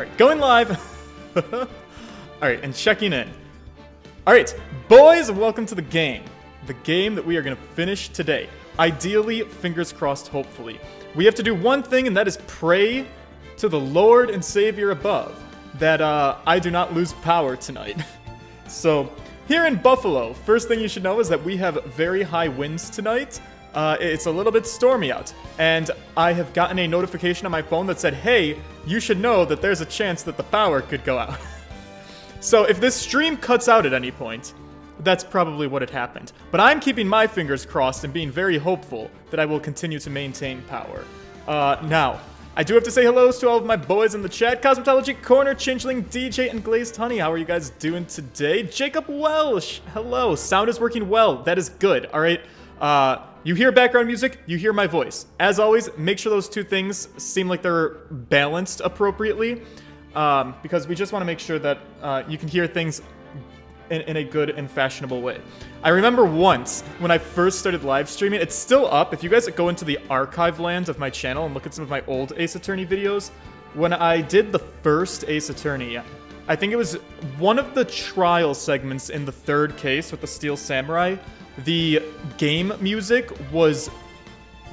Alright, going live. Alright, and checking in. Alright, boys, welcome to the game. The game that we are going to finish today. Ideally, fingers crossed, hopefully. We have to do one thing, and that is pray to the Lord and Savior above that I do not lose power tonight. So, here in Buffalo, first thing you should know is that we have very high winds tonight. It's a little bit stormy out, and I have gotten a notification on my phone that said, hey, you should know that there's a chance that the power could go out. So if this stream cuts out at any point, that's probably what had happened. But I'm keeping my fingers crossed and being very hopeful that I will continue to maintain power. Now, I do have to say hellos to all of my boys in the chat. Cosmetology Corner, Changeling, DJ, and Glazed Honey. How are you guys doing today? Jacob Welsh, hello. Sound is working well. That is good. All right. You hear background music, you hear my voice. As always, make sure those two things seem like they're balanced appropriately, because we just want to make sure that you can hear things in a good and fashionable way. I remember once, when I first started live streaming, it's still up. If you guys go into the archive land of my channel and look at some of my old Ace Attorney videos, when I did the first Ace Attorney, I think it was one of the trial segments in the third case with the Steel Samurai. The game music was,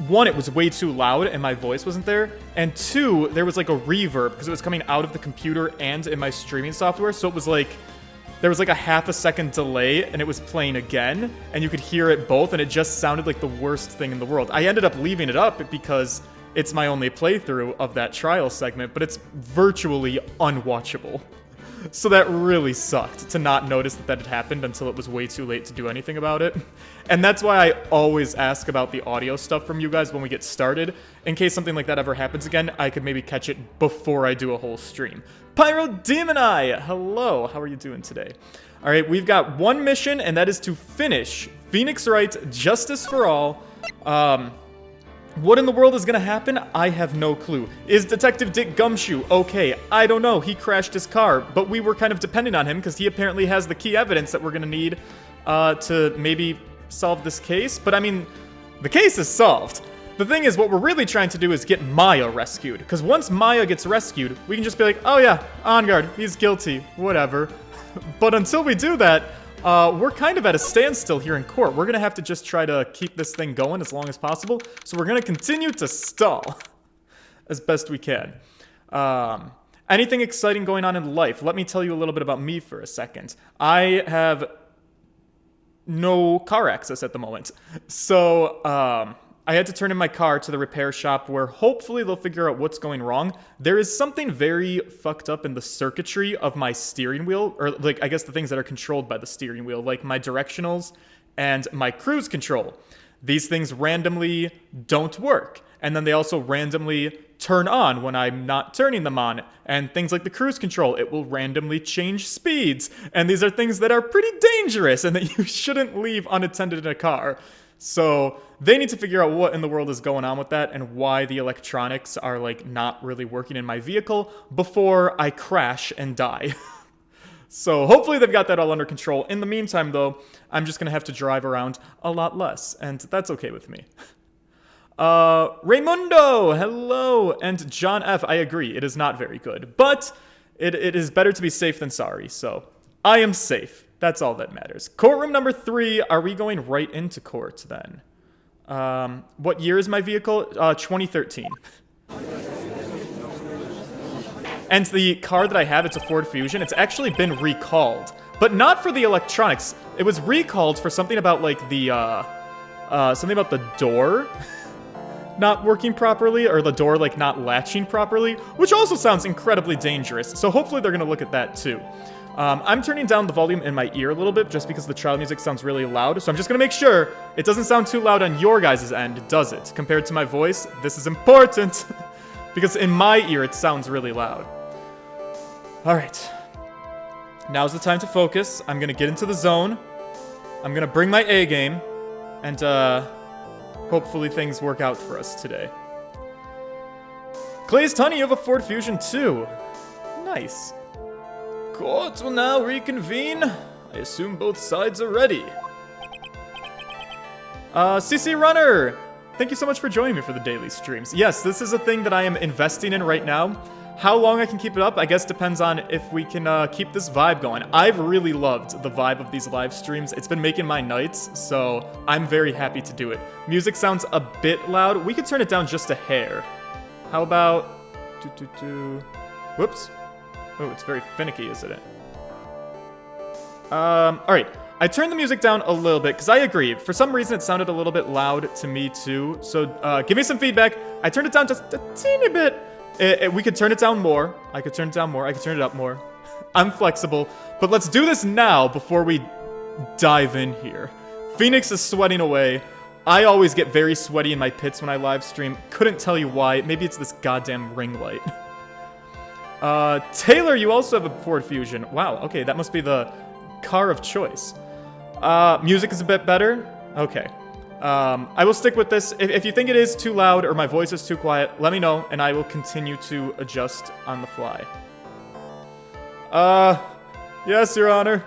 one, it was way too loud and my voice wasn't there, and two, there was like a reverb because it was coming out of the computer and in my streaming software, so it was like, there was like a half a second delay and it was playing again, and you could hear it both, and it just sounded like the worst thing in the world. I ended up leaving it up because it's my only playthrough of that trial segment, but it's virtually unwatchable. So that really sucked to not notice that that had happened until it was way too late to do anything about it. And that's why I always ask about the audio stuff from you guys when we get started. In case something like that ever happens again, I could maybe catch it before I do a whole stream. Pyro Demoni, hello, how are you doing today? All right, we've got one mission, and that is to finish Phoenix Wright, Justice for All. What in the world is gonna happen? I have no clue. Is Detective Dick Gumshoe okay? I don't know. He crashed his car, but we were kind of depending on him because he apparently has the key evidence that we're gonna need to maybe solve this case. But I mean, the case is solved. The thing is, what we're really trying to do is get Maya rescued, because once Maya gets rescued, we can just be like, oh yeah, on guard, he's guilty, whatever. But until we do that, we're kind of at a standstill here in court. We're gonna have to just try to keep this thing going as long as possible. So we're gonna continue to stall as best we can. Anything exciting going on in life? Let me tell you a little bit about me for a second. I have no car access at the moment. So, I had to turn in my car to the repair shop where hopefully they'll figure out what's going wrong. There is something very fucked up in the circuitry of my steering wheel, or like, I guess the things that are controlled by the steering wheel, like my directionals and my cruise control. These things randomly don't work. And then they also randomly turn on when I'm not turning them on. And things like the cruise control, it will randomly change speeds. And these are things that are pretty dangerous and that you shouldn't leave unattended in a car. So they need to figure out what in the world is going on with that and why the electronics are like not really working in my vehicle before I crash and die. So hopefully they've got that all under control. In the meantime, though, I'm just going to have to drive around a lot less, and that's okay with me. Raymundo, hello, and John F, I agree, it is not very good, but it is better to be safe than sorry, so I am safe. That's all that matters. Courtroom number 3. Are we going right into court then? What year is my vehicle? 2013. And the car that I have, it's a Ford Fusion. It's actually been recalled, but not for the electronics. It was recalled for something about like the, something about the door not working properly, or the door like not latching properly, which also sounds incredibly dangerous. So hopefully they're gonna look at that too. I'm turning down the volume in my ear a little bit just because the trial music sounds really loud, so I'm just gonna make sure it doesn't sound too loud on your guys' end, does it? Compared to my voice, this is important, because in my ear it sounds really loud. Alright. Now's the time to focus. I'm gonna get into the zone. I'm gonna bring my A game, and hopefully things work out for us today. Glazed Honey, you have a Ford Fusion too. Nice. Court will now reconvene. I assume both sides are ready. CC Runner! Thank you so much for joining me for the daily streams. Yes, this is a thing that I am investing in right now. How long I can keep it up, I guess depends on if we can keep this vibe going. I've really loved the vibe of these live streams. It's been making my nights, so I'm very happy to do it. Music sounds a bit loud. We could turn it down just a hair. How about... Whoops. Oh, it's very finicky, isn't it? Alright. I turned the music down a little bit, because I agree. For some reason, it sounded a little bit loud to me, too. So, give me some feedback. I turned it down just a teeny bit. We could turn it down more. I could turn it down more. I could turn it up more. I'm flexible. But let's do this now before we dive in here. Phoenix is sweating away. I always get very sweaty in my pits when I live stream. Couldn't tell you why. Maybe it's this goddamn ring light. Taylor, you also have a Ford Fusion. Wow, okay, that must be the car of choice. Music is a bit better. Okay. I will stick with this. If you think it is too loud or my voice is too quiet, let me know, and I will continue to adjust on the fly. Yes, Your Honor.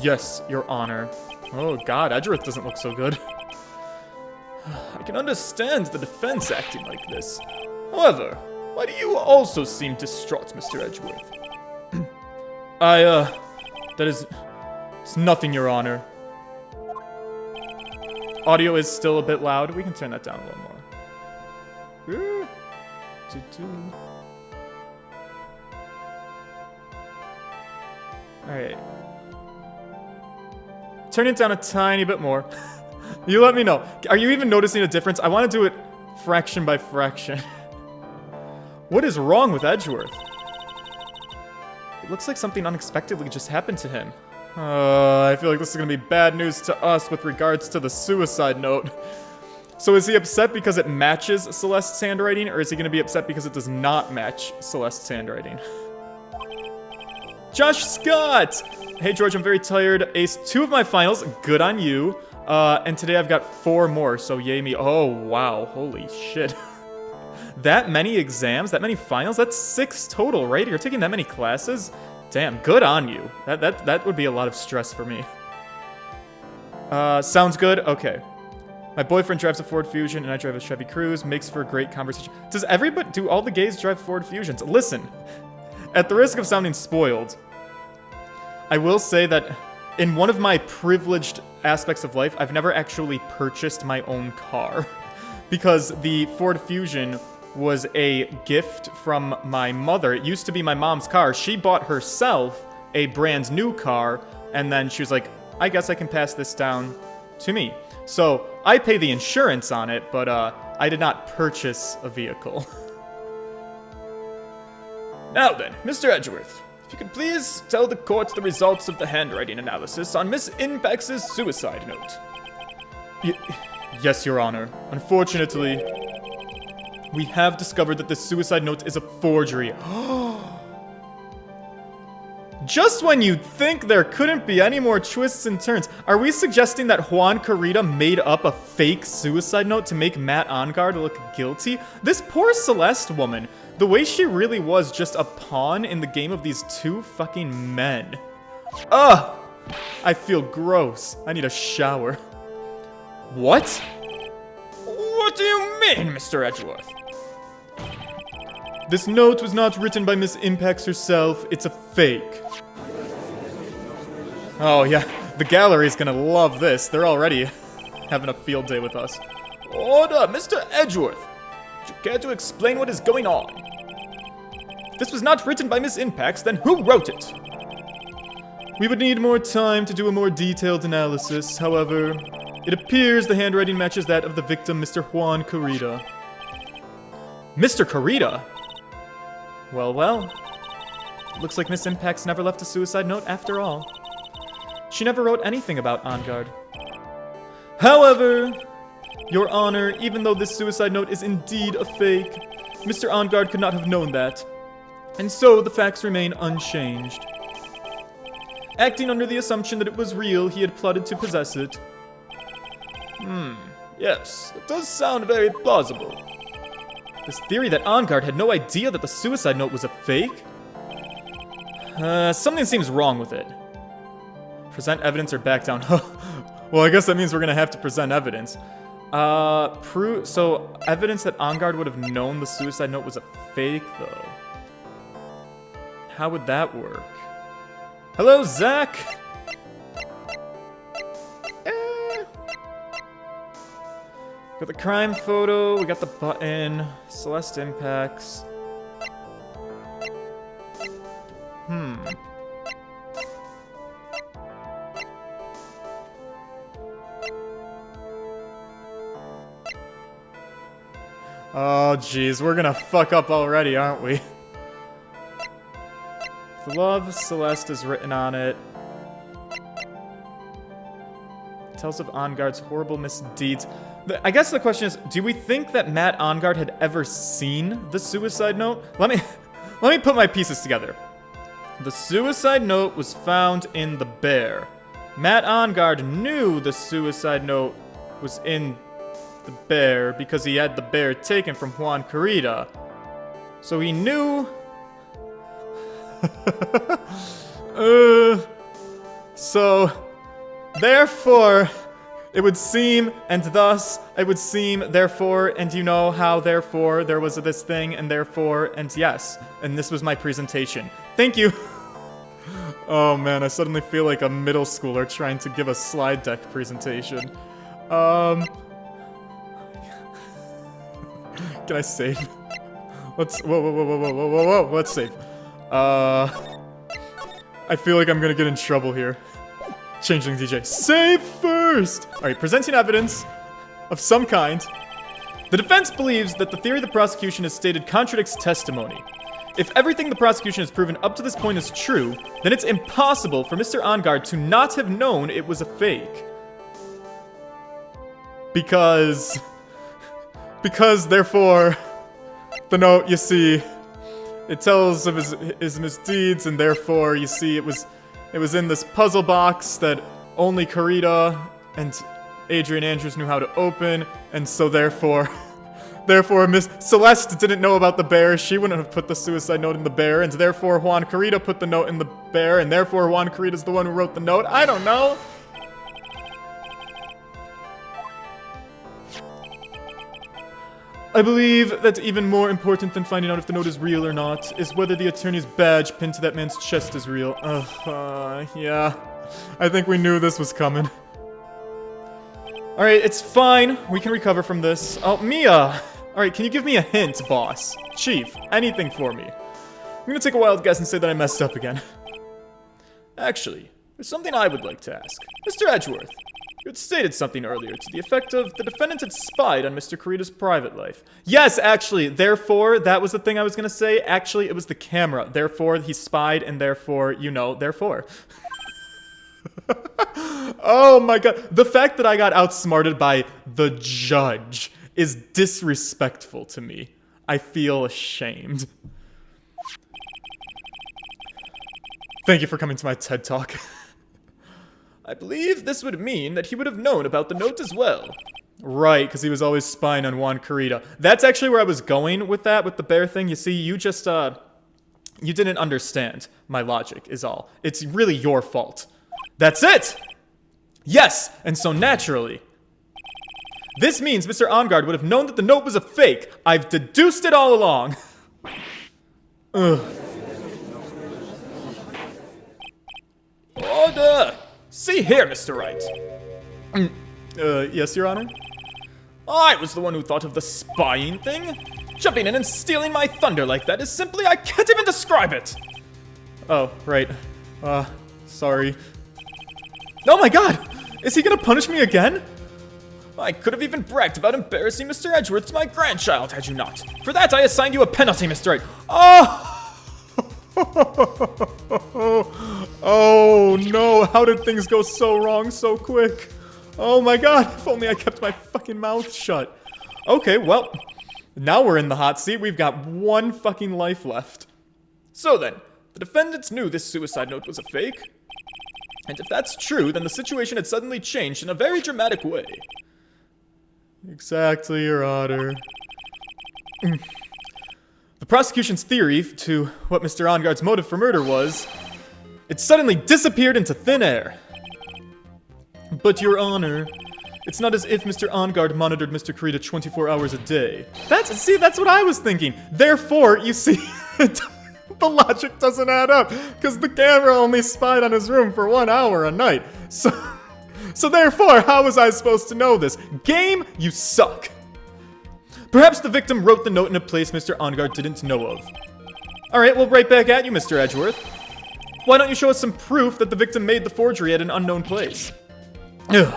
Yes, Your Honor. Oh god, Edgeworth doesn't look so good. I can understand the defense acting like this. However, why do you also seem distraught, Mr. Edgeworth? That is... It's nothing, Your Honor. Audio is still a bit loud. We can turn that down a little more. Alright. Turn it down a tiny bit more. You let me know. Are you even noticing a difference? I want to do it fraction by fraction. What is wrong with Edgeworth? It looks like something unexpectedly just happened to him. I feel like this is going to be bad news to us with regards to the suicide note. So is he upset because it matches Celeste's handwriting, or is he going to be upset because it does not match Celeste's handwriting? Josh Scott! Hey George, I'm very tired. Aced 2 of my finals. Good on you. And today I've got 4 more, so yay me. Oh, wow. Holy shit. That many exams? That many finals? That's 6 total, right? You're taking that many classes? Damn, good on you. That would be a lot of stress for me. Sounds good? Okay. My boyfriend drives a Ford Fusion and I drive a Chevy Cruze. Makes for a great conversation. Do all the gays drive Ford Fusions? Listen, at the risk of sounding spoiled, I will say that in one of my privileged aspects of life, I've never actually purchased my own car. Because the Ford Fusion was a gift from my mother. It used to be my mom's car. She bought herself a brand new car, and then she was like, I guess I can pass this down to me. So I pay the insurance on it, but I did not purchase a vehicle. Now then, Mr. Edgeworth, if you could please tell the court the results of the handwriting analysis on Miss Impex's suicide note. Yes, Your Honor. Unfortunately, we have discovered that this suicide note is a forgery. Just when you'd think there couldn't be any more twists and turns, are we suggesting that Juan Carita made up a fake suicide note to make Matt Ongard look guilty? This poor Celeste woman, the way she really was just a pawn in the game of these 2 fucking men. Ugh! I feel gross. I need a shower. What? What do you mean, Mr. Edgeworth? This note was not written by Miss Impex herself. It's a fake. Oh, yeah. The gallery's gonna love this. They're already having a field day with us. Order, Mr. Edgeworth. Would you care to explain what is going on? If this was not written by Miss Impex, then who wrote it? We would need more time to do a more detailed analysis. However, it appears the handwriting matches that of the victim, Mr. Juan Carita. Mr. Carita? Well, well. Looks like Miss Impex never left a suicide note after all. She never wrote anything about Ongard. However, Your Honor, even though this suicide note is indeed a fake, Mr. Ongard could not have known that. And so the facts remain unchanged. Acting under the assumption that it was real, he had plotted to possess it. Yes, it does sound very plausible. This theory that Ongard had no idea that the suicide note was a fake? Something seems wrong with it. Present evidence or back down. Well, I guess that means we're gonna have to present evidence. So evidence that Angard would have known the suicide note was a fake, though. How would that work? Hello, Zach! Got the crime photo, we got the button, Celeste impacts. Oh, jeez, we're gonna fuck up already, aren't we? The love Celeste is written on it. Tells of Angard's horrible misdeeds. I guess the question is, do we think that Matt Angard had ever seen the suicide note? Let me put my pieces together. The suicide note was found in the bear. Matt Angard knew the suicide note was in the bear because he had the bear taken from Juan Carita. So he knew... So, therefore, it would seem, and thus, it would seem, therefore, and you know how, therefore, there was this thing, and therefore, and yes. And this was my presentation. Thank you! Oh man, I suddenly feel like a middle schooler trying to give a slide deck presentation. Can I save? Whoa, let's save. I feel like I'm gonna get in trouble here. Changing DJ. Save first! Alright, presenting evidence of some kind. The defense believes that the theory the prosecution has stated contradicts testimony. If everything the prosecution has proven up to this point is true, then it's impossible for Mr. Angard to not have known it was a fake. Because, therefore, the note, you see, it tells of his misdeeds, and therefore, you see, it was in this puzzle box that only Carita and Adrian Andrews knew how to open, and so therefore, Miss Celeste didn't know about the bear, she wouldn't have put the suicide note in the bear, and therefore Juan Carita put the note in the bear, and therefore Juan Carita's the one who wrote the note. I don't know! I believe that even more important than finding out if the note is real or not is whether the attorney's badge pinned to that man's chest is real. Yeah. I think we knew this was coming. Alright, it's fine. We can recover from this. Oh, Mia! Alright, can you give me a hint, boss? Chief, anything for me. I'm gonna take a wild guess and say that I messed up again. Actually, there's something I would like to ask. Mr. Edgeworth, you had stated something earlier to the effect of the defendant had spied on Mr. Carita's private life. Yes, actually, therefore, that was the thing I was gonna say. Actually, it was the camera. Therefore, he spied, and therefore, you know, therefore. Oh my god. The fact that I got outsmarted by the judge is disrespectful to me. I feel ashamed. Thank you for coming to my TED Talk. I believe this would mean that he would have known about the note as well. Right, because he was always spying on Juan Carita. That's actually where I was going with that, with the bear thing. You see, you just, you didn't understand my logic, is all. It's really your fault. That's it! Yes, and so naturally, this means Mr. Angard would have known that the note was a fake. I've deduced it all along. Ugh. Order! See here, Mr. Wright. Yes, Your Honor? I was the one who thought of the spying thing. Jumping in and stealing my thunder like that is simply, I can't even describe it. Oh, right. Sorry. Oh my god! Is he gonna punish me again? I could have even bragged about embarrassing Mr. Edgeworth to my grandchild, had you not. For that, I assigned you a penalty, Mr. Wright. Oh! Oh no, how did things go so wrong so quick? Oh my god, if only I kept my fucking mouth shut. Okay, well, now we're in the hot seat. We've got one fucking life left. So then, the defendants knew this suicide note was a fake. And if that's true, then the situation had suddenly changed in a very dramatic way. Exactly, Your Honor. The prosecution's theory to what Mr. Angard's motive for murder was, it suddenly disappeared into thin air. But, Your Honor, It's not as if Mr. Ongard monitored Mr. Kurita 24 hours a day. That's what I was thinking. Therefore, you see, the logic doesn't add up, because the camera only spied on his room for 1 hour a night. So therefore, how was I supposed to know this? Game, you suck. Perhaps the victim wrote the note in a place Mr. Ongard didn't know of. Alright, well, right back at you, Mr. Edgeworth. Why don't you show us some proof that the victim made the forgery at an unknown place? Ugh.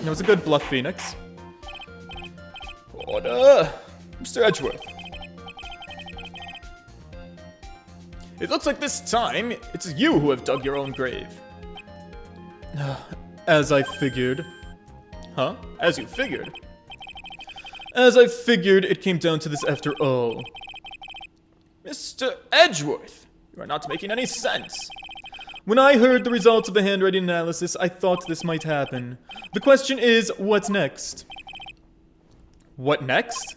That was a good bluff, Phoenix. Order, Mr. Edgeworth. It looks like this time, it's you who have dug your own grave. As I figured. Huh? As you figured? As I figured, it came down to this after all. Mr. Edgeworth, you are not making any sense. When I heard the results of the handwriting analysis, I thought this might happen. The question is, what's next? What next?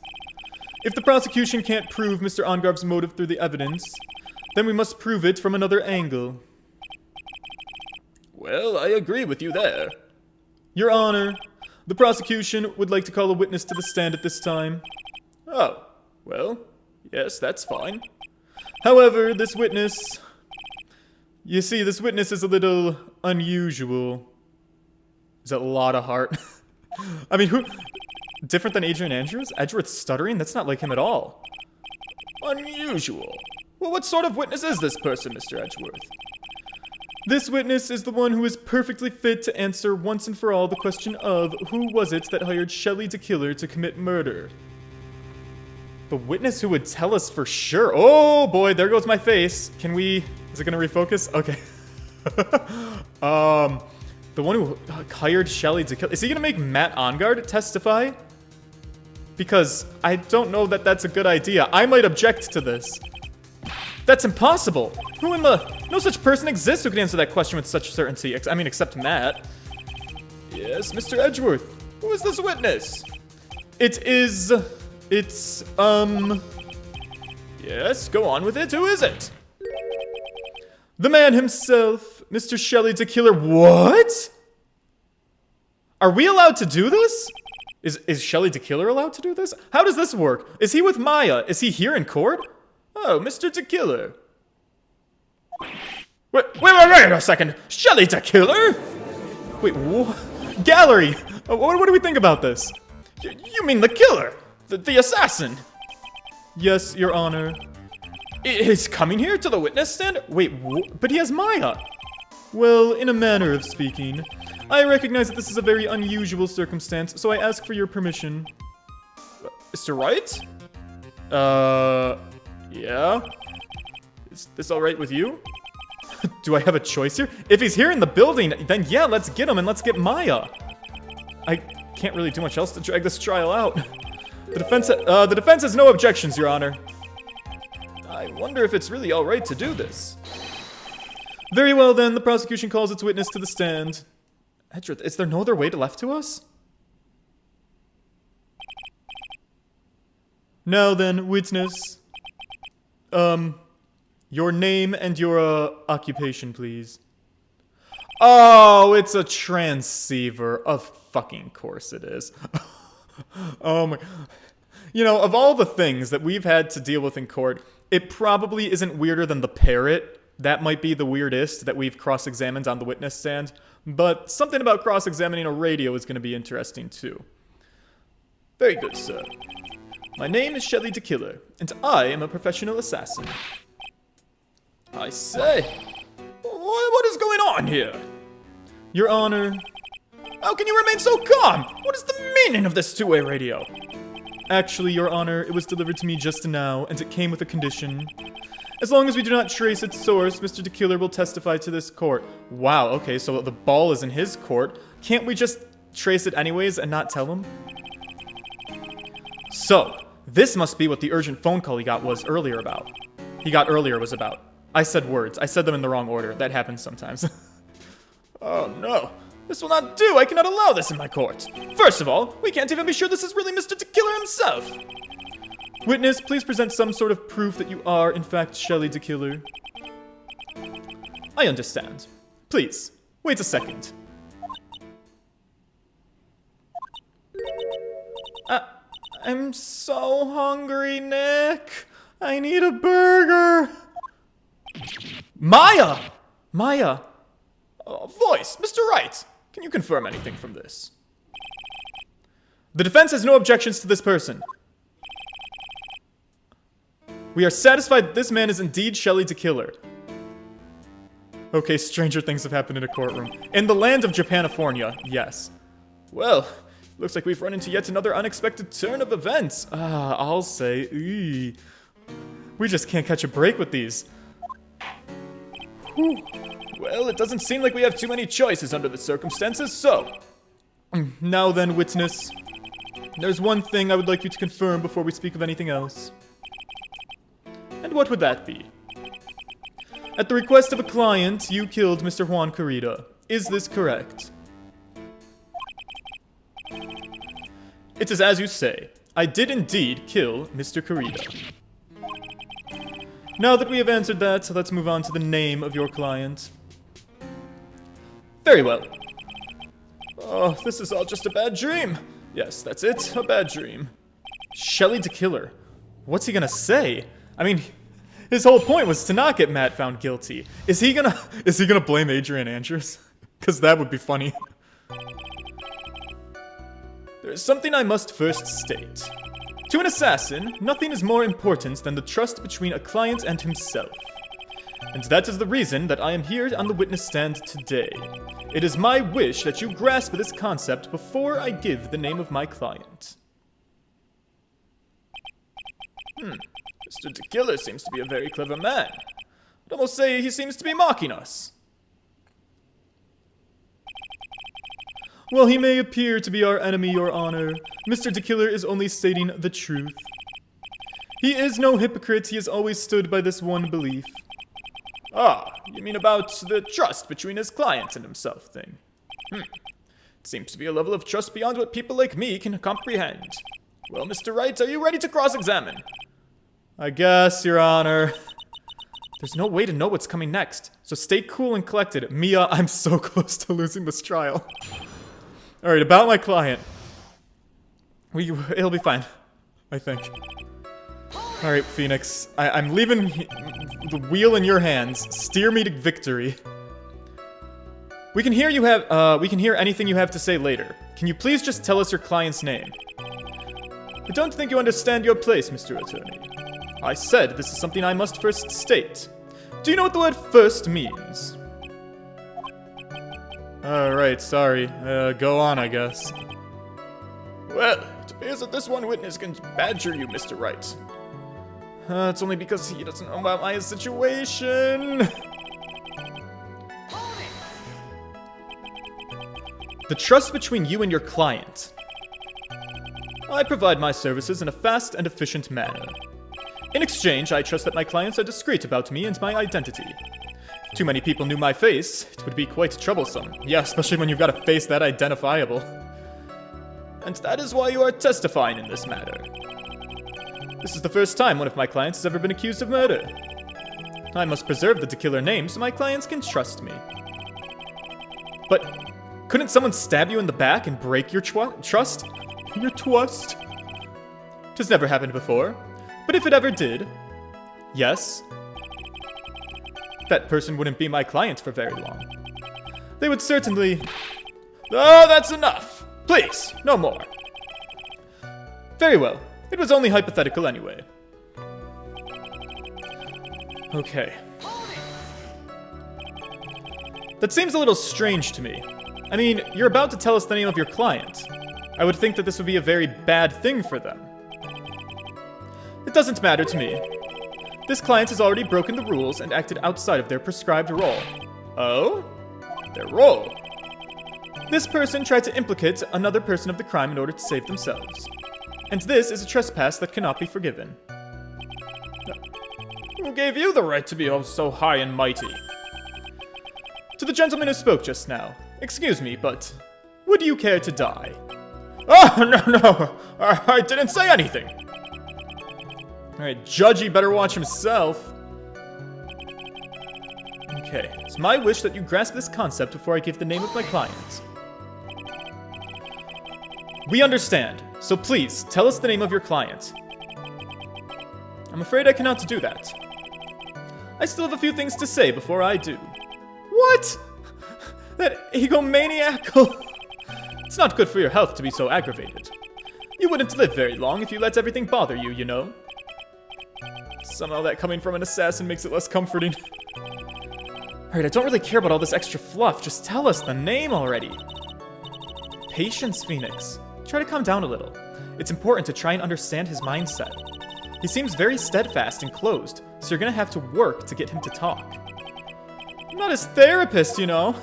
If the prosecution can't prove Mr. Ongard's motive through the evidence, then we must prove it from another angle. Well, I agree with you there. Your Honor, the prosecution would like to call a witness to the stand at this time. Oh, well, yes, that's fine. However, this witness... You see, this witness is a little unusual. Is that a lot of heart? I mean, who... Different than Adrian Andrews? Edgeworth stuttering? That's not like him at all. Unusual. Well, what sort of witness is this person, Mr. Edgeworth? This witness is the one who is perfectly fit to answer once and for all the question of who was it that hired Shelley DeKiller to commit murder? The witness who would tell us for sure. Oh boy, there goes my face. Can we... Is it gonna refocus? Okay. The one who hired Shelley DeKiller. Is he gonna make Matt Ongard testify? Because I don't know that that's a good idea. I might object to this. That's impossible. Who in the... No such person exists who can answer that question with such certainty. I mean, except Matt. Yes, Mr. Edgeworth. Who is this witness? It's... Yes, go on with it. Who is it? The man himself, Mr. Shelley DeKiller. What? Are we allowed to do this? Is Shelley DeKiller allowed to do this? How does this work? Is he with Maya? Is he here in court? Oh, Mr. DeKiller. Wait a second. Shelley DeKiller? Wait, what? Gallery! What do we think about this? You mean the killer? The assassin? Yes, Your Honor. Is coming here to the witness stand? Wait, but he has Maya. Well, in a manner of speaking, I recognize that this is a very unusual circumstance, so I ask for your permission. Mr. Wright? Yeah? Is this alright with you? Do I have a choice here? If he's here in the building, then yeah, let's get him and let's get Maya. I can't really do much else to drag this trial out. The defense has no objections, Your Honor. I wonder if it's really alright to do this. Very well then, the prosecution calls its witness to the stand. Edgeworth, is there no other way left to us? Now then, witness. Your name and your, occupation, please. Oh, it's a transceiver. Of fucking course it is. Oh my... You know, of all the things that we've had to deal with in court, it probably isn't weirder than the parrot. That might be the weirdest that we've cross-examined on the witness stand. But something about cross-examining a radio is going to be interesting, too. Very good, sir. My name is Shelley DeKiller, and I am a professional assassin. I say, what is going on here? Your Honor, how can you remain so calm? What is the meaning of this two-way radio? Actually, Your Honor, it was delivered to me just now, and it came with a condition. As long as we do not trace its source, Mr. DeKiller will testify to this court. Wow, okay, so the ball is in his court. Can't we just trace it anyways and not tell him? So, this must be what the urgent phone call he got was earlier about. I said words. I said them in the wrong order. That happens sometimes. Oh no. This will not do. I cannot allow this in my court. First of all, we can't even be sure this is really Mr. DeKiller himself. Witness, please present some sort of proof that you are, in fact, Shelley DeKiller. I understand. Please, wait a second. I'm so hungry, Nick. I need a burger. Maya! Maya! Voice, Mr. Wright. Can you confirm anything from this? The defense has no objections to this person. We are satisfied that this man is indeed Shelley the Killer. Okay, stranger things have happened in a courtroom. In the land of Japanifornia, yes. Well, looks like we've run into yet another unexpected turn of events. I'll say, we just can't catch a break with these. Whew. Well, it doesn't seem like we have too many choices under the circumstances, so... Now then, witness. There's one thing I would like you to confirm before we speak of anything else. And what would that be? At the request of a client, you killed Mr. Juan Carita. Is this correct? It is as you say. I did indeed kill Mr. Carita. Now that we have answered that, let's move on to the name of your client. Very well. Oh, this is all just a bad dream. Yes, that's it, a bad dream. Shelley the Killer. What's he gonna say? I mean, his whole point was to not get Matt found guilty. Is he gonna blame Adrian Andrews? Because that would be funny. There is something I must first state. To an assassin, nothing is more important than the trust between a client and himself. And that is the reason that I am here on the witness stand today. It is my wish that you grasp this concept before I give the name of my client. Mr. the Killer seems to be a very clever man. I'd almost say he seems to be mocking us. While he may appear to be our enemy, Your Honor, Mr. the Killer is only stating the truth. He is no hypocrite, he has always stood by this one belief. Ah, you mean about the trust between his client and himself thing? It seems to be a level of trust beyond what people like me can comprehend. Well, Mr. Wright, are you ready to cross-examine? I guess, Your Honor. There's no way to know what's coming next, so stay cool and collected. Mia, I'm so close to losing this trial. Alright, about my client. It'll be fine, I think. Alright, Phoenix. I'm leaving the wheel in your hands. Steer me to victory. We can hear anything you have to say later. Can you please just tell us your client's name? I don't think you understand your place, Mr. Attorney. I said this is something I must first state. Do you know what the word first means? Alright, sorry. Go on, I guess. Well, it appears that this one witness can badger you, Mr. Wright. It's only because he doesn't know about my situation. The trust between you and your client. I provide my services in a fast and efficient manner. In exchange, I trust that my clients are discreet about me and my identity. If too many people knew my face, it would be quite troublesome. Yeah, especially when you've got a face that identifiable. And that is why you are testifying in this matter. This is the first time one of my clients has ever been accused of murder. I must preserve the killer name so my clients can trust me. But couldn't someone stab you in the back and break your trust? Your trust? It has never happened before. But if it ever did, yes, that person wouldn't be my client for very long. They would certainly... Oh, that's enough! Please, no more. Very well. It was only hypothetical anyway. Okay. That seems a little strange to me. I mean, you're about to tell us the name of your client. I would think that this would be a very bad thing for them. It doesn't matter to me. This client has already broken the rules and acted outside of their prescribed role. Oh? Their role? This person tried to implicate another person of the crime in order to save themselves. And this is a trespass that cannot be forgiven. Who gave you the right to be so high and mighty? To the gentleman who spoke just now. Excuse me, but would you care to die? Oh, no. I didn't say anything. Alright, Judgy better watch himself. Okay, it's my wish that you grasp this concept before I give the name of my client. We understand. So please, tell us the name of your client. I'm afraid I cannot do that. I still have a few things to say before I do. What? That egomaniacal... It's not good for your health to be so aggravated. You wouldn't live very long if you let everything bother you, you know? Somehow that coming from an assassin makes it less comforting. Alright, I don't really care about all this extra fluff. Just tell us the name already. Patience, Phoenix. Try to calm down a little. It's important to try and understand his mindset. He seems very steadfast and closed, so you're gonna have to work to get him to talk. I'm not his therapist, you know.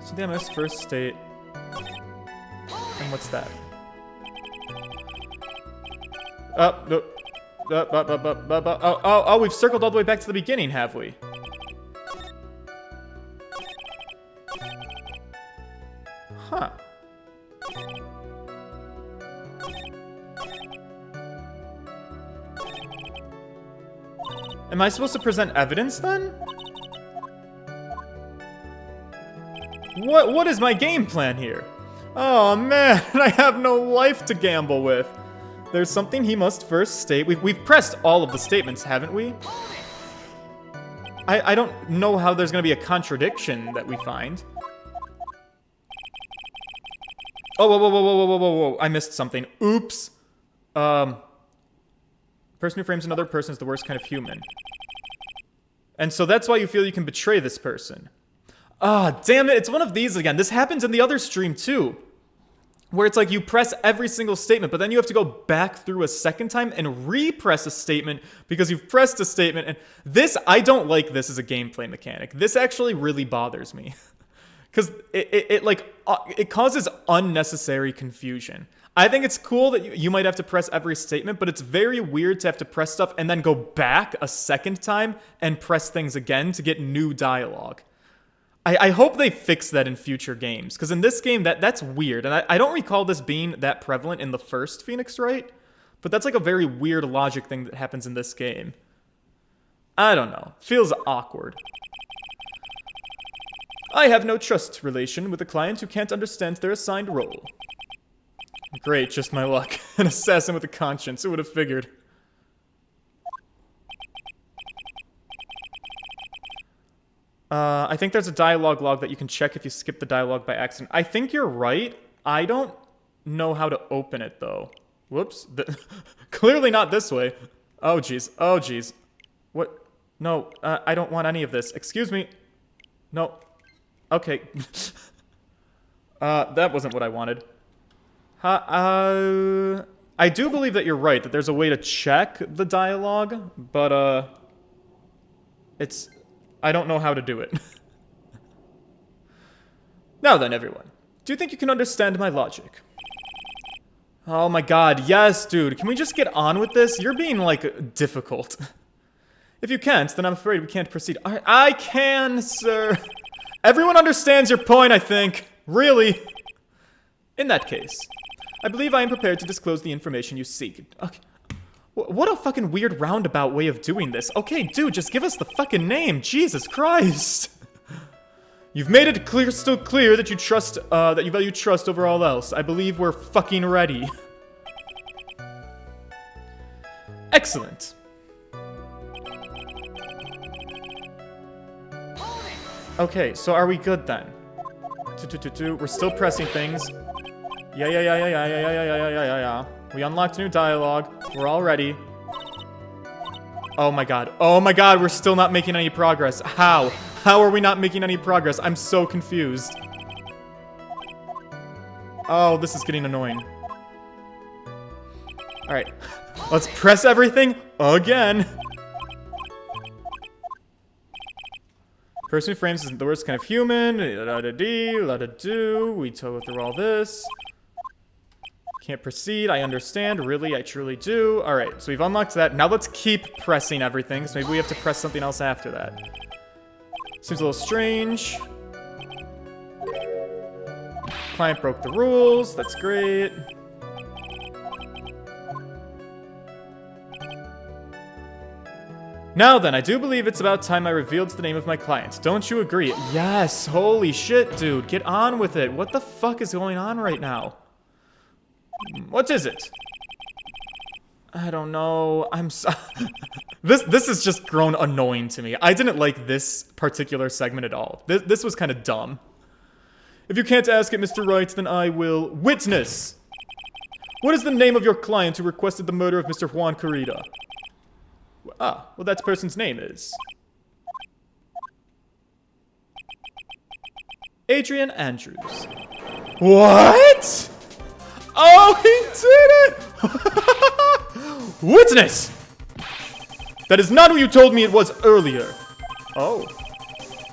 So the MS first state. And what's that? No. Oh, we've circled all the way back to the beginning, have we? Huh. Am I supposed to present evidence then? What is my game plan here? Oh man, I have no life to gamble with. There's something he must first state. We've pressed all of the statements, haven't we? I don't know how there's gonna be a contradiction that we find. Oh, whoa, I missed something. Oops. Person who frames another person is the worst kind of human. And so that's why you feel you can betray this person. Ah, damn it, it's one of these again. This happens in the other stream too. Where it's like you press every single statement, but then you have to go back through a second time and re-press a statement because you've pressed a statement. And this, I don't like this as a gameplay mechanic. This actually really bothers me. Because it causes unnecessary confusion. I think it's cool that you might have to press every statement, but it's very weird to have to press stuff and then go back a second time and press things again to get new dialogue. I hope they fix that in future games, because in this game, that's weird. And I don't recall this being that prevalent in the first Phoenix Wright, but that's like a very weird logic thing that happens in this game. I don't know. Feels awkward. I have no trust relation with a client who can't understand their assigned role. Great, just my luck. An assassin with a conscience, who would have figured? I think there's a dialogue log that you can check if you skip the dialogue by accident. I think you're right. I don't know how to open it, though. Whoops. Clearly not this way. Oh, jeez. Oh, jeez. What? No, I don't want any of this. Excuse me. No. Okay. That wasn't what I wanted. I do believe that you're right, that there's a way to check the dialogue, but, it's... I don't know how to do it. Now then, everyone. Do you think you can understand my logic? Oh my god, yes, dude. Can we just get on with this? You're being, like, difficult. If you can't, then I'm afraid we can't proceed. I can, sir. Everyone understands your point, I think. Really. In that case, I believe I am prepared to disclose the information you seek. Okay. What a fucking weird roundabout way of doing this. Okay, dude, just give us the fucking name. Jesus Christ. You've made it clear, still clear that you trust, that you value trust over all else. I believe we're fucking ready. Excellent. Okay, so are we good then? We're still pressing things. Yeah. We unlocked new dialogue. We're all ready. Oh my god. Oh my god, we're still not making any progress. How? How are we not making any progress? I'm so confused. Oh, this is getting annoying. Alright. Let's press everything again. Person who frames isn't the worst kind of human. La-da-dee, la-da-do. We go through all this. Can't proceed, I understand, really, I truly do. Alright, so we've unlocked that. Now let's keep pressing everything, so maybe we have to press something else after that. Seems a little strange. Client broke the rules, that's great. Now then, I do believe it's about time I revealed the name of my client. Don't you agree? Yes, holy shit, dude. Get on with it. What the fuck is going on right now? What is it? I don't know. I'm so This has just grown annoying to me. I didn't like this particular segment at all. This was kind of dumb. If you can't ask it, Mr. Wright, then I will. Witness! What is the name of your client who requested the murder of Mr. Juan Carrera? Ah, well, that person's name is... Adrian Andrews. What? Oh, he did it! Witness! That is not who you told me it was earlier. Oh.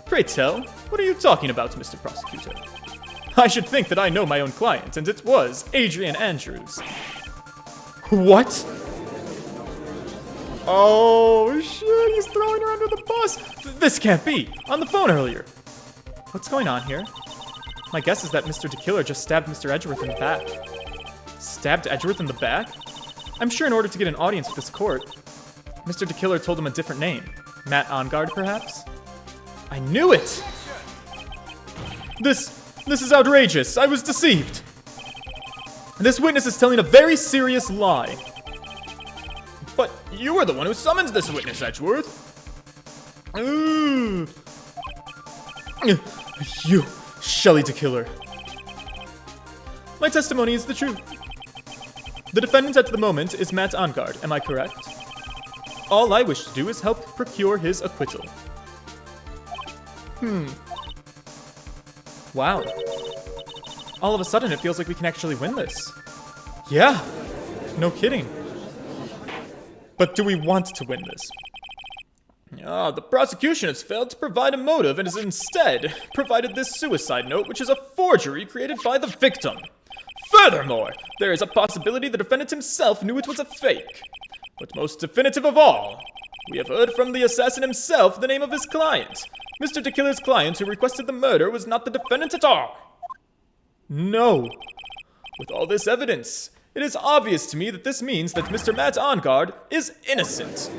Pray tell, what are you talking about, Mr. Prosecutor? I should think that I know my own client, and it was Adrian Andrews. What? Oh, shit, he's throwing her under the bus. This can't be. On the phone earlier. What's going on here? My guess is that Mr. DeKiller just stabbed Mr. Edgeworth in the back. Stabbed Edgeworth in the back? I'm sure in order to get an audience with this court, Mr. DeKiller told him a different name. Matt Ongard, perhaps? I knew it! This is outrageous. I was deceived. This witness is telling a very serious lie. But you were the one who summoned this witness, Edgeworth. Ooh. You, Shelley DeKiller. My testimony is the truth. The defendant at the moment is Matt Ongard, am I correct? All I wish to do is help procure his acquittal. Wow. All of a sudden, it feels like we can actually win this. Yeah, no kidding. But do we want to win this? The prosecution has failed to provide a motive and has instead provided this suicide note, which is a forgery created by the victim. Furthermore, there is a possibility the defendant himself knew it was a fake. But most definitive of all, we have heard from the assassin himself the name of his client. Mr. DeKiller's client who requested the murder was not the defendant at all. No. With all this evidence, it is obvious to me that this means that Mr. Matt Ongard is innocent.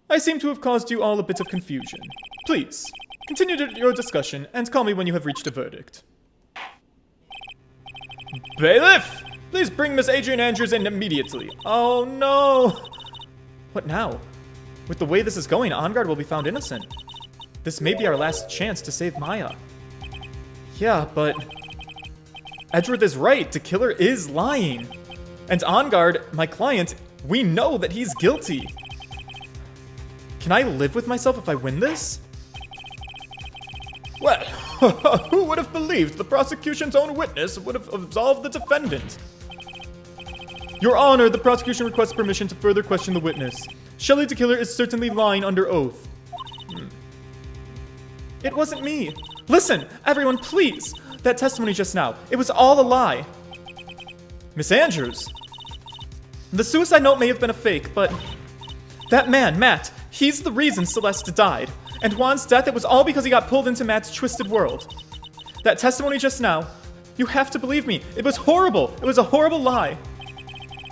I seem to have caused you all a bit of confusion. Please, continue your discussion and call me when you have reached a verdict. Bailiff! Please bring Miss Adrian Andrews in immediately. Oh no! What now? With the way this is going, Ongard will be found innocent. This may be our last chance to save Maya. Yeah, but... Edgeworth is right. DeKiller is lying. And Ongard, my client, we know that he's guilty. Can I live with myself if I win this? Well, who would have believed the prosecution's own witness would have absolved the defendant? Your Honor, the prosecution requests permission to further question the witness. Shelley DeKiller is certainly lying under oath. It wasn't me. Listen, everyone, please. That testimony just now, it was all a lie. Miss Andrews. The suicide note may have been a fake, but... That man, Matt, he's the reason Celeste died. And Juan's death, it was all because he got pulled into Matt's twisted world. That testimony just now, you have to believe me. It was horrible. It was a horrible lie.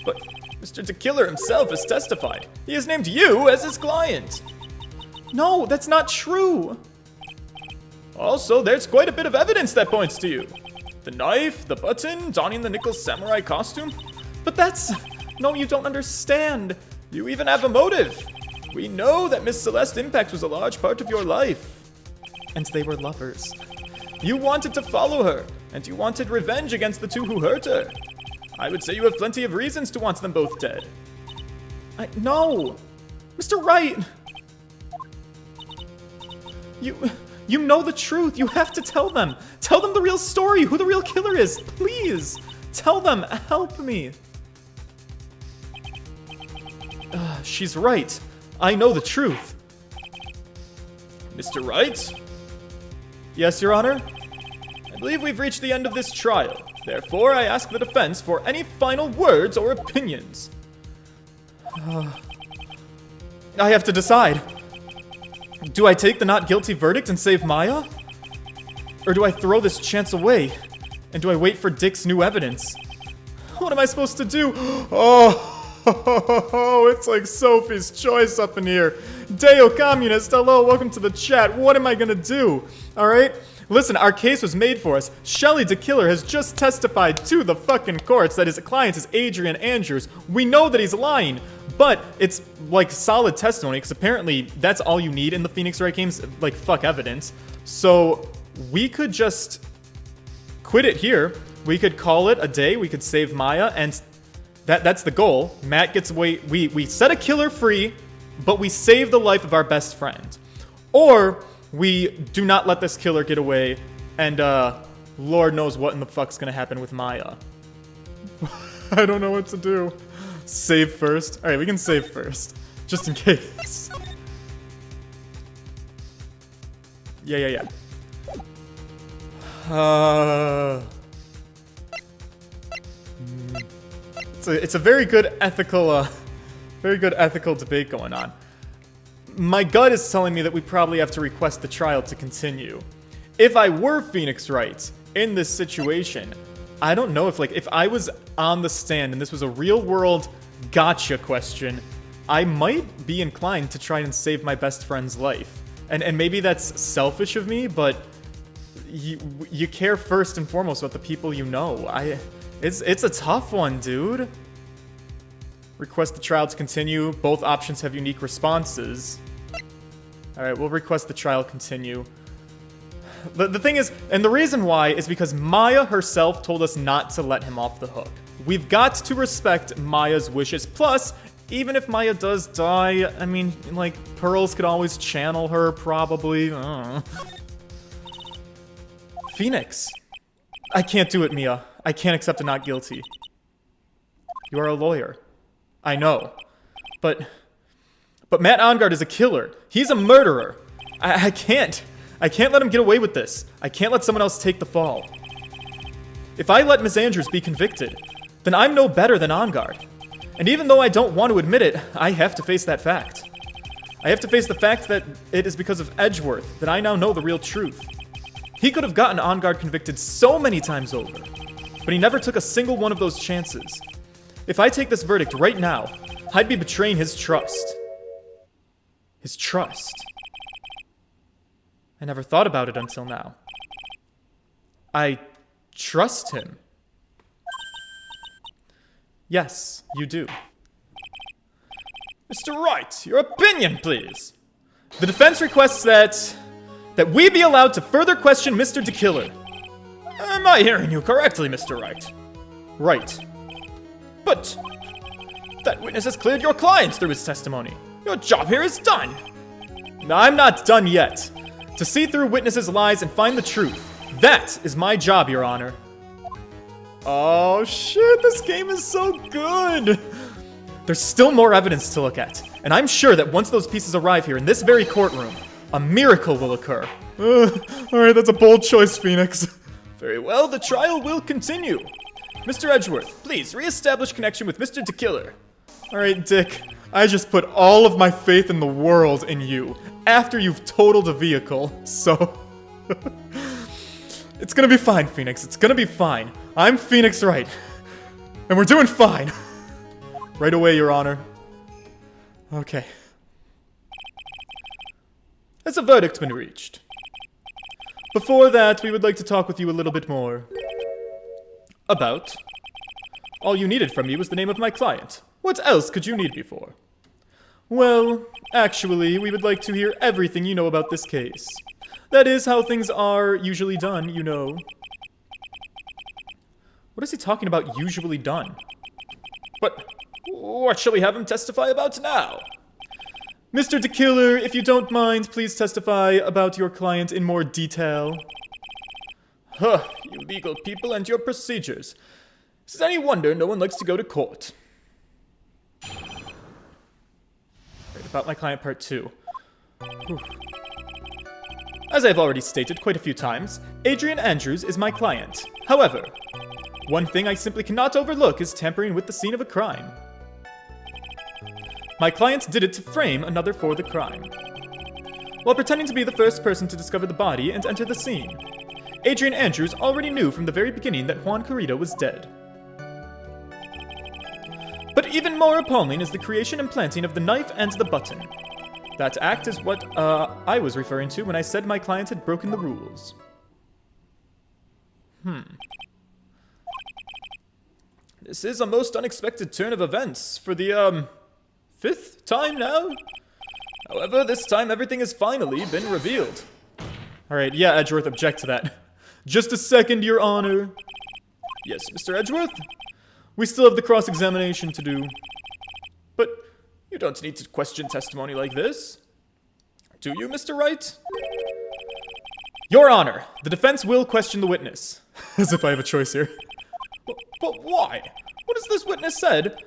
But Mr. DeKiller himself has testified. He has named you as his client. No, that's not true. Also, there's quite a bit of evidence that points to you. The knife, the button, donning the nickel samurai costume. But that's... No, you don't understand. You even have a motive. We know that Miss Celeste Impact was a large part of your life. And they were lovers. You wanted to follow her, and you wanted revenge against the two who hurt her. I would say you have plenty of reasons to want them both dead. No! Mr. Wright! You know the truth. You have to tell them. Tell them the real story, who the real killer is. Please. Tell them. Help me. She's right. I know the truth. Mr. Wright? Yes, Your Honor? I believe we've reached the end of this trial. Therefore, I ask the defense for any final words or opinions. I have to decide. Do I take the not guilty verdict and save Maya? Or do I throw this chance away? And do I wait for Dick's new evidence? What am I supposed to do? Oh! Oh, it's like Sophie's Choice up in here. Deo Communist, hello, welcome to the chat. What am I gonna do? Alright? Listen, our case was made for us. Shelly the Killer has just testified to the fucking courts that his client is Adrian Andrews. We know that he's lying, but it's like solid testimony because apparently that's all you need in the Phoenix Wright games, like fuck evidence. So we could just quit it here. We could call it a day. We could save Maya, and that's the goal. Matt gets away. We set a killer free, but we save the life of our best friend. Or we do not let this killer get away, and Lord knows what in the fuck's gonna happen with Maya. I don't know what to do. Save first? Alright, we can save first. Just in case. Yeah. It's a very good ethical debate going on. My gut is telling me that we probably have to request the trial to continue. If I were Phoenix Wright in this situation, I don't know if I was on the stand and this was a real world gotcha question, I might be inclined to try and save my best friend's life. And maybe that's selfish of me, but you care first and foremost about the people you know. It's a tough one, dude. Request the trial to continue. Both options have unique responses. Alright, we'll request the trial continue. The thing is, and the reason why is because Maya herself told us not to let him off the hook. We've got to respect Maya's wishes. Plus, even if Maya does die, I mean, like, Pearls could always channel her, probably. Phoenix. I can't do it, Mia. I can't accept a not guilty. You are a lawyer. I know. But Matt Ongard is a killer. He's a murderer. I can't let him get away with this. I can't let someone else take the fall. If I let Miss Andrews be convicted, then I'm no better than Ongard. And even though I don't want to admit it, I have to face that fact. I have to face the fact that it is because of Edgeworth that I now know the real truth. He could have gotten Ongard convicted so many times over, but he never took a single one of those chances. If I take this verdict right now, I'd be betraying his trust. His trust. I never thought about it until now. I trust him. Yes, you do. Mr. Wright, your opinion, please. The defense requests that we be allowed to further question Mr. DeKiller. Am I hearing you correctly, Mr. Wright? Right. But that witness has cleared your client through his testimony. Your job here is done. No, I'm not done yet. To see through witnesses' lies and find the truth. That is my job, Your Honor. Oh shit, this game is so good. There's still more evidence to look at. And I'm sure that once those pieces arrive here in this very courtroom, a miracle will occur. Alright, that's a bold choice, Phoenix. Very well, the trial will continue. Mr. Edgeworth, please re-establish connection with Mr. DeKiller. Alright, Dick. I just put all of my faith in the world in you after you've totaled a vehicle, so... It's gonna be fine, Phoenix. It's gonna be fine. I'm Phoenix Wright. And we're doing fine. Right away, Your Honor. Okay. Has a verdict been reached? Before that, we would like to talk with you a little bit more. About? All you needed from me was the name of my client. What else could you need me for? Well, actually, we would like to hear everything you know about this case. That is how things are usually done, you know. What is he talking about, usually done? But what shall we have him testify about now? Mr. DeKiller, if you don't mind, please testify about your client in more detail. Huh, you legal people and your procedures. Is it any wonder no one likes to go to court? Right, about my client part 2. Whew. As I have already stated quite a few times, Adrian Andrews is my client. However, one thing I simply cannot overlook is tampering with the scene of a crime. My client did it to frame another for the crime. While pretending to be the first person to discover the body and enter the scene, Adrian Andrews already knew from the very beginning that Juan Carrito was dead. But even more appalling is the creation and planting of the knife and the button. That act is what I was referring to when I said my client had broken the rules. This is a most unexpected turn of events for the, 5th time now? However, this time everything has finally been revealed. Alright, yeah, Edgeworth, object to that. Just a second, Your Honor. Yes, Mr. Edgeworth? We still have the cross-examination to do. But you don't need to question testimony like this. Do you, Mr. Wright? Your Honor, the defense will question the witness. As if I have a choice here. But why? What has this witness said?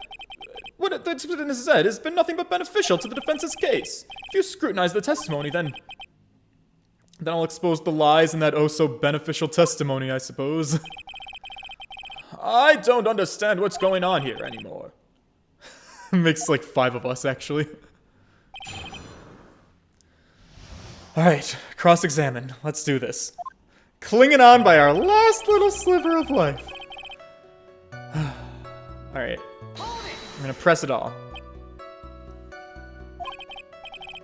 What this witness said has been nothing but beneficial to the defense's case. If you scrutinize the testimony, then I'll expose the lies in that oh-so-beneficial testimony, I suppose. I don't understand what's going on here anymore. Makes like 5 of us, actually. Alright, cross-examine. Let's do this. Clinging on by our last little sliver of life. Alright. I'm gonna press it all.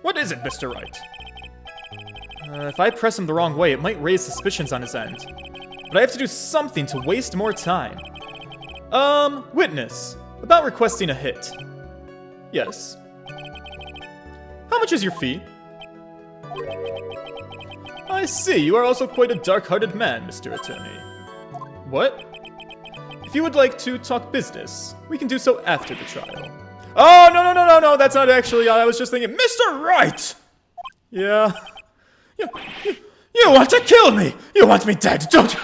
What is it, Mr. Wright? If I press him the wrong way, it might raise suspicions on his end. But I have to do something to waste more time. Witness. About requesting a hit. Yes. How much is your fee? I see, you are also quite a dark-hearted man, Mr. Attorney. What? If you would like to talk business, we can do so after the trial. Oh, no, that's not actually, I was just thinking, Mr. Wright! Yeah. You want to kill me! You want me dead, don't you?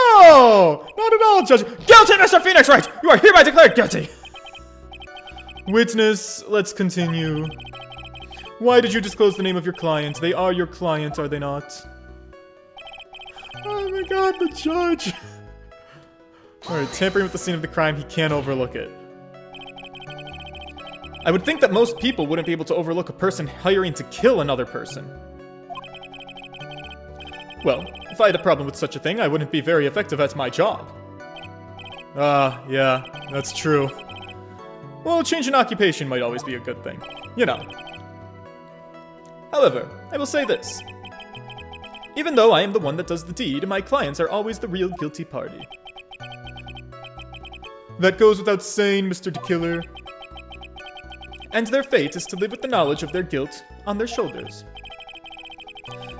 No! Not at all, Judge. Guilty, Mr. Phoenix Wright! You are hereby declared guilty! Witness, let's continue. Why did you disclose the name of your client? They are your client, are they not? Oh my god, the judge! Alright, tampering with the scene of the crime, he can't overlook it. I would think that most people wouldn't be able to overlook a person hiring to kill another person. Well, if I had a problem with such a thing, I wouldn't be very effective at my job. Yeah, that's true. Well, change in occupation might always be a good thing. You know. However, I will say this. Even though I am the one that does the deed, my clients are always the real guilty party. That goes without saying, Mr. Killer. And their fate is to live with the knowledge of their guilt on their shoulders.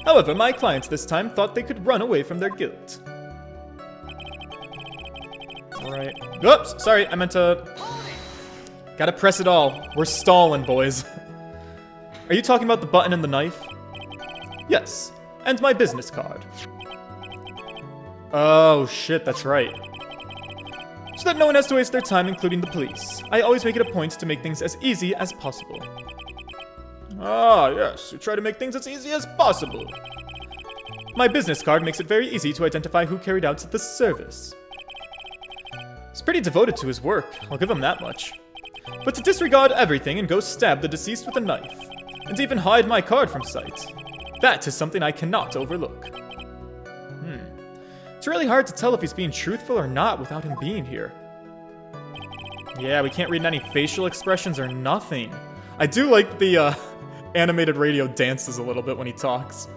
However, my clients this time thought they could run away from their guilt. Alright. Oops, sorry, I meant to... Gotta press it all. We're stalling, boys. Are you talking about the button and the knife? Yes, and my business card. Oh, shit, that's right. So that no one has to waste their time, including the police. I always make it a point to make things as easy as possible. Ah, yes, you try to make things as easy as possible. My business card makes it very easy to identify who carried out the service. He's pretty devoted to his work, I'll give him that much. But to disregard everything and go stab the deceased with a knife, and even hide my card from sight, that is something I cannot overlook. It's really hard to tell if he's being truthful or not without him being here. Yeah, we can't read any facial expressions or nothing. I do like the animated radio dances a little bit when he talks.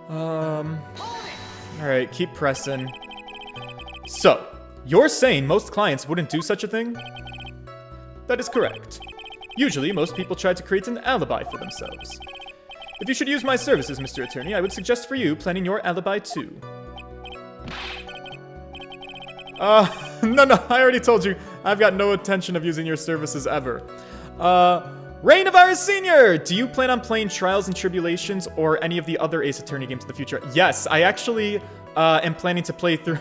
Alright, keep pressing. So, you're saying most clients wouldn't do such a thing? That is correct. Usually, most people try to create an alibi for themselves. If you should use my services, Mr. Attorney, I would suggest for you planning your alibi too. No, I already told you, I've got no intention of using your services ever. Rainovirus Senior! Do you plan on playing Trials and Tribulations or any of the other Ace Attorney games in the future? Yes, I actually am planning to play through...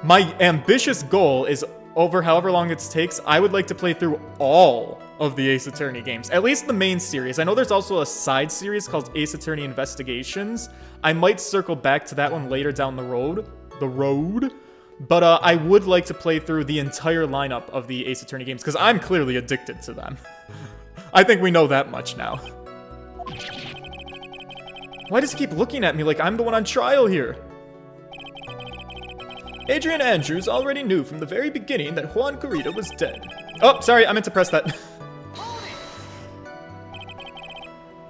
My ambitious goal is, over however long it takes, I would like to play through all of the Ace Attorney games. At least the main series. I know there's also a side series called Ace Attorney Investigations. I might circle back to that one later down the road. But I would like to play through the entire lineup of the Ace Attorney games, because I'm clearly addicted to them. I think we know that much now. Why does he keep looking at me like I'm the one on trial here? Adrian Andrews already knew from the very beginning that Juan Corrida was dead. Oh, sorry, I meant to press that.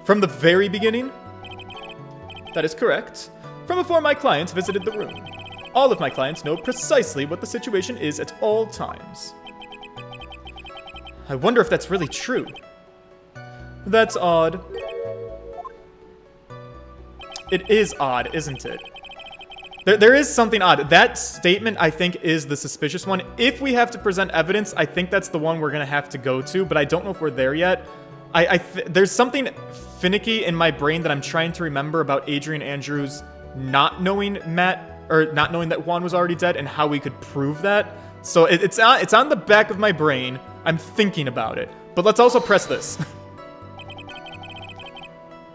From the very beginning? That is correct. From before my client visited the room. All of my clients know precisely what the situation is at all times. I wonder if that's really true. That's odd. It is odd, isn't it? There is something odd. That statement, I think, is the suspicious one. If we have to present evidence, I think that's the one we're going to have to go to, but I don't know if we're there yet. There's something finicky in my brain that I'm trying to remember about Adrian Andrews not knowing not knowing that Juan was already dead and how we could prove that. So it's on the back of my brain. I'm thinking about it. But let's also press this.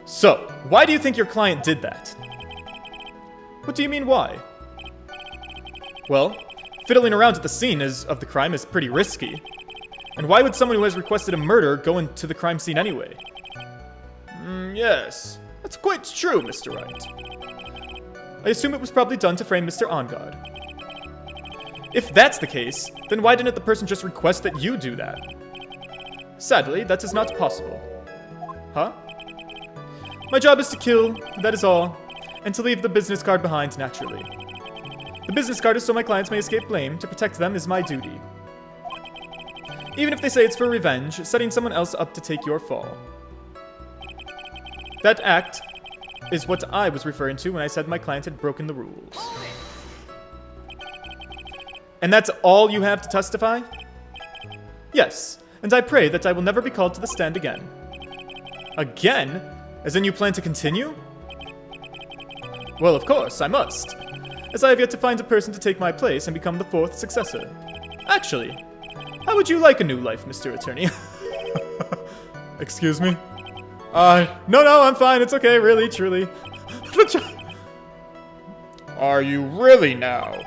So, why do you think your client did that? What do you mean, why? Well, fiddling around at the scene of the crime is pretty risky. And why would someone who has requested a murder go into the crime scene anyway? Yes, that's quite true, Mr. Wright. I assume it was probably done to frame Mr. Ongod. If that's the case, then why didn't the person just request that you do that? Sadly, that is not possible. Huh? My job is to kill, that is all, and to leave the business card behind naturally. The business card is so my clients may escape blame. To protect them is my duty. Even if they say it's for revenge, setting someone else up to take your fall. That act is what I was referring to when I said my client had broken the rules. And that's all you have to testify? Yes, and I pray that I will never be called to the stand again. Again? As in you plan to continue? Well, of course, I must, as I have yet to find a person to take my place and become the fourth successor. Actually, how would you like a new life, Mr. Attorney? Excuse me? No, I'm fine. It's okay, really, truly. Are you really now?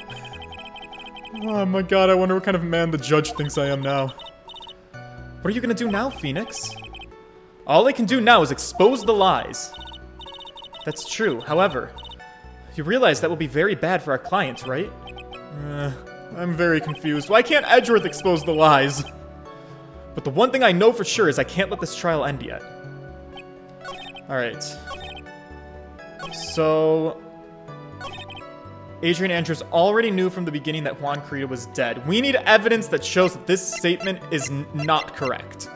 Oh my god, I wonder what kind of man the judge thinks I am now. What are you gonna do now, Phoenix? All I can do now is expose the lies. That's true. However, you realize that will be very bad for our clients, right? I'm very confused. Why can't Edgeworth expose the lies? But the one thing I know for sure is I can't let this trial end yet. Alright. So, Adrian Andrews already knew from the beginning that Juan Corrida was dead. We need evidence that shows that this statement is not correct.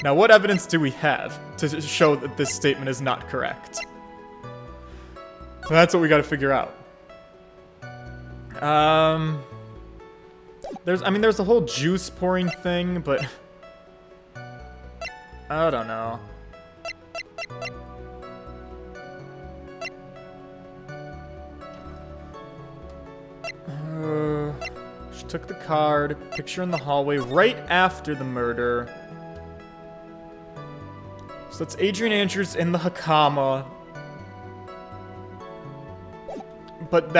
Now, what evidence do we have to show that this statement is not correct? That's what we gotta figure out. There's the whole juice pouring thing, but I don't know. She took the card, picture in the hallway right after the murder. So that's Adrian Andrews in the Hakama. But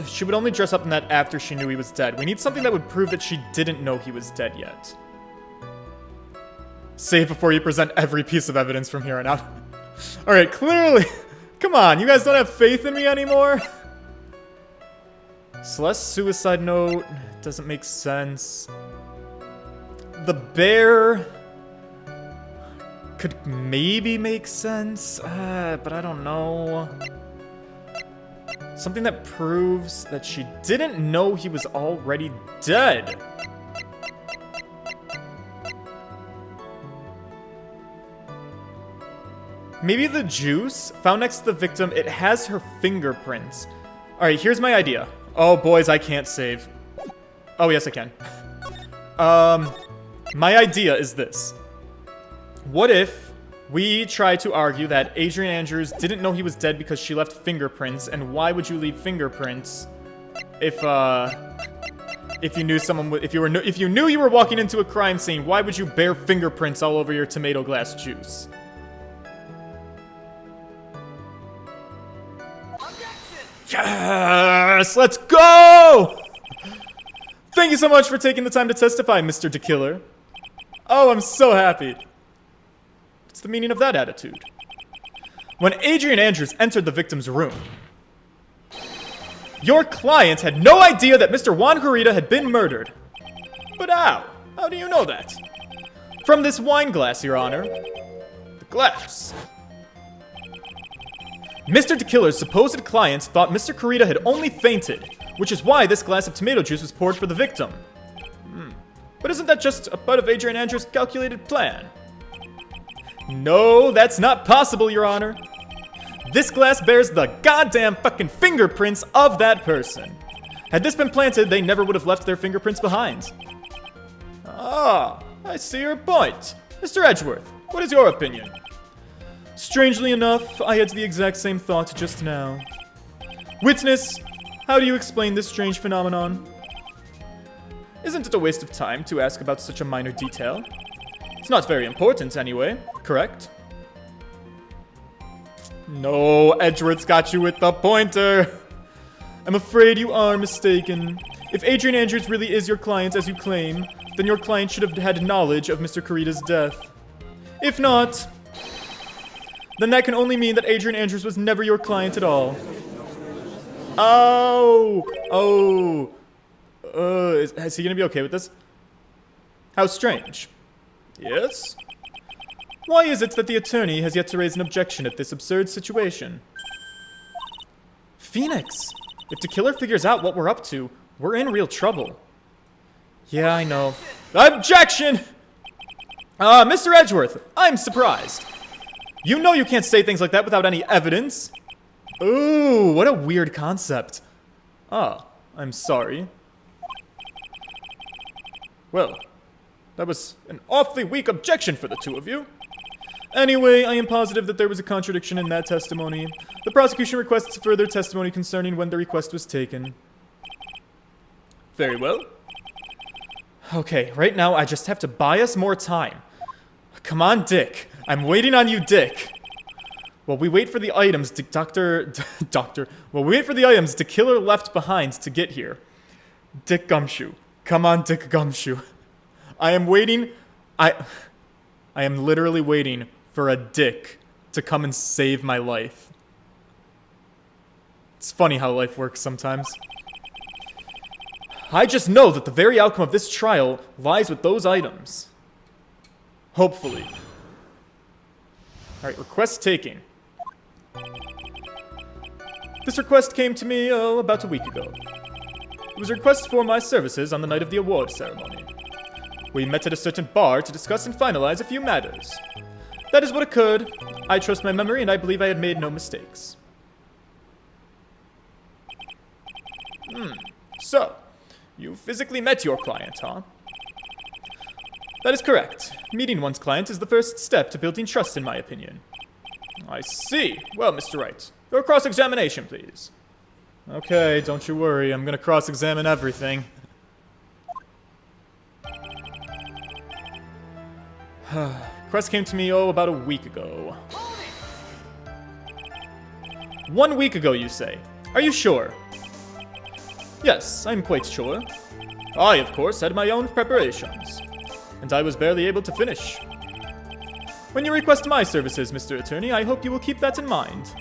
she would only dress up in that after she knew he was dead. We need something that would prove that she didn't know he was dead yet. Save before you present every piece of evidence from here on out. Alright, clearly. Come on, you guys don't have faith in me anymore? Celeste's suicide note doesn't make sense. The bear could maybe make sense, but I don't know. Something that proves that she didn't know he was already dead. Maybe the juice found next to the victim, it has her fingerprints. Alright, here's my idea. Oh, boys, I can't save. Oh, yes, I can. My idea is this. What if we try to argue that Adrian Andrews didn't know he was dead because she left fingerprints, and why would you leave fingerprints if you knew if you knew you were walking into a crime scene, why would you bear fingerprints all over your tomato glass juice? Yes! Let's go! Thank you so much for taking the time to testify, Mr. DeKiller. Oh, I'm so happy. What's the meaning of that attitude? When Adrian Andrews entered the victim's room, Your client had no idea that Mr. Juan Corrida had been murdered. But how? How do you know that? From this wine glass, Your Honor. The glass. Mr. DeKiller's supposed client thought Mr. Corrida had only fainted, which is why this glass of tomato juice was poured for the victim. But isn't that just a part of Adrian Andrews' calculated plan? No, that's not possible, Your Honor. This glass bears the goddamn fucking fingerprints of that person. Had this been planted, they never would have left their fingerprints behind. Ah, I see your point. Mr. Edgeworth, what is your opinion? Strangely enough, I had the exact same thought just now. Witness, how do you explain this strange phenomenon? Isn't it a waste of time to ask about such a minor detail? It's not very important anyway, correct? No, Edgeworth's got you with the pointer. I'm afraid you are mistaken. If Adrian Andrews really is your client as you claim, then your client should have had knowledge of Mr. Corrida's death. If not, then that can only mean that Adrian Andrews was never your client at all. Is he gonna be okay with this? How strange. Yes? Why is it that the attorney has yet to raise an objection at this absurd situation? Phoenix, if the killer figures out what we're up to, we're in real trouble. Yeah, I know. Objection! Mr. Edgeworth, I'm surprised. You know you can't say things like that without any evidence. Ooh, what a weird concept. Ah, I'm sorry. Well, that was an awfully weak objection for the two of you. Anyway, I am positive that there was a contradiction in that testimony. The prosecution requests further testimony concerning when the request was taken. Very well. Okay, right now I just have to buy us more time. Come on, Dick. I'm waiting on you, Dick. While we wait for the items While we wait for the items the killer left behind to get here. Dick Gumshoe. Come on, Dick Gumshoe. I am waiting. I am literally waiting for a dick to come and save my life. It's funny how life works sometimes. I just know that the very outcome of this trial lies with those items. Hopefully. Alright, request taking. This request came to me, about a week ago. It was a request for my services on the night of the award ceremony. We met at a certain bar to discuss and finalize a few matters. That is what occurred. I trust my memory and I believe I had made no mistakes. So, you physically met your client, huh? That is correct. Meeting one's client is the first step to building trust, in my opinion. I see. Well, Mr. Wright, your cross-examination, please. Okay, don't you worry. I'm gonna cross-examine everything. Request came to me, about a week ago. 1 week ago, you say? Are you sure? Yes, I'm quite sure. I, of course, had my own preparations. And I was barely able to finish. When you request my services, Mr. Attorney, I hope you will keep that in mind.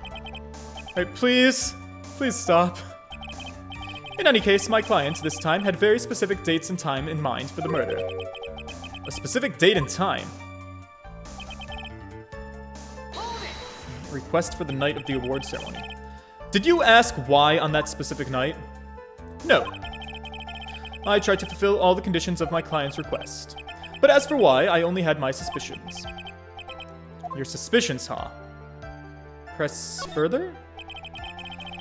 Alright, please. Please stop. In any case, my client, this time, had very specific dates and time in mind for the murder. A specific date and time. Request for the night of the award ceremony. Did you ask why on that specific night? No. I tried to fulfill all the conditions of my client's request. But as for why, I only had my suspicions. Your suspicions, huh? Press further?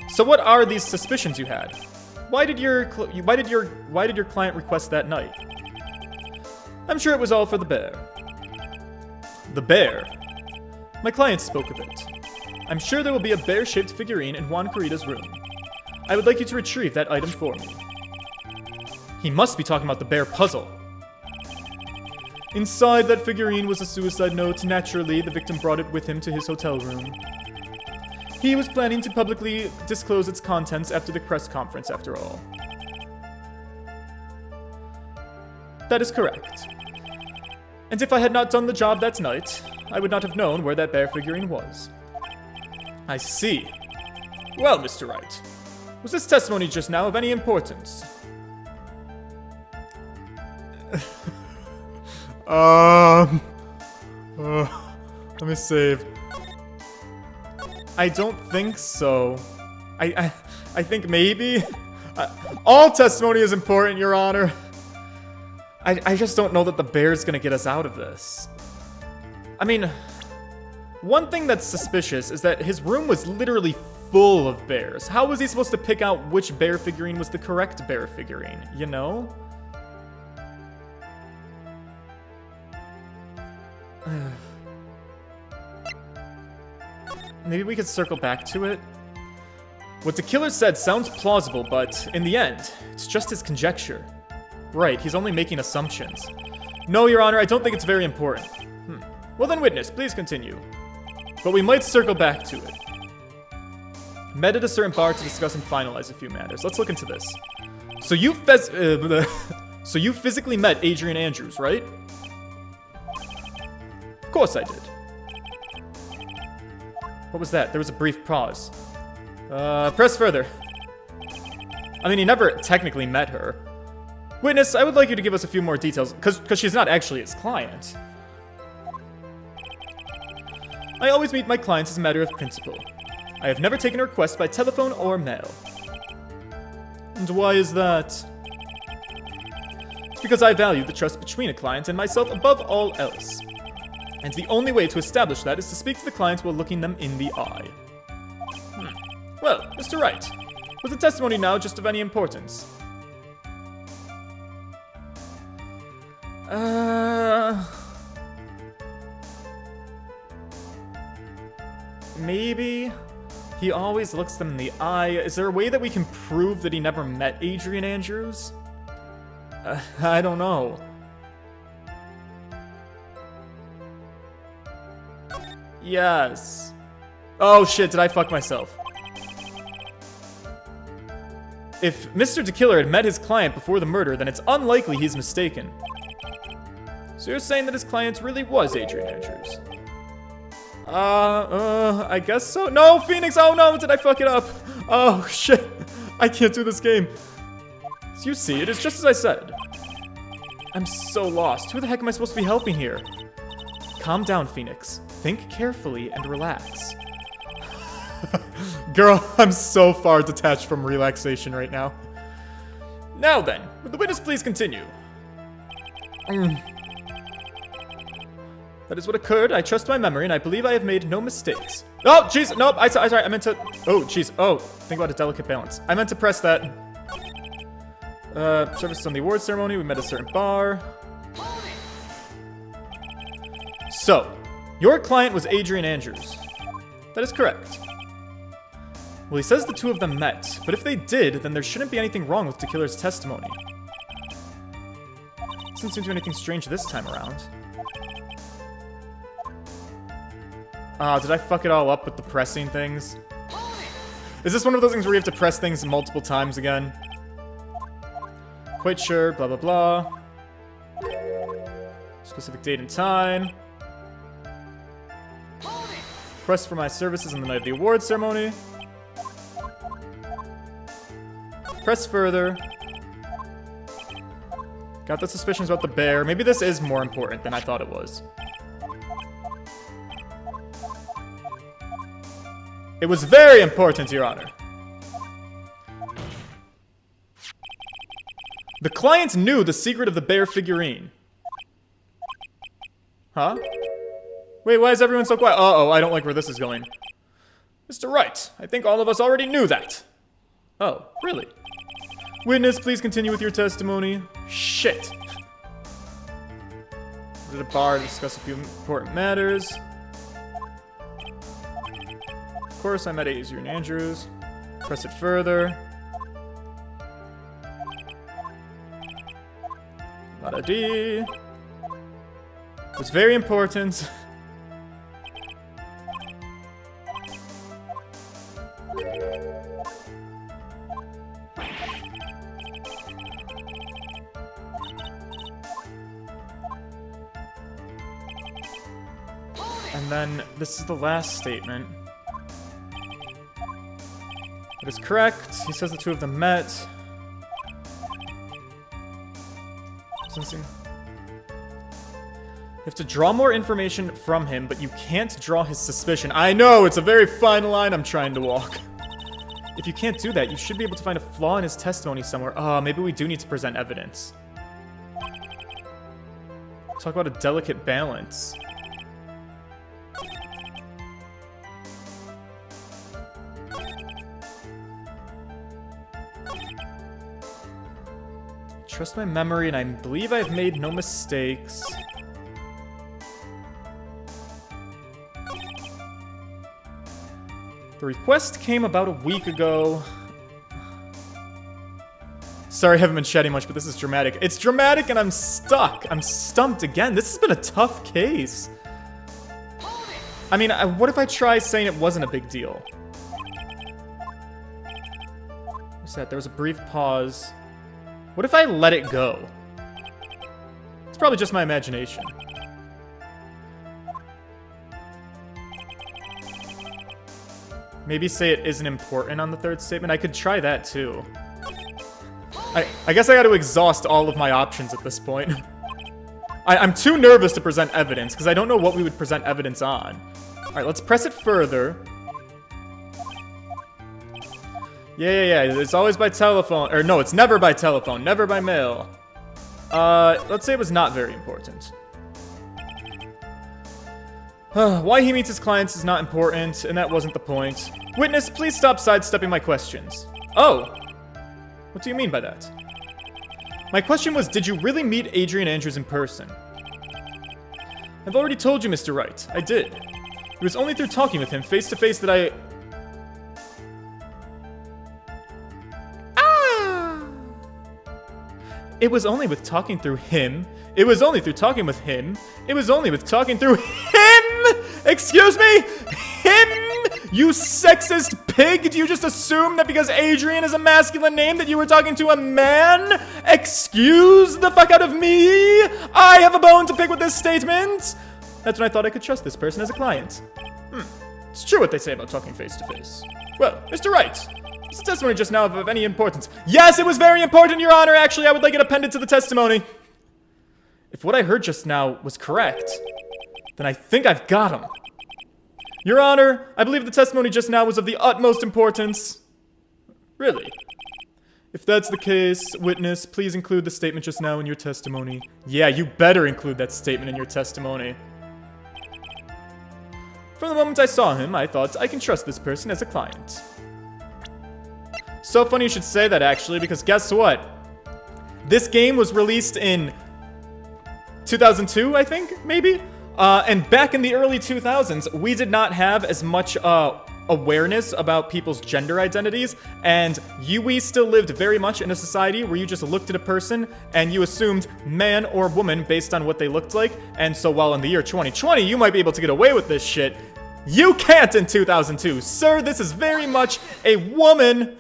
So what are these suspicions you had? Why did your client request that night? I'm sure it was all for the bear. The bear? My client spoke of it. I'm sure there will be a bear-shaped figurine in Juan Corrida's room. I would like you to retrieve that item for me. He must be talking about the bear puzzle. Inside that figurine was a suicide note. Naturally, the victim brought it with him to his hotel room. He was planning to publicly disclose its contents after the press conference, after all. That is correct. And if I had not done the job that night, I would not have known where that bear figurine was. I see. Well, Mr. Wright, Was this testimony just now of any importance? Let me save. I don't think so. I think maybe. All testimony is important, Your Honor. I just don't know that the bear's gonna get us out of this. I mean, one thing that's suspicious is that his room was literally full of bears. How was he supposed to pick out which bear figurine was the correct bear figurine, you know? Maybe we could circle back to it? What the killer said sounds plausible, but in the end, it's just his conjecture. Right, he's only making assumptions. No, Your Honor, I don't think it's very important. Well then, witness, please continue. But we might circle back to it. Met at a certain bar to discuss and finalize a few matters. Let's look into this. So you physically met Adrian Andrews, right? Of course I did. What was that? There was a brief pause. Press further. I mean, he never technically met her. Witness, I would like you to give us a few more details, because she's not actually his client. I always meet my clients as a matter of principle. I have never taken a request by telephone or mail. And why is that? It's because I value the trust between a client and myself above all else. And the only way to establish that is to speak to the client while looking them in the eye. Well, Mr. Wright, was the testimony now just of any importance? Maybe? He always looks them in the eye. Is there a way that we can prove that he never met Adrian Andrews? I don't know. Yes. Oh shit, did I fuck myself? If Mr. DeKiller had met his client before the murder, then it's unlikely he's mistaken. So you're saying that his client really was Adrian Andrews? I guess so. No, Phoenix! Oh no, did I fuck it up? Oh shit, I can't do this game. So you see, it is just as I said. I'm so lost. Who the heck am I supposed to be helping here? Calm down, Phoenix. Think carefully and relax. Girl, I'm so far detached from relaxation right now. Now then, would the witness please continue? That is what occurred. I trust my memory, and I believe I have made no mistakes. Oh, jeez, nope, sorry, I meant to... Oh, jeez, oh, think about a delicate balance. I meant to press that. Services on the award ceremony, we met at a certain bar. So, your client was Adrian Andrews. That is correct. Well, he says the two of them met, but if they did, then there shouldn't be anything wrong with DeKiller's testimony. Doesn't seem to be anything strange this time around. Did I fuck it all up with the pressing things? Is this one of those things where you have to press things multiple times again? Quite sure, blah blah blah. Specific date and time. Request for my services on the night of the award ceremony. Press further. Got the suspicions about the bear. Maybe this is more important than I thought it was. It was very important, Your Honor. The client knew the secret of the bear figurine. Huh? Wait, why is everyone so quiet? Uh-oh, I don't like where this is going. Mr. Wright, I think all of us already knew that. Oh, really? Witness, please continue with your testimony. Shit. At a bar to discuss a few important matters. Of course, I met Adrian Andrews. Press it further. La-da-dee. It's very important. And then, this is the last statement. That is correct. He says the two of them met. Since you have to draw more information from him, but you can't draw his suspicion. I know, it's a very fine line I'm trying to walk. If you can't do that, you should be able to find a flaw in his testimony somewhere. Oh, maybe we do need to present evidence. Talk about a delicate balance. Trust my memory, and I believe I've made no mistakes. The request came about a week ago. Sorry, I haven't been chatting much, but this is dramatic. It's dramatic and I'm stuck. I'm stumped again. This has been a tough case. I mean, what if I try saying it wasn't a big deal? What's that? There was a brief pause. What if I let it go? It's probably just my imagination. Maybe say it isn't important on the third statement. I could try that too. I guess I got to exhaust all of my options at this point. I'm too nervous to present evidence because I don't know what we would present evidence on. All right, let's press it further. Yeah. It's always by telephone. Or no, it's never by telephone. Never by mail. Let's say it was not very important. Why he meets his clients is not important, and that wasn't the point. Witness, please stop sidestepping my questions. Oh. What do you mean by that? My question was, did you really meet Adrian Andrews in person? I've already told you, Mr. Wright. I did. It was only through talking with him face to face that I... It was only with talking through him. It was only through talking with him. It was only with talking through him! Excuse me? Him? You sexist pig! Did you just assume that because Adrian is a masculine name that you were talking to a man? Excuse the fuck out of me! I have a bone to pick with this statement! That's when I thought I could trust this person as a client. It's true what they say about talking face to face. Well, Mr. Wright, is the testimony just now of any importance? Yes, it was very important, Your Honor! Actually, I would like it appended to the testimony. If what I heard just now was correct, then I think I've got him. Your Honor, I believe the testimony just now was of the utmost importance. Really? If that's the case, witness, please include the statement just now in your testimony. Yeah, you better include that statement in your testimony. From the moment I saw him, I thought I can trust this person as a client. So funny you should say that, actually, because guess what? This game was released in 2002, I think, maybe? And back in the early 2000s, we did not have as much awareness about people's gender identities, and we still lived very much in a society where you just looked at a person and you assumed man or woman based on what they looked like. And so while in the year 2020, you might be able to get away with this shit, you can't in 2002. Sir, this is very much a woman.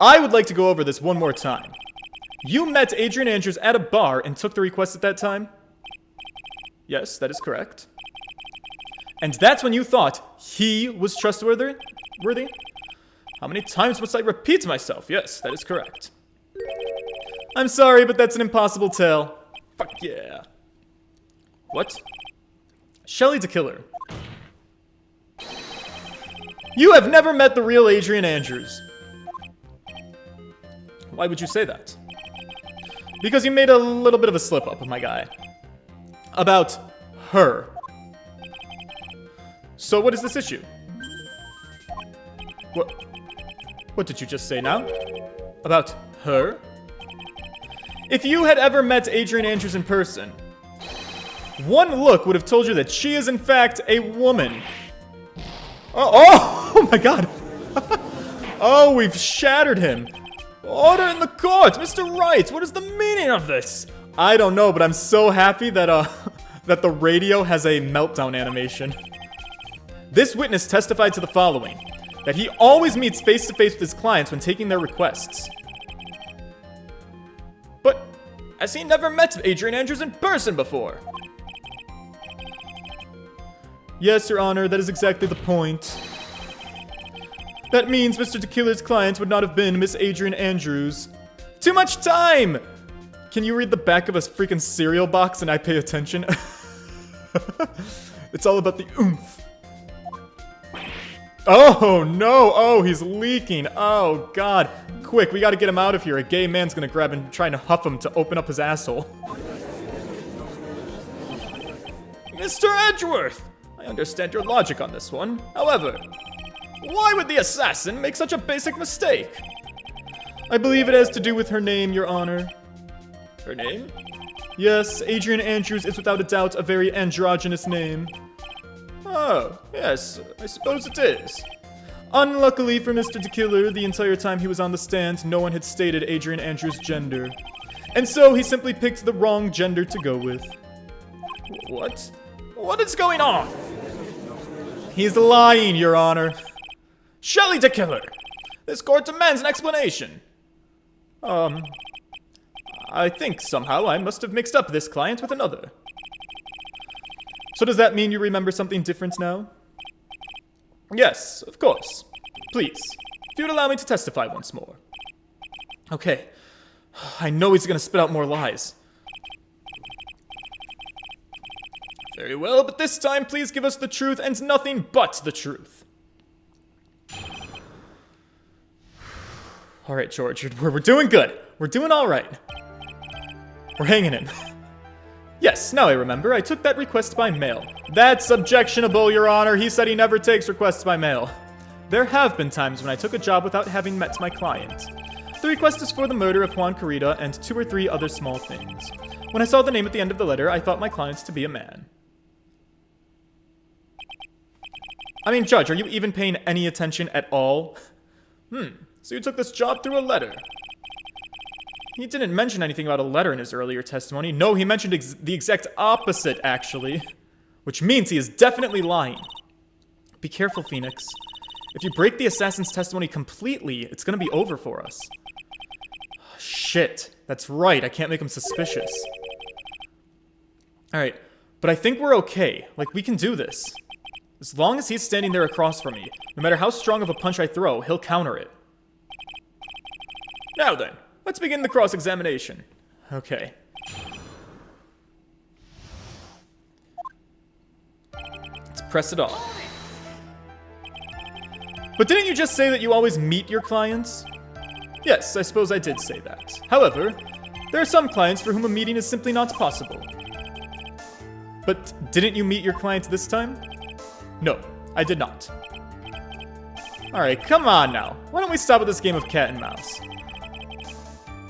I would like to go over this one more time. You met Adrian Andrews at a bar and took the request at that time? Yes, that is correct. And that's when you thought he was trustworthy? How many times must I repeat myself? Yes, that is correct. I'm sorry, but that's an impossible tale. Fuck yeah. What? Shelly the Killer. You have never met the real Adrian Andrews. Why would you say that? Because you made a little bit of a slip-up, my guy. About her. So what is this issue? What did you just say now? About her? If you had ever met Adrian Andrews in person, one look would have told you that she is in fact a woman. Oh my god. Oh, we've shattered him. Order in the court! Mr. Wright, what is the meaning of this? I don't know, but I'm so happy that, that the radio has a meltdown animation. This witness testified to the following, that he always meets face-to-face with his clients when taking their requests. But has he never met Adrian Andrews in person before? Yes, Your Honor, that is exactly the point. That means Mr. Tequila's client would not have been Miss Adrian Andrews. Too much time! Can you read the back of a freaking cereal box and I pay attention? It's all about the oomph. Oh, no! Oh, he's leaking! Oh, God. Quick, we gotta get him out of here. A gay man's gonna grab him, trying to huff him to open up his asshole. Mr. Edgeworth! I understand your logic on this one. However, why would the assassin make such a basic mistake? I believe it has to do with her name, Your Honor. Her name? Yes, Adrian Andrews is without a doubt a very androgynous name. Oh, yes, I suppose it is. Unluckily for Mr. Tequila, the entire time he was on the stand, no one had stated Adrian Andrews' gender. And so he simply picked the wrong gender to go with. What? What is going on? He's lying, Your Honor. Shelley Tequila! This court demands an explanation. I think somehow I must have mixed up this client with another. So does that mean you remember something different now? Yes, of course. Please, if you'd allow me to testify once more. Okay. I know he's gonna spit out more lies. Very well, but this time please give us the truth and nothing but the truth. Alright, George, we're doing good. We're doing alright. We're hanging in. Yes, now I remember. I took that request by mail. That's objectionable, Your Honor. He said he never takes requests by mail. There have been times when I took a job without having met my client. The request is for the murder of Juan Carita and 2 or 3 other small things. When I saw the name at the end of the letter, I thought my client to be a man. I mean, Judge, are you even paying any attention at all? So you took this job through a letter. He didn't mention anything about a letter in his earlier testimony. No, he mentioned the exact opposite, actually. Which means he is definitely lying. Be careful, Phoenix. If you break the assassin's testimony completely, it's gonna be over for us. Shit. That's right, I can't make him suspicious. Alright, but I think we're okay. Like, we can do this. As long as he's standing there across from me, no matter how strong of a punch I throw, he'll counter it. Now then. Let's begin the cross-examination. Okay. Let's press it on. But didn't you just say that you always meet your clients? Yes, I suppose I did say that. However, there are some clients for whom a meeting is simply not possible. But didn't you meet your client this time? No, I did not. Alright, come on now. Why don't we stop with this game of cat and mouse?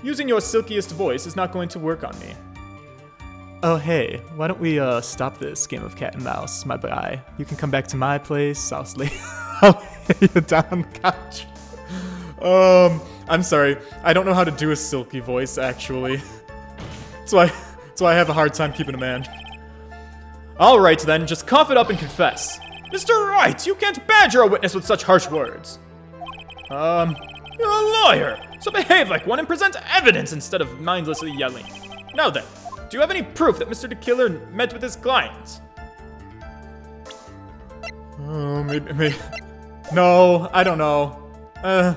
Using your silkiest voice is not going to work on me. Oh hey, why don't we stop this game of cat and mouse, my guy? You can come back to my place, I'll lay you down on the couch. I'm sorry, I don't know how to do a silky voice, actually. That's why I have a hard time keeping a man. Alright then, just cough it up and confess. Mr. Wright, you can't badger a witness with such harsh words. You're a lawyer, so behave like one and present evidence instead of mindlessly yelling. Now then, do you have any proof that Mr. Tequila met with his client? Oh, maybe. No, I don't know. Can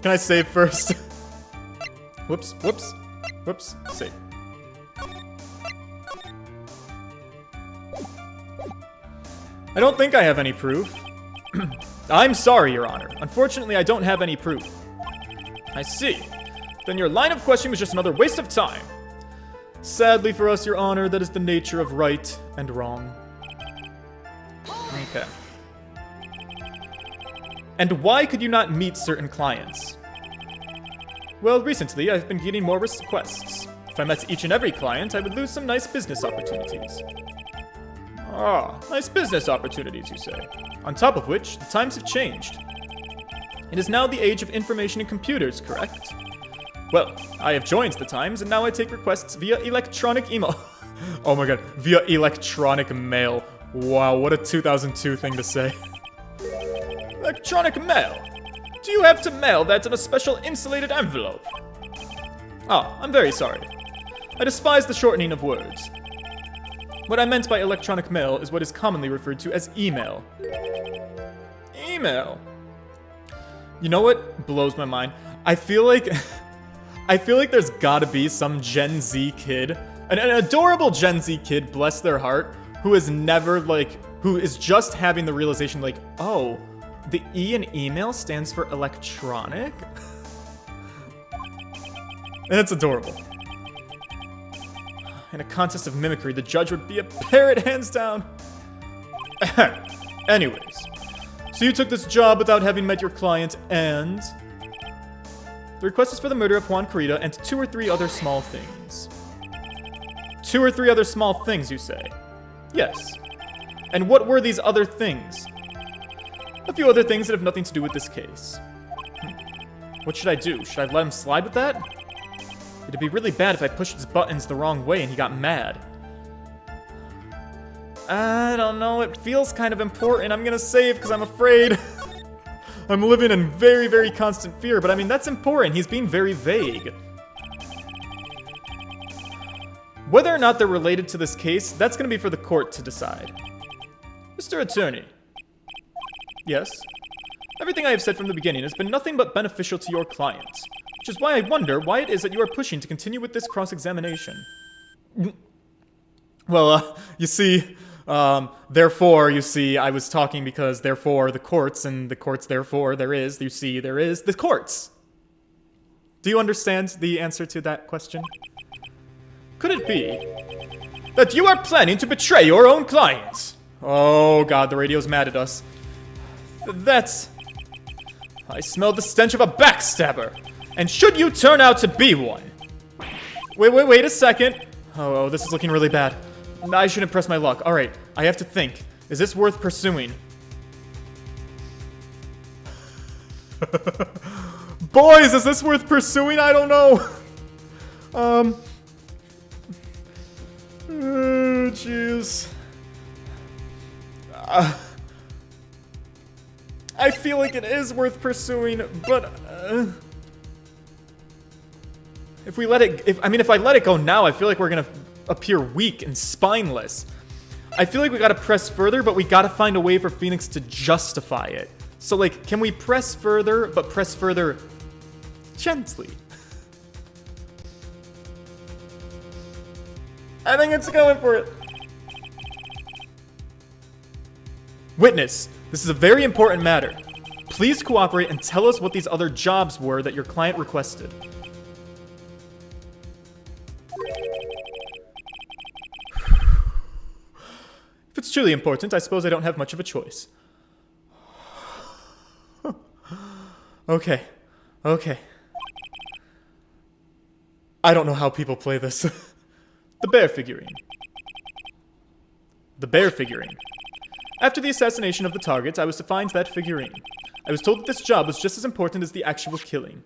I save first? Whoops, save. I don't think I have any proof. I'm sorry, Your Honor. Unfortunately, I don't have any proof. I see. Then your line of questioning was just another waste of time. Sadly for us, Your Honor, that is the nature of right and wrong. Okay. And why could you not meet certain clients? Well, recently, I've been getting more requests. If I met each and every client, I would lose some nice business opportunities. Ah, nice business opportunities, you say. On top of which, the times have changed. It is now the age of information and computers, correct? Well, I have joined the times, and now I take requests via electronic email. Oh my god, via electronic mail. Wow, what a 2002 thing to say. Electronic mail? Do you have to mail that in a special insulated envelope? Ah, I'm very sorry. I despise the shortening of words. What I meant by electronic mail is what is commonly referred to as email. Email? You know what blows my mind? I feel like there's gotta be some Gen Z kid, an adorable Gen Z kid, bless their heart, who is never like, who is just having the realization like, oh, the E in email stands for electronic? And it's adorable. In a contest of mimicry, the judge would be a parrot, hands down. Anyways, so you took this job without having met your client, and the request is for the murder of Juan Carita and 2 or 3 other small things. 2 or 3 other small things, you say? Yes. And what were these other things? A few other things that have nothing to do with this case. What should I do? Should I let him slide with that? It'd be really bad if I pushed his buttons the wrong way and he got mad. I don't know, it feels kind of important. I'm gonna save because I'm afraid. I'm living in very, very constant fear, but I mean, that's important. He's being very vague. Whether or not they're related to this case, that's gonna be for the court to decide. Mr. Attorney. Yes? Everything I have said from the beginning has been nothing but beneficial to your client. Which is why I wonder why it is that you are pushing to continue with this cross-examination. Well, you see, therefore, you see, I was talking because therefore the courts, and the courts therefore there is, you see, there is the courts. Do you understand the answer to that question? Could it be that you are planning to betray your own clients? Oh god, the radio's mad at us. That's... I smell the stench of a backstabber. And should you turn out to be one... Wait a second. Oh, this is looking really bad. I shouldn't press my luck. Alright, I have to think. Is this worth pursuing? Boys, is this worth pursuing? I don't know. Jeez. I feel like it is worth pursuing, but... If I let it go now, I feel like we're gonna appear weak and spineless. I feel like we gotta press further, but we gotta find a way for Phoenix to justify it. So, like, can we press further, but press further gently? I think it's going for it. Witness, this is a very important matter. Please cooperate and tell us what these other jobs were that your client requested. If it's truly important, I suppose I don't have much of a choice. Okay. I don't know how people play this. The bear figurine. The bear figurine. After the assassination of the target, I was to find that figurine. I was told that this job was just as important as the actual killing.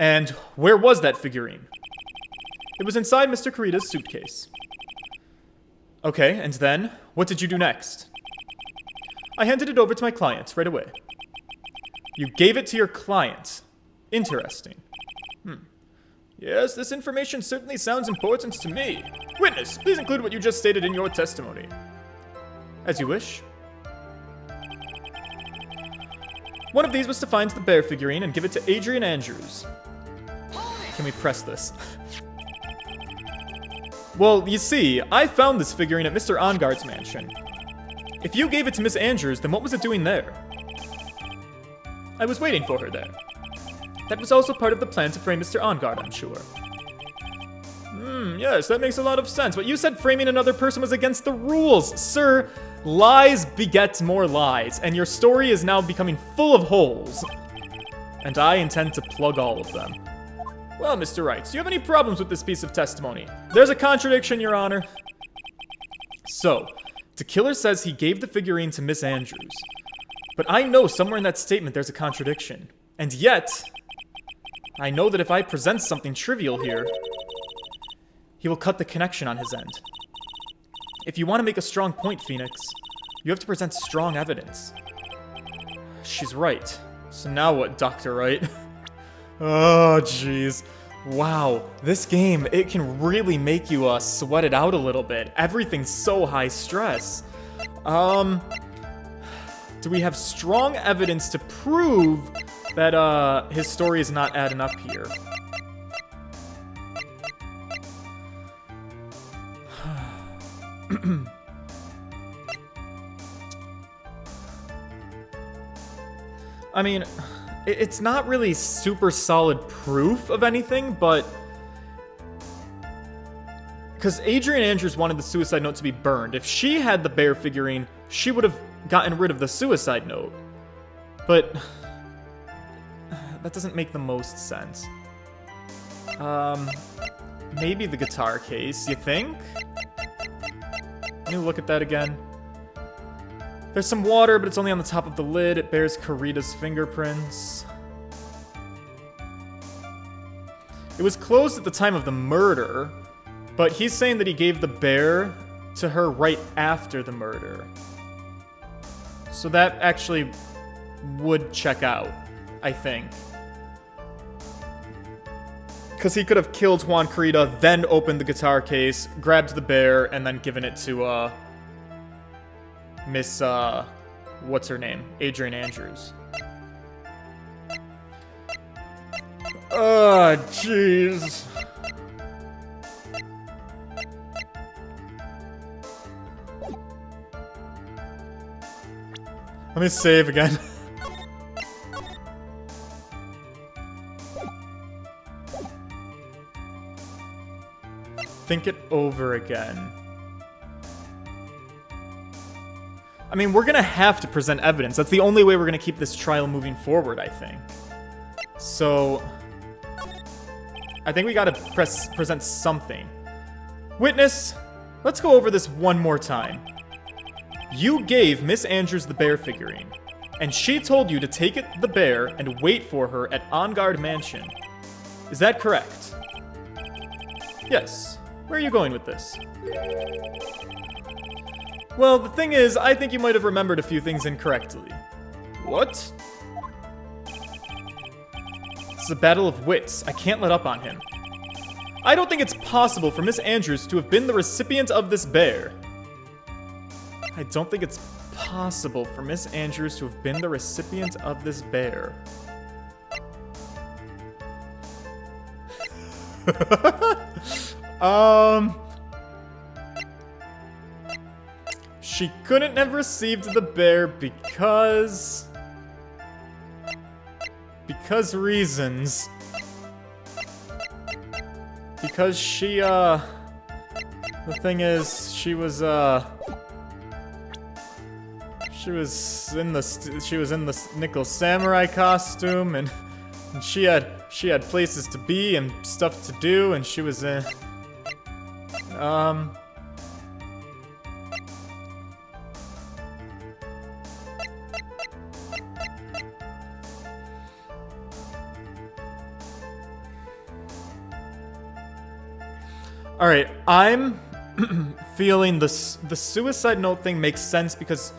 And where was that figurine? It was inside Mr. Carita's suitcase. Okay, and then, what did you do next? I handed it over to my client right away. You gave it to your client. Interesting. Yes, this information certainly sounds important to me. Witness, please include what you just stated in your testimony. As you wish. One of these was to find the bear figurine and give it to Adrian Andrews. Can we press this? Well, you see, I found this figurine at Mr. Onguard's mansion. If you gave it to Miss Andrews, then what was it doing there? I was waiting for her there. That was also part of the plan to frame Mr. Onguard, I'm sure. Yes, that makes a lot of sense, but you said framing another person was against the rules. Sir, lies beget more lies, and your story is now becoming full of holes. And I intend to plug all of them. Well, Mr. Wright, do you have any problems with this piece of testimony? There's a contradiction, Your Honor. So, the killer says he gave the figurine to Miss Andrews. But I know somewhere in that statement there's a contradiction. And yet, I know that if I present something trivial here, he will cut the connection on his end. If you want to make a strong point, Phoenix, you have to present strong evidence. She's right. So now what, Dr. Wright? Oh, jeez. Wow, this game, it can really make you sweat it out a little bit. Everything's so high stress. do we have strong evidence to prove that his story is not adding up here? I mean, it's not really super solid proof of anything, but... Because Adrian Andrews wanted the suicide note to be burned. If she had the bear figurine, she would have gotten rid of the suicide note. But... that doesn't make the most sense. Maybe the guitar case, you think? Let me look at that again. There's some water, but it's only on the top of the lid. It bears Karita's fingerprints. It was closed at the time of the murder, but he's saying that he gave the bear to her right after the murder. So that actually would check out, I think. Because he could have killed Juan Karita, then opened the guitar case, grabbed the bear, and then given it to, Miss, what's her name? Adrian Andrews. Oh, jeez. Let me save again. Think it over again. I mean, we're gonna have to present evidence. That's the only way we're gonna keep this trial moving forward, I think. So... I think we gotta present something. Witness, let's go over this one more time. You gave Miss Andrews the bear figurine, and she told you to take the bear and wait for her at On Guard Mansion. Is that correct? Yes. Where are you going with this? Well, the thing is, I think you might have remembered a few things incorrectly. What? This is a battle of wits. I can't let up on him. I don't think it's possible for Miss Andrews to have been the recipient of this bear. I don't think it's possible for Miss Andrews to have been the recipient of this bear. She couldn't have received the bear because reasons. Because she, the thing is, she was in the Nickel Samurai costume, and she had places to be and stuff to do, and she was in, Alright, I'm feeling the suicide note thing makes sense because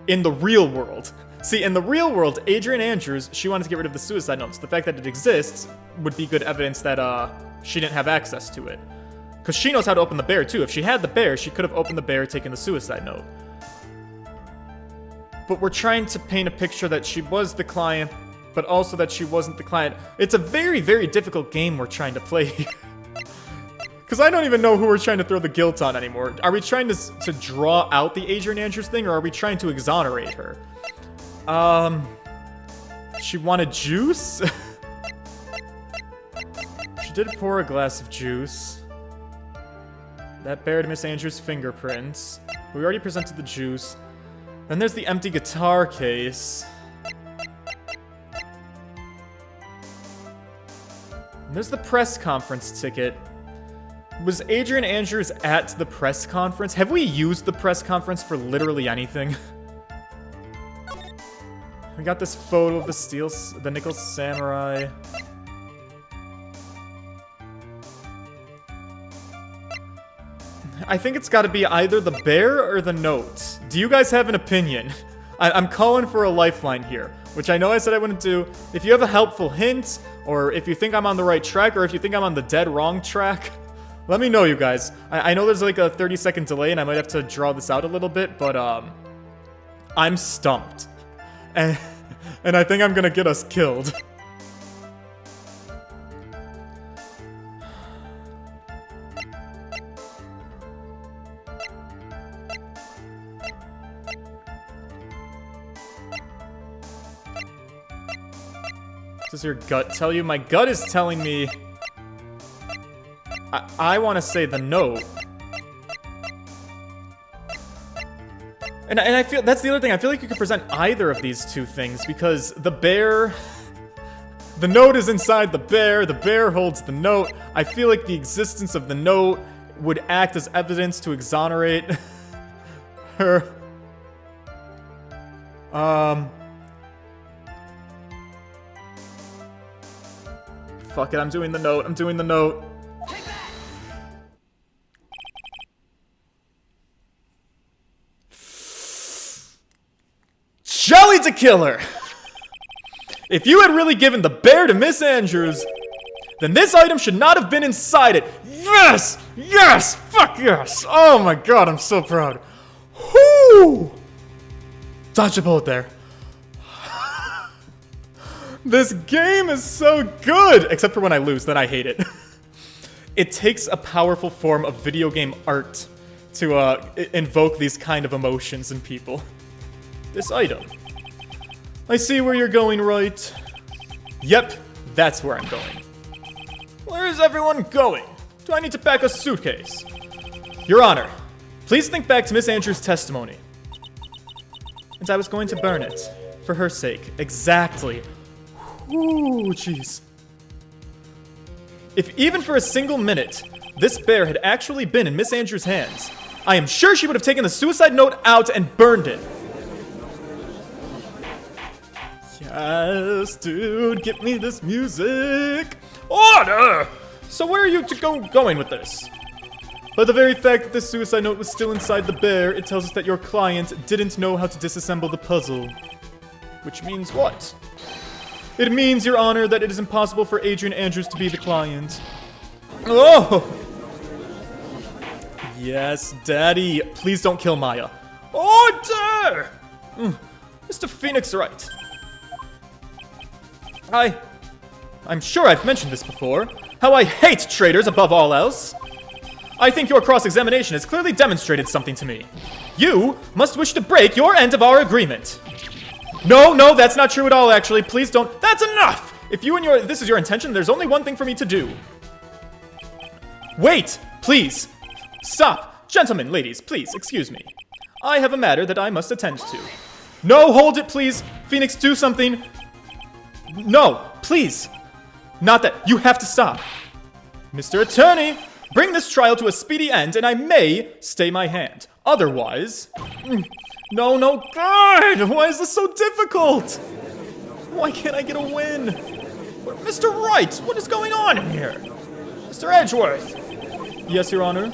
in the real world. See, in the real world, Adrian Andrews, she wanted to get rid of the suicide notes. The fact that it exists would be good evidence that she didn't have access to it. Because she knows how to open the bear, too. If she had the bear, she could have opened the bear, taken the suicide note. But we're trying to paint a picture that she was the client, but also that she wasn't the client. It's a very, very difficult game we're trying to play here. Because I don't even know who we're trying to throw the guilt on anymore. Are we trying to draw out the Adrian Andrews thing, or are we trying to exonerate her? She wanted juice? She did pour a glass of juice. That bared Miss Andrews' fingerprints. We already presented the juice. Then there's the empty guitar case. And there's the press conference ticket. Was Adrian Andrews at the press conference? Have we used the press conference for literally anything? We got this photo of the Nickel Samurai. I think it's got to be either the bear or the note. Do you guys have an opinion? I'm calling for a lifeline here, which I know I said I wouldn't do. If you have a helpful hint, or if you think I'm on the right track, or if you think I'm on the dead wrong track, let me know, you guys. I know there's like a 30-second delay, and I might have to draw this out a little bit, but I'm stumped. and I think I'm gonna get us killed. Does your gut tell you? My gut is telling me... I want to say the note. And I feel... That's the other thing. I feel like you could present either of these two things, because the bear... The note is inside the bear holds the note. I feel like the existence of the note would act as evidence to exonerate her. Fuck it, I'm doing the note. Jelly to killer! If you had really given the bear to Miss Andrews, then this item should not have been inside it. Yes! Yes! Fuck yes! Oh my god, I'm so proud. Whoo! Dodge a bullet there. This game is so good! Except for when I lose, then I hate it. It takes a powerful form of video game art to invoke these kind of emotions in people. This item. I see where you're going, Wright. Yep, that's where I'm going. Where is everyone going? Do I need to pack a suitcase? Your Honor, please think back to Miss Andrews' testimony. And I was going to burn it. For her sake. Exactly. Ooh, jeez. If even for a single minute, this bear had actually been in Miss Andrews' hands, I am sure she would have taken the suicide note out and burned it. Yes, dude, get me this music. Order! So where are you going with this? By the very fact that this suicide note was still inside the bear, it tells us that your client didn't know how to disassemble the puzzle. Which means what? It means, Your Honor, that it is impossible for Adrian Andrews to be the client. Oh! Yes, Daddy. Please don't kill Maya. Order! Mr. Phoenix Wright. I'm sure I've mentioned this before. How I hate traitors above all else. I think your cross-examination has clearly demonstrated something to me. You must wish to break your end of our agreement. No, that's not true at all, actually. Please don't. That's enough! If this is your intention, there's only one thing for me to do. Wait, please. Stop. Gentlemen, ladies, please, excuse me. I have a matter that I must attend to. No, hold it, please. Phoenix, do something. No, please. Not that. You have to stop. Mr. Attorney, bring this trial to a speedy end, and I may stay my hand. Otherwise... No, God! Why is this so difficult? Why can't I get a win? Mr. Wright, what is going on in here? Mr. Edgeworth. Yes, Your Honor.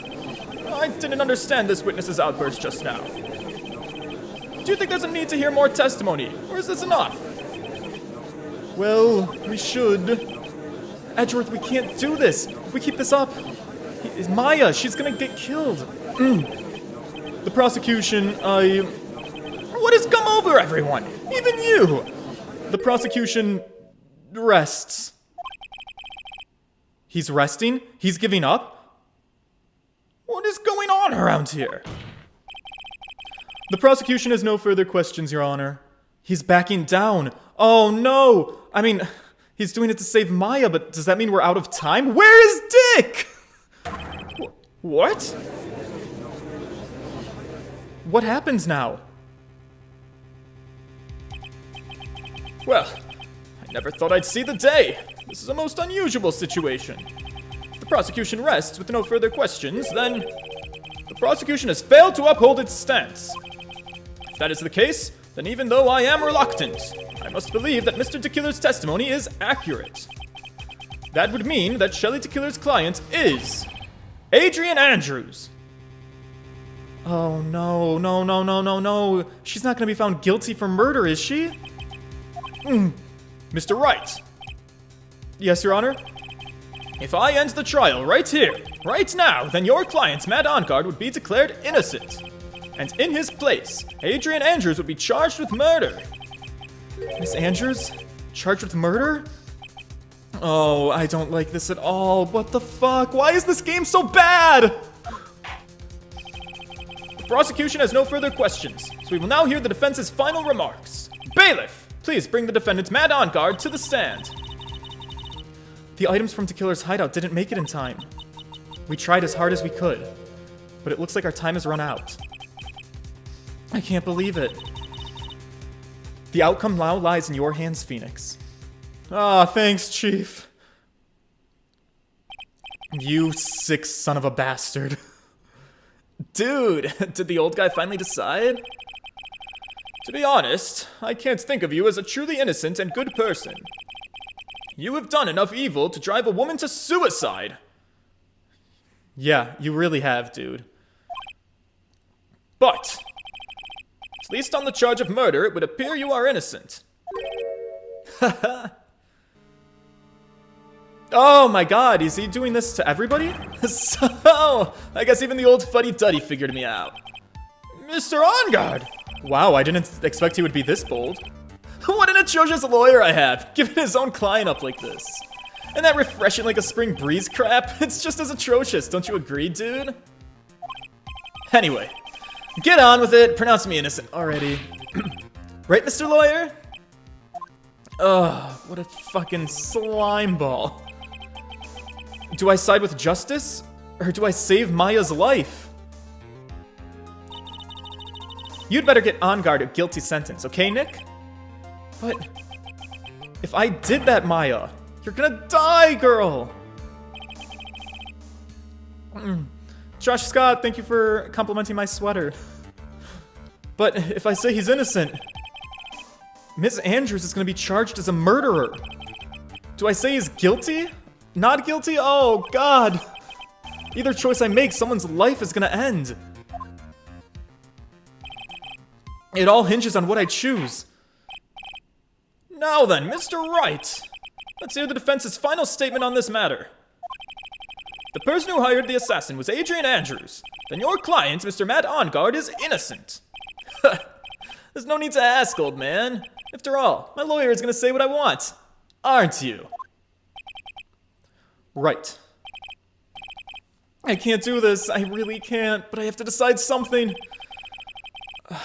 I didn't understand this witness's outburst just now. Do you think there's a need to hear more testimony, or is this enough? Well, we should. Edgeworth, we can't do this. If we keep this up, Maya, she's gonna get killed. The prosecution, What has come over everyone? Even you! The prosecution rests. He's resting? He's giving up? What is going on around here? The prosecution has no further questions, Your Honor. He's backing down. Oh no! I mean, he's doing it to save Maya, but does that mean we're out of time? Where is Dick? What? What happens now? Well, I never thought I'd see the day. This is a most unusual situation. If the prosecution rests with no further questions, then the prosecution has failed to uphold its stance. If that is the case, then even though I am reluctant, I must believe that Mr. Tequila's testimony is accurate. That would mean that Shelley Tequila's client is Adrian Andrews. Oh no. She's not gonna be found guilty for murder, is she? Mr. Wright. Yes, Your Honor? If I end the trial right here, right now, then your client, Matt Ongard, would be declared innocent. And in his place, Adrian Andrews would be charged with murder. Miss Andrews? Charged with murder? Oh, I don't like this at all. What the fuck? Why is this game so bad? The prosecution has no further questions, so we will now hear the defense's final remarks. Bailiff, please bring the defendant Mad On Guard to the stand. The items from Tequila's hideout didn't make it in time. We tried as hard as we could, but it looks like our time has run out. I can't believe it. The outcome now lies in your hands, Phoenix. Ah, thanks, Chief. You sick son of a bastard. Dude, did the old guy finally decide? To be honest, I can't think of you as a truly innocent and good person. You have done enough evil to drive a woman to suicide. Yeah, you really have, dude. But, at least on the charge of murder, it would appear you are innocent. Haha. Oh my god, is he doing this to everybody? So, I guess even the old fuddy-duddy figured me out. Mr. On Guard! Wow, I didn't expect he would be this bold. What an atrocious lawyer I have, giving his own client up like this. And that refreshing like a spring breeze crap, it's just as atrocious, don't you agree, dude? Anyway, get on with it, pronounce me innocent already. Right, Mr. Lawyer? Ugh, what a fucking slime ball. Do I side with justice, or do I save Maya's life? You'd better get on guard a guilty sentence, okay, Nick? But if I did that, Maya, you're gonna die, girl! Josh Scott, thank you for complimenting my sweater. But if I say he's innocent, Miss Andrews is gonna be charged as a murderer. Do I say he's guilty? Not guilty? Oh, God. Either choice I make, someone's life is gonna end. It all hinges on what I choose. Now then, Mr. Wright. Let's hear the defense's final statement on this matter. The person who hired the assassin was Adrian Andrews. Then your client, Mr. Mad On Guard, is innocent. There's no need to ask, old man. After all, my lawyer is gonna say what I want. Aren't you? Right. I can't do this. I really can't, but I have to decide something.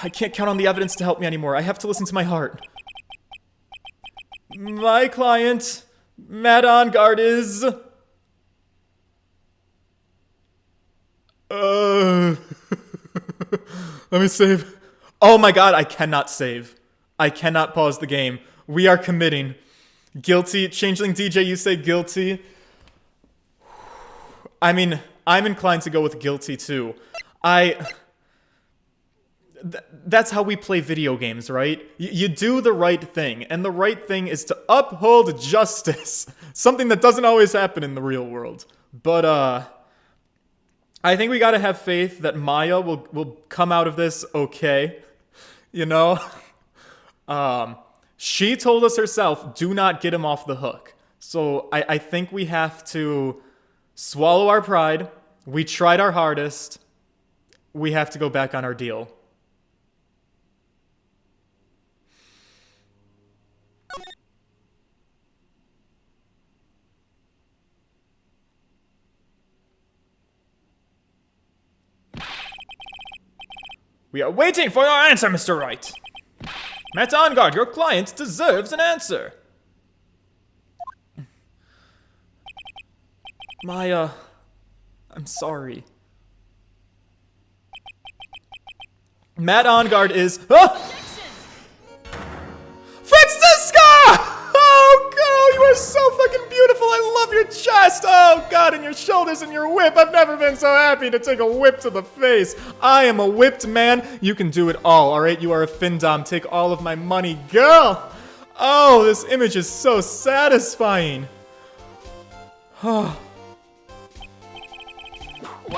I can't count on the evidence to help me anymore. I have to listen to my heart. My client, Mad On Guard, is... Let me save. Oh my god, I cannot save. I cannot pause the game. We are committing. Guilty. Changeling DJ, you say guilty. I mean, I'm inclined to go with guilty too. That's how we play video games, right? You do the right thing, and the right thing is to uphold justice. Something that doesn't always happen in the real world. But, I think we gotta have faith that Maya will come out of this okay. You know? She told us herself, do not get him off the hook. So I think we have to swallow our pride. We tried our hardest. We have to go back on our deal. We are waiting for your answer, Mr. Wright. Matt On Guard, your client deserves an answer. Maya, I'm sorry. Matt On Guard is... Francisca! Oh, girl, you are so fucking beautiful. I love your chest. Oh, God, and your shoulders and your whip. I've never been so happy to take a whip to the face. I am a whipped man. You can do it all right? You are a Findom. Take all of my money. Girl! Oh, this image is so satisfying. What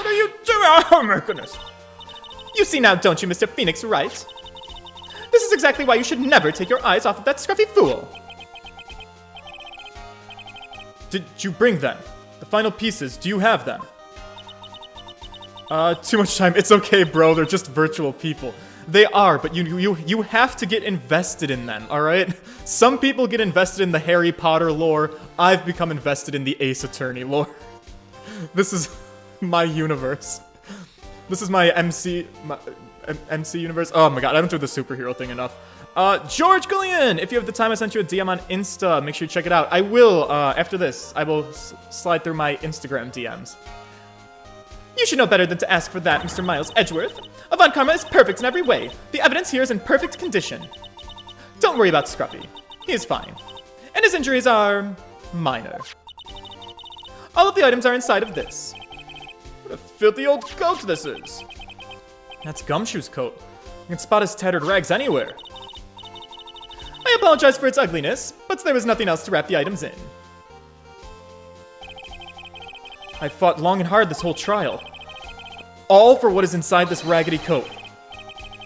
are you doing? Oh, my goodness. You see now, don't you, Mr. Phoenix Wright? This is exactly why you should never take your eyes off of that scruffy fool. Did you bring them? The final pieces, do you have them? Too much time. It's okay, bro. They're just virtual people. They are, but you have to get invested in them, alright? Some people get invested in the Harry Potter lore. I've become invested in the Ace Attorney lore. This is my universe. This is my MC universe. Oh my god, I don't do the superhero thing enough. George Gillian, if you have the time, I sent you a DM on Insta. Make sure you check it out. I will, after this, I will slide through my Instagram DMs. You should know better than to ask for that, Mr. Miles Edgeworth. Von Karma is perfect in every way. The evidence here is in perfect condition. Don't worry about Scruffy. He is fine. And his injuries are minor. All of the items are inside of this. What a filthy old coat this is. That's Gumshoe's coat. You can spot his tattered rags anywhere. I apologize for its ugliness, but there was nothing else to wrap the items in. I fought long and hard this whole trial. All for what is inside this raggedy coat.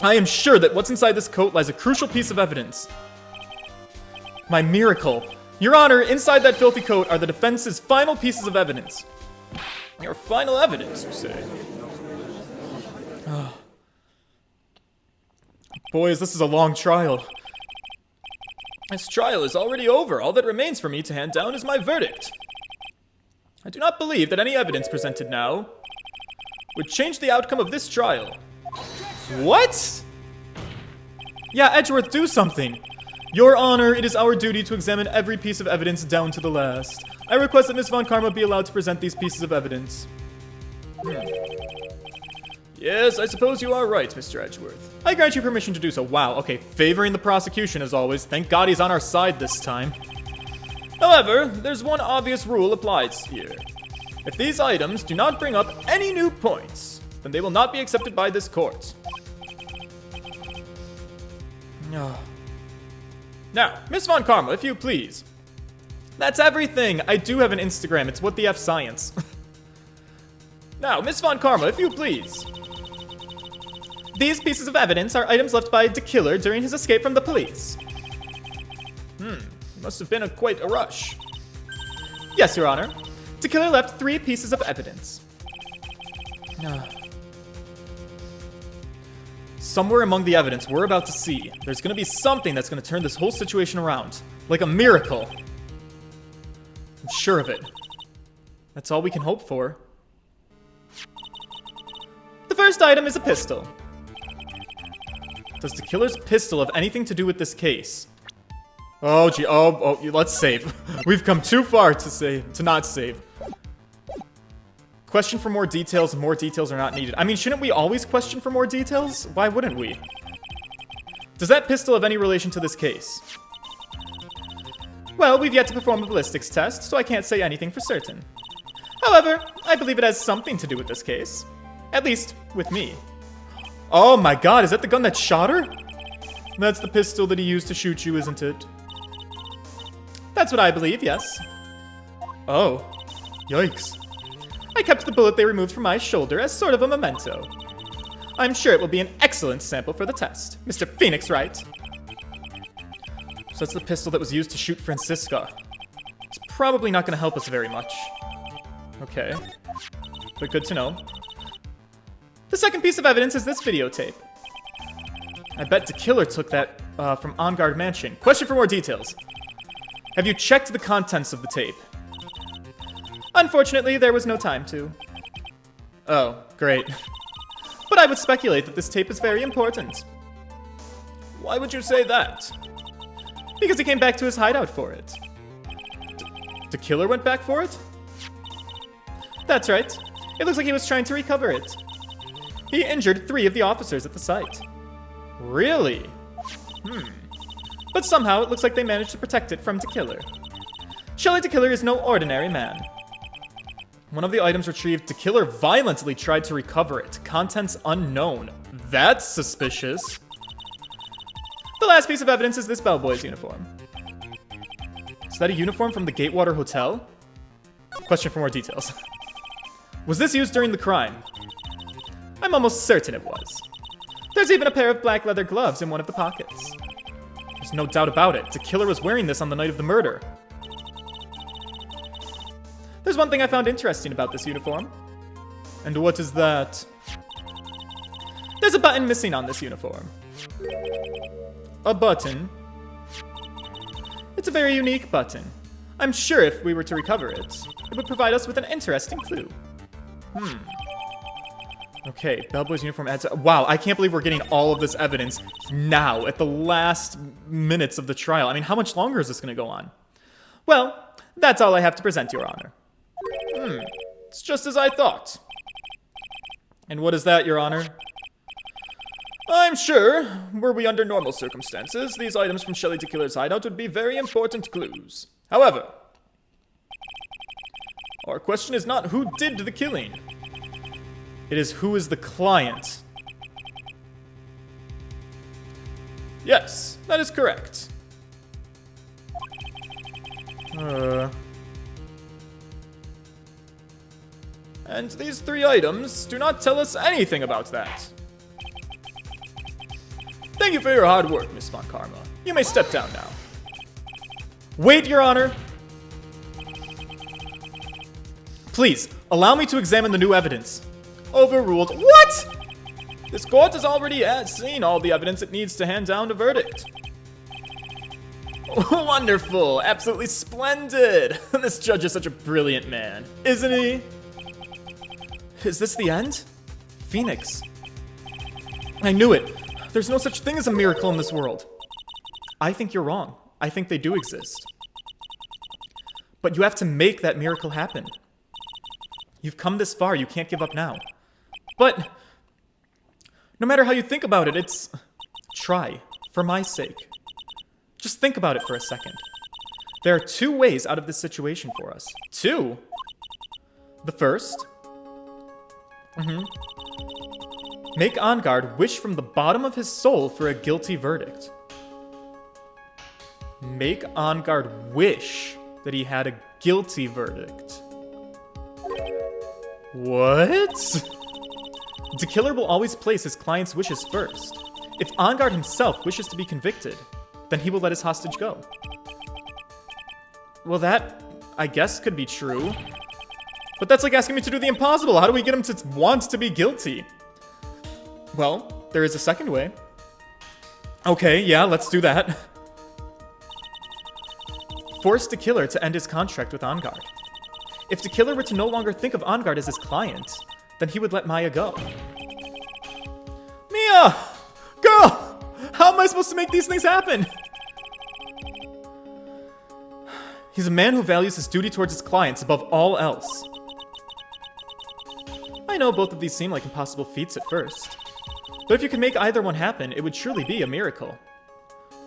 I am sure that what's inside this coat lies a crucial piece of evidence. My miracle. Your Honor, inside that filthy coat are the defense's final pieces of evidence. Your final evidence, you say? Oh. Boys, this is a long trial. This trial is already over. All that remains for me to hand down is my verdict. I do not believe that any evidence presented now would change the outcome of this trial. What? Yeah, Edgeworth, do something. Your Honor, it is our duty to examine every piece of evidence down to the last. I request that Miss Von Karma be allowed to present these pieces of evidence. Yes, I suppose you are right, Mr. Edgeworth. I grant you permission to do so. Wow, okay, favoring the prosecution as always. Thank God he's on our side this time. However, there's one obvious rule applies here. If these items do not bring up any new points, then they will not be accepted by this court. Now, Miss Von Karma, if you please. That's everything. I do have an Instagram. It's WhatThe'Eff'Science. Now, Miss Von Karma, if you please. These pieces of evidence are items left by the killer during his escape from the police. Must have been quite a rush. Yes, Your Honor. The killer left 3 pieces of evidence. Somewhere among the evidence we're about to see, there's gonna be something that's gonna turn this whole situation around. Like a miracle. I'm sure of it. That's all we can hope for. The first item is a pistol. Does the killer's pistol have anything to do with this case? Oh, gee. Oh, let's save. We've come too far to not save. Question for more details. More details are not needed. I mean, shouldn't we always question for more details? Why wouldn't we? Does that pistol have any relation to this case? Well, we've yet to perform a ballistics test, so I can't say anything for certain. However, I believe it has something to do with this case. At least, with me. Oh my god, is that the gun that shot her? That's the pistol that he used to shoot you, isn't it? That's what I believe, yes. Oh. Yikes. I kept the bullet they removed from my shoulder as sort of a memento. I'm sure it will be an excellent sample for the test. Mr. Phoenix, Wright. So that's the pistol that was used to shoot Francisca. It's probably not going to help us very much. Okay. But good to know. The second piece of evidence is this videotape. I bet the killer took that from On Guard Mansion. Question for more details. Have you checked the contents of the tape? Unfortunately, there was no time to. Oh, great. But I would speculate that this tape is very important. Why would you say that? Because he came back to his hideout for it. The killer went back for it? That's right. It looks like he was trying to recover it. He injured 3 of the officers at the site. Really? But somehow it looks like they managed to protect it from the killer. Surely the killer is no ordinary man. One of the items retrieved, the killer violently tried to recover it. Contents unknown. That's suspicious. The last piece of evidence is this bellboy's uniform. Is that a uniform from the Gatewater Hotel? Question for more details. Was this used during the crime? I'm almost certain it was. There's even a pair of black leather gloves in one of the pockets. There's no doubt about it. The killer was wearing this on the night of the murder. There's one thing I found interesting about this uniform. And what is that? There's a button missing on this uniform. A button? It's a very unique button. I'm sure if we were to recover it, it would provide us with an interesting clue. Okay, bellboy's uniform adds... Wow, I can't believe we're getting all of this evidence now, at the last minutes of the trial. I mean, how much longer is this going to go on? Well, that's all I have to present, Your Honor. It's just as I thought. And what is that, Your Honor? I'm sure, were we under normal circumstances, these items from Shelley the Killer's hideout would be very important clues. However, our question is not who did the killing. It is who is the client. Yes, that is correct. And these 3 items do not tell us anything about that. Thank you for your hard work, Miss Von Karma. You may step down now. Wait, Your Honor. Please, allow me to examine the new evidence. Overruled. What? This court has already seen all the evidence it needs to hand down a verdict. Wonderful. Absolutely splendid. This judge is such a brilliant man, isn't he? Is this the end? Phoenix. I knew it. There's no such thing as a miracle in this world. I think you're wrong. I think they do exist. But you have to make that miracle happen. You've come this far, you can't give up now. But no matter how you think about it, it's... Try, for my sake. Just think about it for a second. There are 2 ways out of this situation for us. 2? The first... Make On Guard wish from the bottom of his soul for a guilty verdict. Make On Guard wish that he had a guilty verdict. What? The killer will always place his client's wishes first. If On Guard himself wishes to be convicted, then he will let his hostage go. Well, that, I guess, could be true. But that's like asking me to do the impossible. How do we get him to want to be guilty? Well, there is a second way. Okay, yeah, let's do that. Force the killer to end his contract with On Guard. If the killer were to no longer think of On Guard as his client, then he would let Maya go. Mia! Girl! How am I supposed to make these things happen? He's a man who values his duty towards his clients above all else. I know both of these seem like impossible feats at first. But if you could make either one happen, it would surely be a miracle.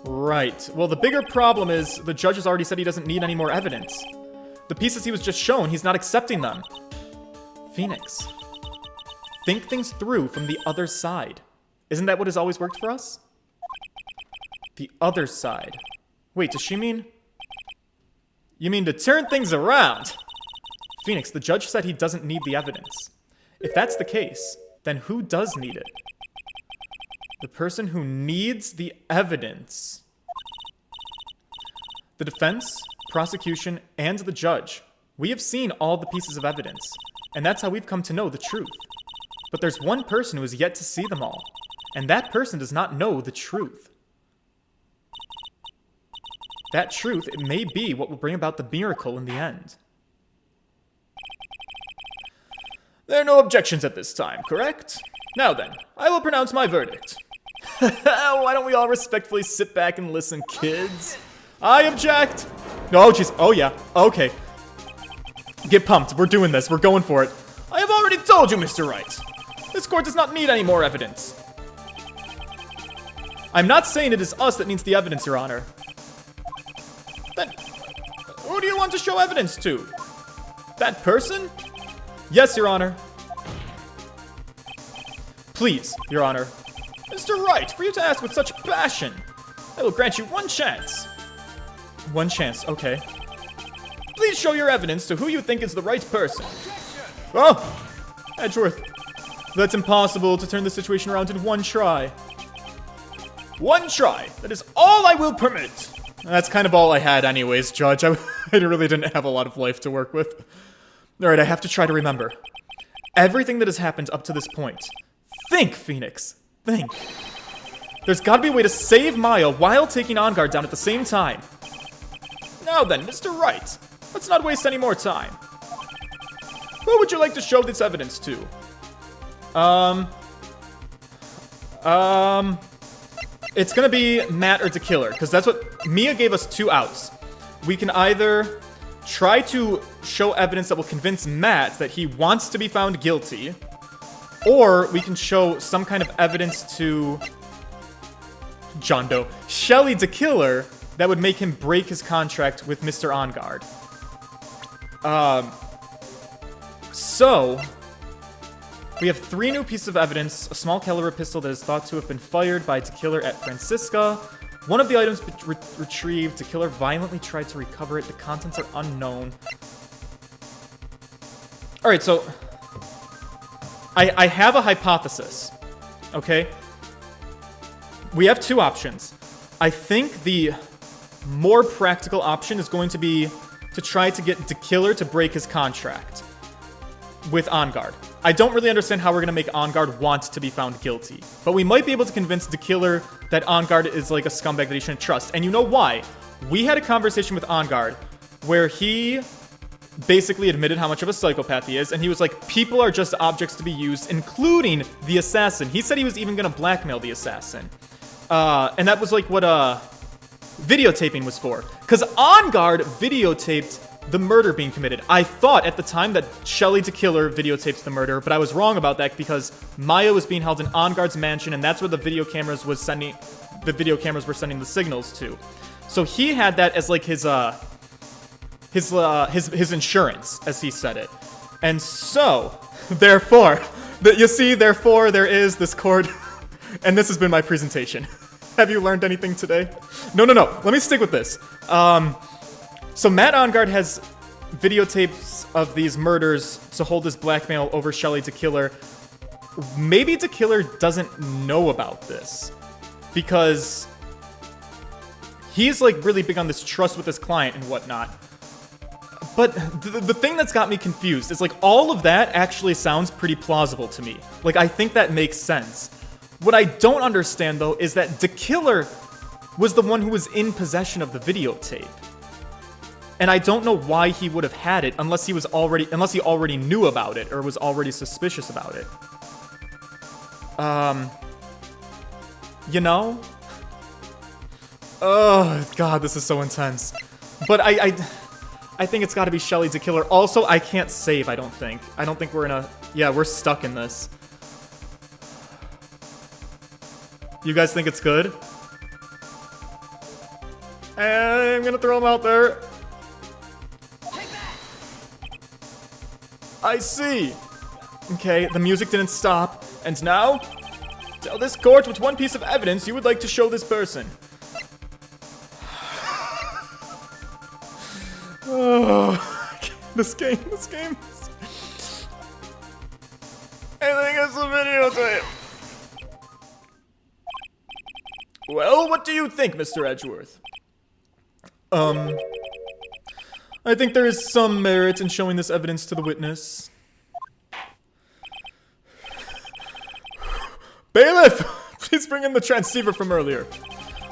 Right. Well, the bigger problem is the judge has already said he doesn't need any more evidence. The pieces he was just shown, he's not accepting them. Phoenix. Think things through from the other side. Isn't that what has always worked for us? The other side. Wait, does she mean... You mean to turn things around? Phoenix, the judge said he doesn't need the evidence. If that's the case, then who does need it? The person who needs the evidence. The defense, prosecution, and the judge. We have seen all the pieces of evidence, and that's how we've come to know the truth. But there's one person who has yet to see them all, and that person does not know the truth. That truth, it may be what will bring about the miracle in the end. There are no objections at this time, correct? Now then, I will pronounce my verdict. Why don't we all respectfully sit back and listen, kids? I object! Oh, jeez. Oh, yeah. Okay. Get pumped. We're doing this. We're going for it. I have already told you, Mr. Wright. This court does not need any more evidence. I'm not saying it is us that needs the evidence, Your Honor. Then, who do you want to show evidence to? That person? Yes, Your Honor. Please, Your Honor. Mr. Wright, for you to ask with such passion, I will grant you one chance. One chance, okay. Please show your evidence to who you think is the right person. Oh! Edgeworth. That's impossible to turn the situation around in one try. One try. That is all I will permit. That's kind of all I had anyways, Judge. I really didn't have a lot of life to work with. Alright, I have to try to remember. Everything that has happened up to this point. Think, Phoenix. Think. There's gotta be a way to save Maya while taking On Guard down at the same time. Now then, Mr. Wright, let's not waste any more time. Who would you like to show this evidence to? It's gonna be Matt or the killer, because that's what Mia gave us 2 outs. We can either try to show evidence that will convince Matt that he wants to be found guilty, or we can show some kind of evidence to John Doe, Shelly the killer, that would make him break his contract with Mr. On Guard. So we have 3 new pieces of evidence: a small caliber pistol that is thought to have been fired by the killer at Francisca. One of the items retrieved, the killer violently tried to recover it. The contents are unknown. Alright, so I have a hypothesis, okay? We have 2 options. I think the more practical option is going to be to try to get the killer to break his contract with On Guard. I don't really understand how we're going to make On Guard want to be found guilty, but we might be able to convince the killer that On Guard is like a scumbag that he shouldn't trust. And you know why? We had a conversation with On Guard where he basically admitted how much of a psychopath he is, and he was like, people are just objects to be used, including the assassin. He said he was even going to blackmail the assassin. And that was like what videotaping was for. Because On Guard videotaped the murder being committed. I thought at the time that Shelly the killer videotaped the murder, but I was wrong about that because Maya was being held in On Guard's mansion, and that's where the video cameras were sending the signals to. So he had that as like his insurance, as he said it. And so, therefore, therefore there is this court, and this has been my presentation. Have you learned anything today? No. Let me stick with this. So Matt On Guard has videotapes of these murders to hold his blackmail over Shelly the killer. Maybe the killer doesn't know about this because he's like really big on this trust with his client and whatnot. But the thing that's got me confused is like all of that actually sounds pretty plausible to me. Like I think that makes sense. What I don't understand though is that the killer was the one who was in possession of the videotape. And I don't know why he would have had it unless he already knew about it or was already suspicious about it. You know? Oh god, this is so intense. But I think it's got to be Shelly the killer. Also, I can't save, I don't think. I don't think we're in a... Yeah, we're stuck in this. You guys think it's good? I'm gonna throw him out there. I see. Okay, the music didn't stop. And now, tell this court what one piece of evidence you would like to show this person. Oh, this game. I think it's a videotape. Well, what do you think, Mr. Edgeworth? I think there is some merit in showing this evidence to the witness. Bailiff! Please bring in the transceiver from earlier.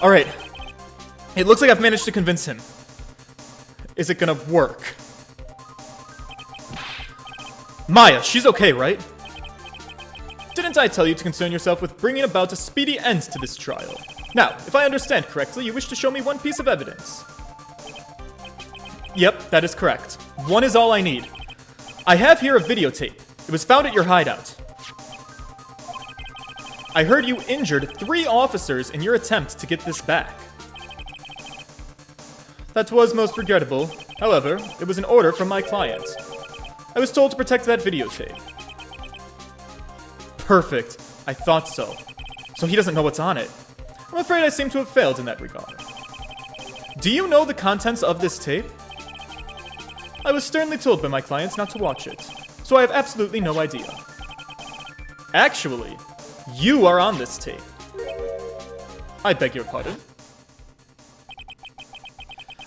Alright. It looks like I've managed to convince him. Is it gonna work? Maya, she's okay, right? Didn't I tell you to concern yourself with bringing about a speedy end to this trial? Now, if I understand correctly, you wish to show me one piece of evidence. Yep, that is correct. One is all I need. I have here a videotape. It was found at your hideout. I heard you injured 3 officers in your attempt to get this back. That was most regrettable. However, it was an order from my client. I was told to protect that videotape. Perfect. I thought so. So he doesn't know what's on it. I'm afraid I seem to have failed in that regard. Do you know the contents of this tape? I was sternly told by my clients not to watch it, so I have absolutely no idea. Actually, you are on this tape. I beg your pardon?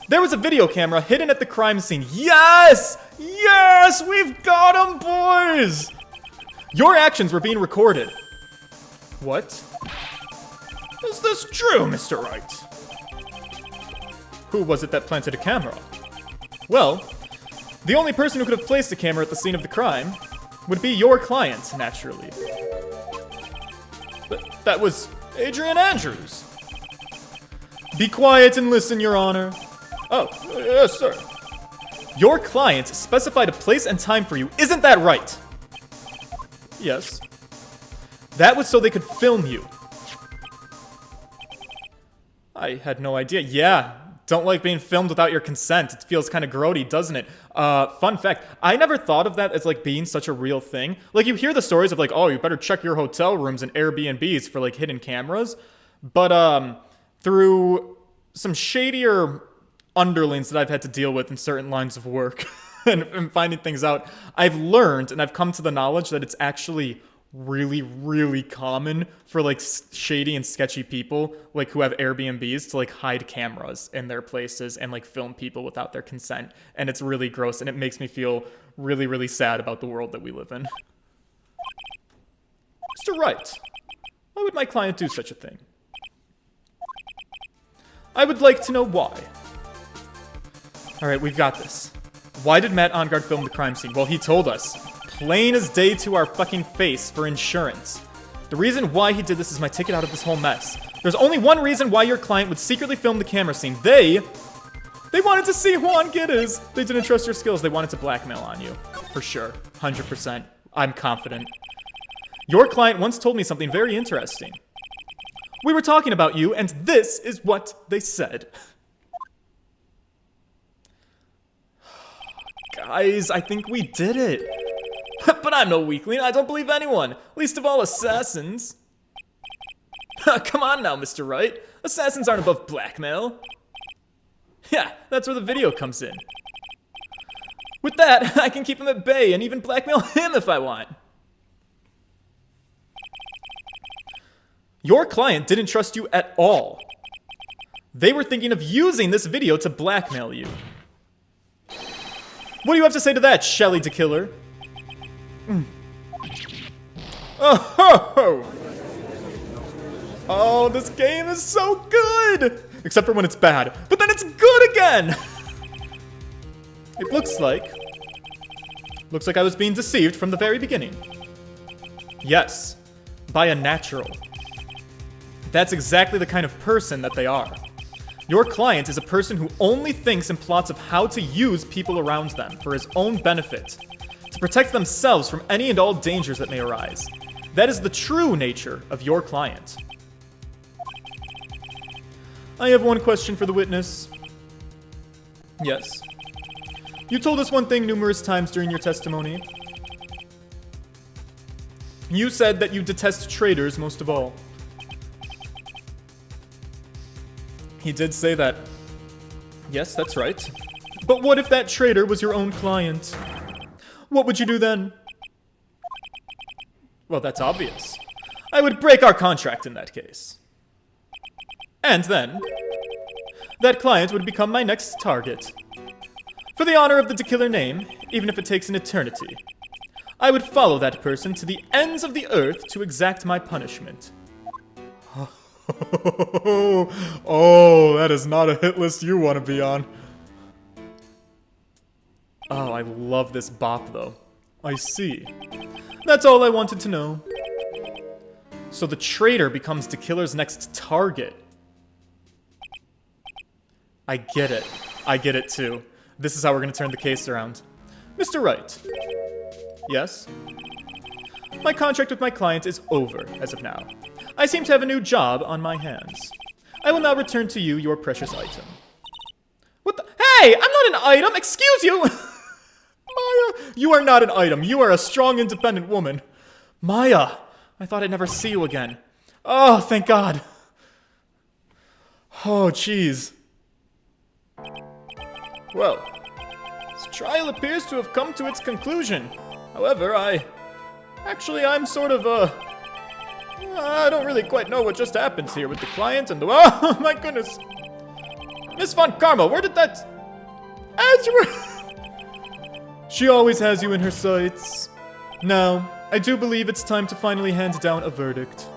There was a video camera hidden at the crime scene. Yes! Yes! We've got him, boys! Your actions were being recorded. What? Is this true, Mr. Wright? Who was it that planted a camera? Well, the only person who could have placed a camera at the scene of the crime would be your client, naturally. That was Adrian Andrews. Be quiet and listen, Your Honor. Oh, yes, sir. Your client specified a place and time for you, isn't that right? Yes. That was so they could film you. I had no idea. Yeah, don't like being filmed without your consent. It feels kind of grody, doesn't it? Fun fact, I never thought of that as like being such a real thing. Like you hear the stories of like, oh, you better check your hotel rooms and Airbnbs for like hidden cameras. But through some shadier underlings that I've had to deal with in certain lines of work and finding things out, I've learned and I've come to the knowledge that it's actually really, really common for like shady and sketchy people like who have Airbnbs to like hide cameras in their places and like film people without their consent. And it's really gross and it makes me feel really, really sad about the world that we live in. Mr. Wright, why would my client do such a thing? I would like to know why. Alright, we've got this. Why did Matt Ongard film the crime scene? Well, he told us. Plain as day to our fucking face for insurance. The reason why he did this is my ticket out of this whole mess. There's only one reason why your client would secretly film the camera scene. They wanted to see Juan Gittes. They didn't trust your skills. They wanted to blackmail on you. For sure. 100%. I'm confident. Your client once told me something very interesting. We were talking about you, and this is what they said. Guys, I think we did it. But I'm no weakling. I don't believe anyone. Least of all assassins. Come on now, Mr. Wright. Assassins aren't above blackmail. Yeah, that's where the video comes in. With that, I can keep him at bay and even blackmail him if I want. Your client didn't trust you at all. They were thinking of using this video to blackmail you. What do you have to say to that, Shelly the Killer? Oh, ho, ho. Oh, this game is so good! Except for when it's bad. But then it's good again! It looks like I was being deceived from the very beginning. Yes, by a natural. That's exactly the kind of person that they are. Your client is a person who only thinks and plots of how to use people around them for his own benefit, to protect themselves from any and all dangers that may arise. That is the true nature of your client. I have one question for the witness. Yes. You told us one thing numerous times during your testimony. You said that you detest traitors most of all. He did say that. Yes, that's right. But what if that traitor was your own client? What would you do then? Well, that's obvious. I would break our contract in that case. And then, that client would become my next target. For the honor of the Killer name, even if it takes an eternity, I would follow that person to the ends of the earth to exact my punishment. Oh, that is not a hit list you want to be on. Oh, I love this bop, though. I see. That's all I wanted to know. So the traitor becomes the killer's next target. I get it. I get it, too. This is how we're going to turn the case around. Mr. Wright. Yes? My contract with my client is over, as of now. I seem to have a new job on my hands. I will now return to you your precious item. What the— Hey! I'm not an item! Excuse you! Maya, you are not an item. You are a strong, independent woman. Maya! I thought I'd never see you again. Oh, thank God. Oh, jeez. Well, this trial appears to have come to its conclusion. However, I'm sort of, I don't really quite know what just happened here with the client and the— Oh, my goodness. Miss Von Karma, where did that— She always has you in her sights. Now, I do believe it's time to finally hand down a verdict.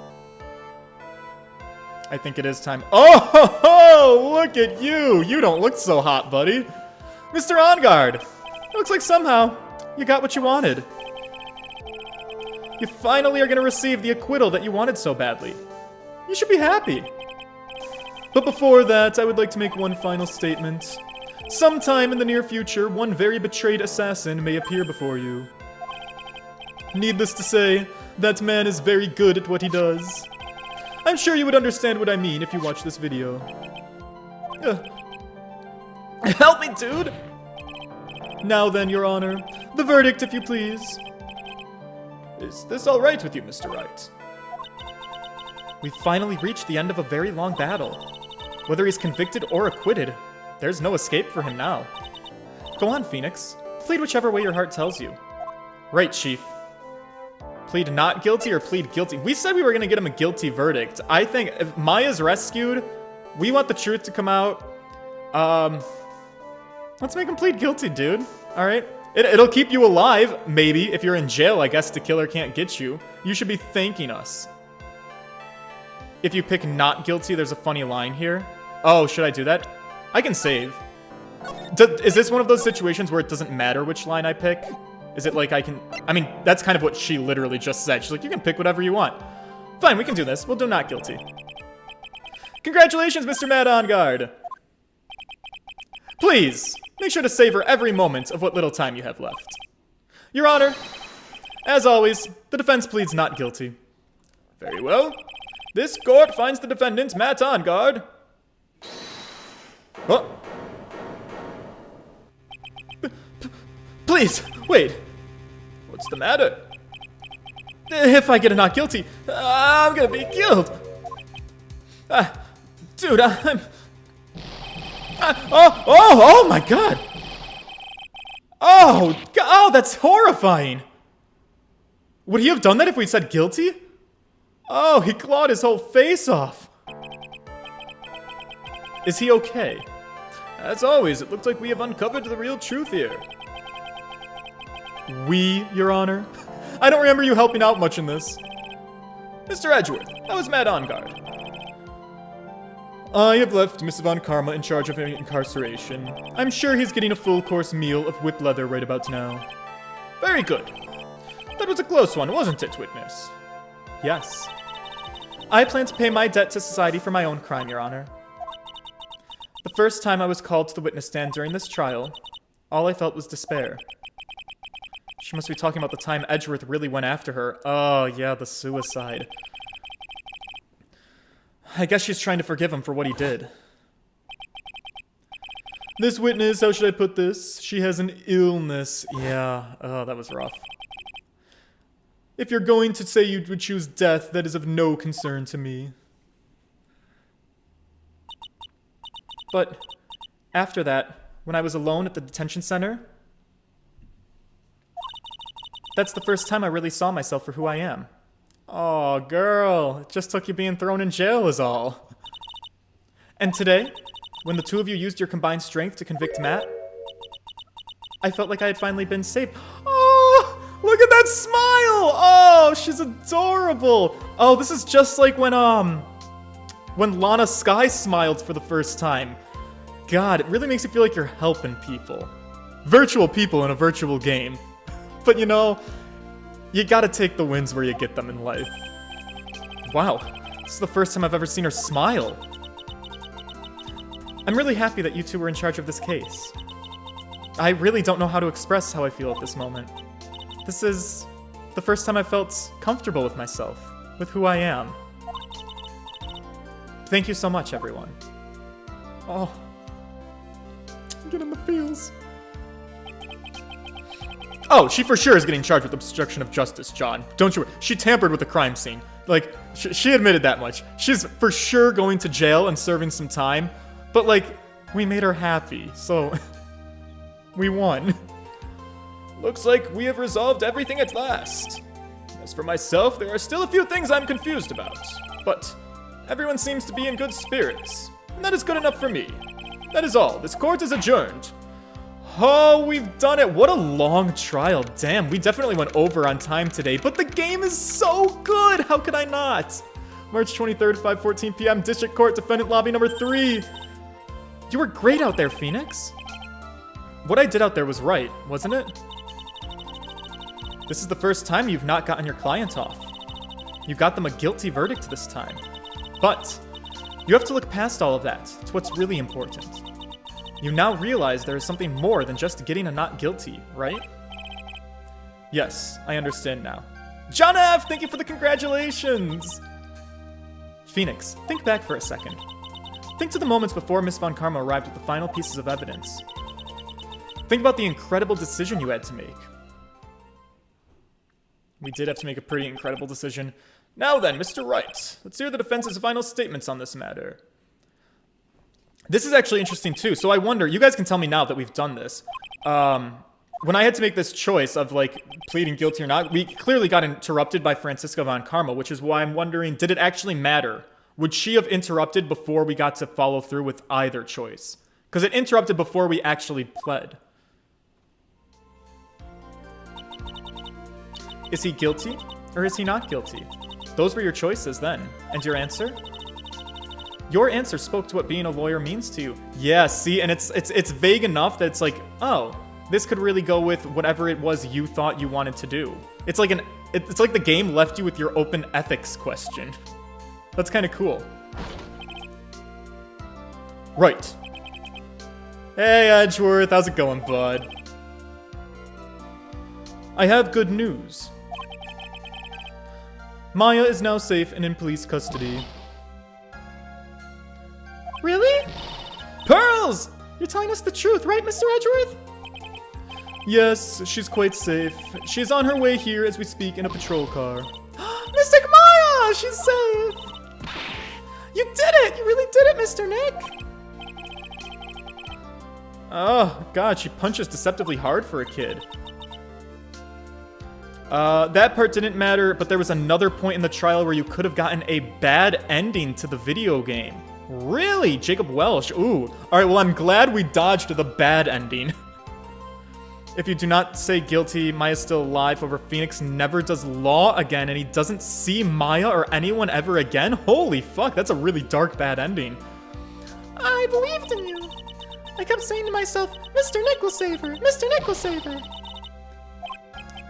I think it is time. Oh, ho, ho, look at you. You don't look so hot, buddy. Mr. On Guard. Looks like somehow you got what you wanted. You finally are going to receive the acquittal that you wanted so badly. You should be happy. But before that, I would like to make one final statement. Sometime in the near future, one very betrayed assassin may appear before you. Needless to say, that man is very good at what he does. I'm sure you would understand what I mean if you watch this video. Help me, dude! Now then, Your Honor, the verdict, if you please. Is this all right with you, Mr. Wright? We've finally reached the end of a very long battle. Whether he's convicted or acquitted, there's no escape for him now. Go on, Phoenix. Plead whichever way your heart tells you. Right, Chief. Plead not guilty or plead guilty? We said we were going to get him a guilty verdict. I think if Maya's rescued, we want the truth to come out. Let's make him plead guilty, dude. All right. It'll keep you alive, maybe. If you're in jail, I guess the killer can't get you. You should be thanking us. If you pick not guilty, there's a funny line here. Oh, should I do that? I can save. Is this one of those situations where it doesn't matter which line I pick? Is it like I can... I mean, that's kind of what she literally just said. She's like, you can pick whatever you want. Fine, we can do this. We'll do not guilty. Congratulations, Mr. Mad On Guard. Please, make sure to savor every moment of what little time you have left. Your Honor, as always, the defense pleads not guilty. Very well. This court finds the defendant, Matt On Guard. Oh. Please, wait. What's the matter? If I get a not guilty, I'm gonna be killed. Dude, I'm... oh my god! Oh, that's horrifying! Would he have done that if we said guilty? Oh, he clawed his whole face off. Is he okay? As always, it looks like we have uncovered the real truth here. We, Your Honor? I don't remember you helping out much in this. Mr. Edgeworth, I was Mad On Guard. I have left Mr. Von Karma in charge of incarceration. I'm sure he's getting a full-course meal of whip leather right about now. Very good. That was a close one, wasn't it, witness? Yes. I plan to pay my debt to society for my own crime, Your Honor. The first time I was called to the witness stand during this trial, all I felt was despair. She must be talking about the time Edgeworth really went after her. Oh, yeah, the suicide. I guess she's trying to forgive him for what he did. This witness, how should I put this? She has an illness. Yeah, oh, that was rough. If you're going to say you would choose death, that is of no concern to me. But after that, when I was alone at the detention center, that's the first time I really saw myself for who I am. Oh, girl, it just took you being thrown in jail is all. And today, when the two of you used your combined strength to convict Matt, I felt like I had finally been saved. Oh, look at that smile! Oh, she's adorable! Oh, this is just like when Lana Skye smiled for the first time. God, it really makes you feel like you're helping people. Virtual people in a virtual game. But you know, you gotta take the wins where you get them in life. Wow, this is the first time I've ever seen her smile. I'm really happy that you two were in charge of this case. I really don't know how to express how I feel at this moment. This is the first time I felt comfortable with myself, with who I am. Thank you so much, everyone. Oh, I'm getting the feels. Oh, she for sure is getting charged with obstruction of justice, John. Don't you worry. She tampered with the crime scene. Like, she admitted that much. She's for sure going to jail and serving some time. But, like, we made her happy, so we won. Looks like we have resolved everything at last. As for myself, there are still a few things I'm confused about. But everyone seems to be in good spirits. And that is good enough for me. That is all. This court is adjourned. Oh, we've done it. What a long trial. Damn, we definitely went over on time today, but the game is so good. How could I not? March 23rd, 5:14 p.m., District Court, Defendant Lobby number 3. You were great out there, Phoenix. What I did out there was right, wasn't it? This is the first time you've not gotten your client off. You got them a guilty verdict this time. But you have to look past all of that to what's really important. You now realize there is something more than just getting a not guilty, right? Yes, I understand now. John F., thank you for the congratulations! Phoenix, think back for a second. Think to the moments before Miss Von Karma arrived with the final pieces of evidence. Think about the incredible decision you had to make. We did have to make a pretty incredible decision. Now then, Mr. Wright, let's hear the defense's final statements on this matter. This is actually interesting too, so I wonder, you guys can tell me now that we've done this. When I had to make this choice of like pleading guilty or not, we clearly got interrupted by Francisca Von Karma, which is why I'm wondering, did it actually matter? Would she have interrupted before we got to follow through with either choice? Because it interrupted before we actually pled. Is he guilty or is he not guilty? Those were your choices then. And your answer? Your answer spoke to what being a lawyer means to you. Yeah, see, and it's vague enough that it's like, oh, this could really go with whatever it was you thought you wanted to do. It's like it's like the game left you with your open ethics question. That's kind of cool. Right. Hey, Edgeworth, how's it going, bud? I have good news. Maya is now safe and in police custody. Really? Pearls! You're telling us the truth, right, Mr. Edgeworth? Yes, she's quite safe. She's on her way here as we speak in a patrol car. Mystic Maya! She's safe! You did it! You really did it, Mr. Nick! Oh, God, she punches deceptively hard for a kid. That part didn't matter, but there was another point in the trial where you could have gotten a bad ending to the video game. Really? Jacob Welsh. Ooh. Alright, well, I'm glad we dodged the bad ending. If you do not say guilty, Maya's still alive. However, Phoenix never does law again, and he doesn't see Maya or anyone ever again? Holy fuck, that's a really dark, bad ending. I believed in you. I kept saying to myself, Mr. Nick will save her. Mr. Nick will save her.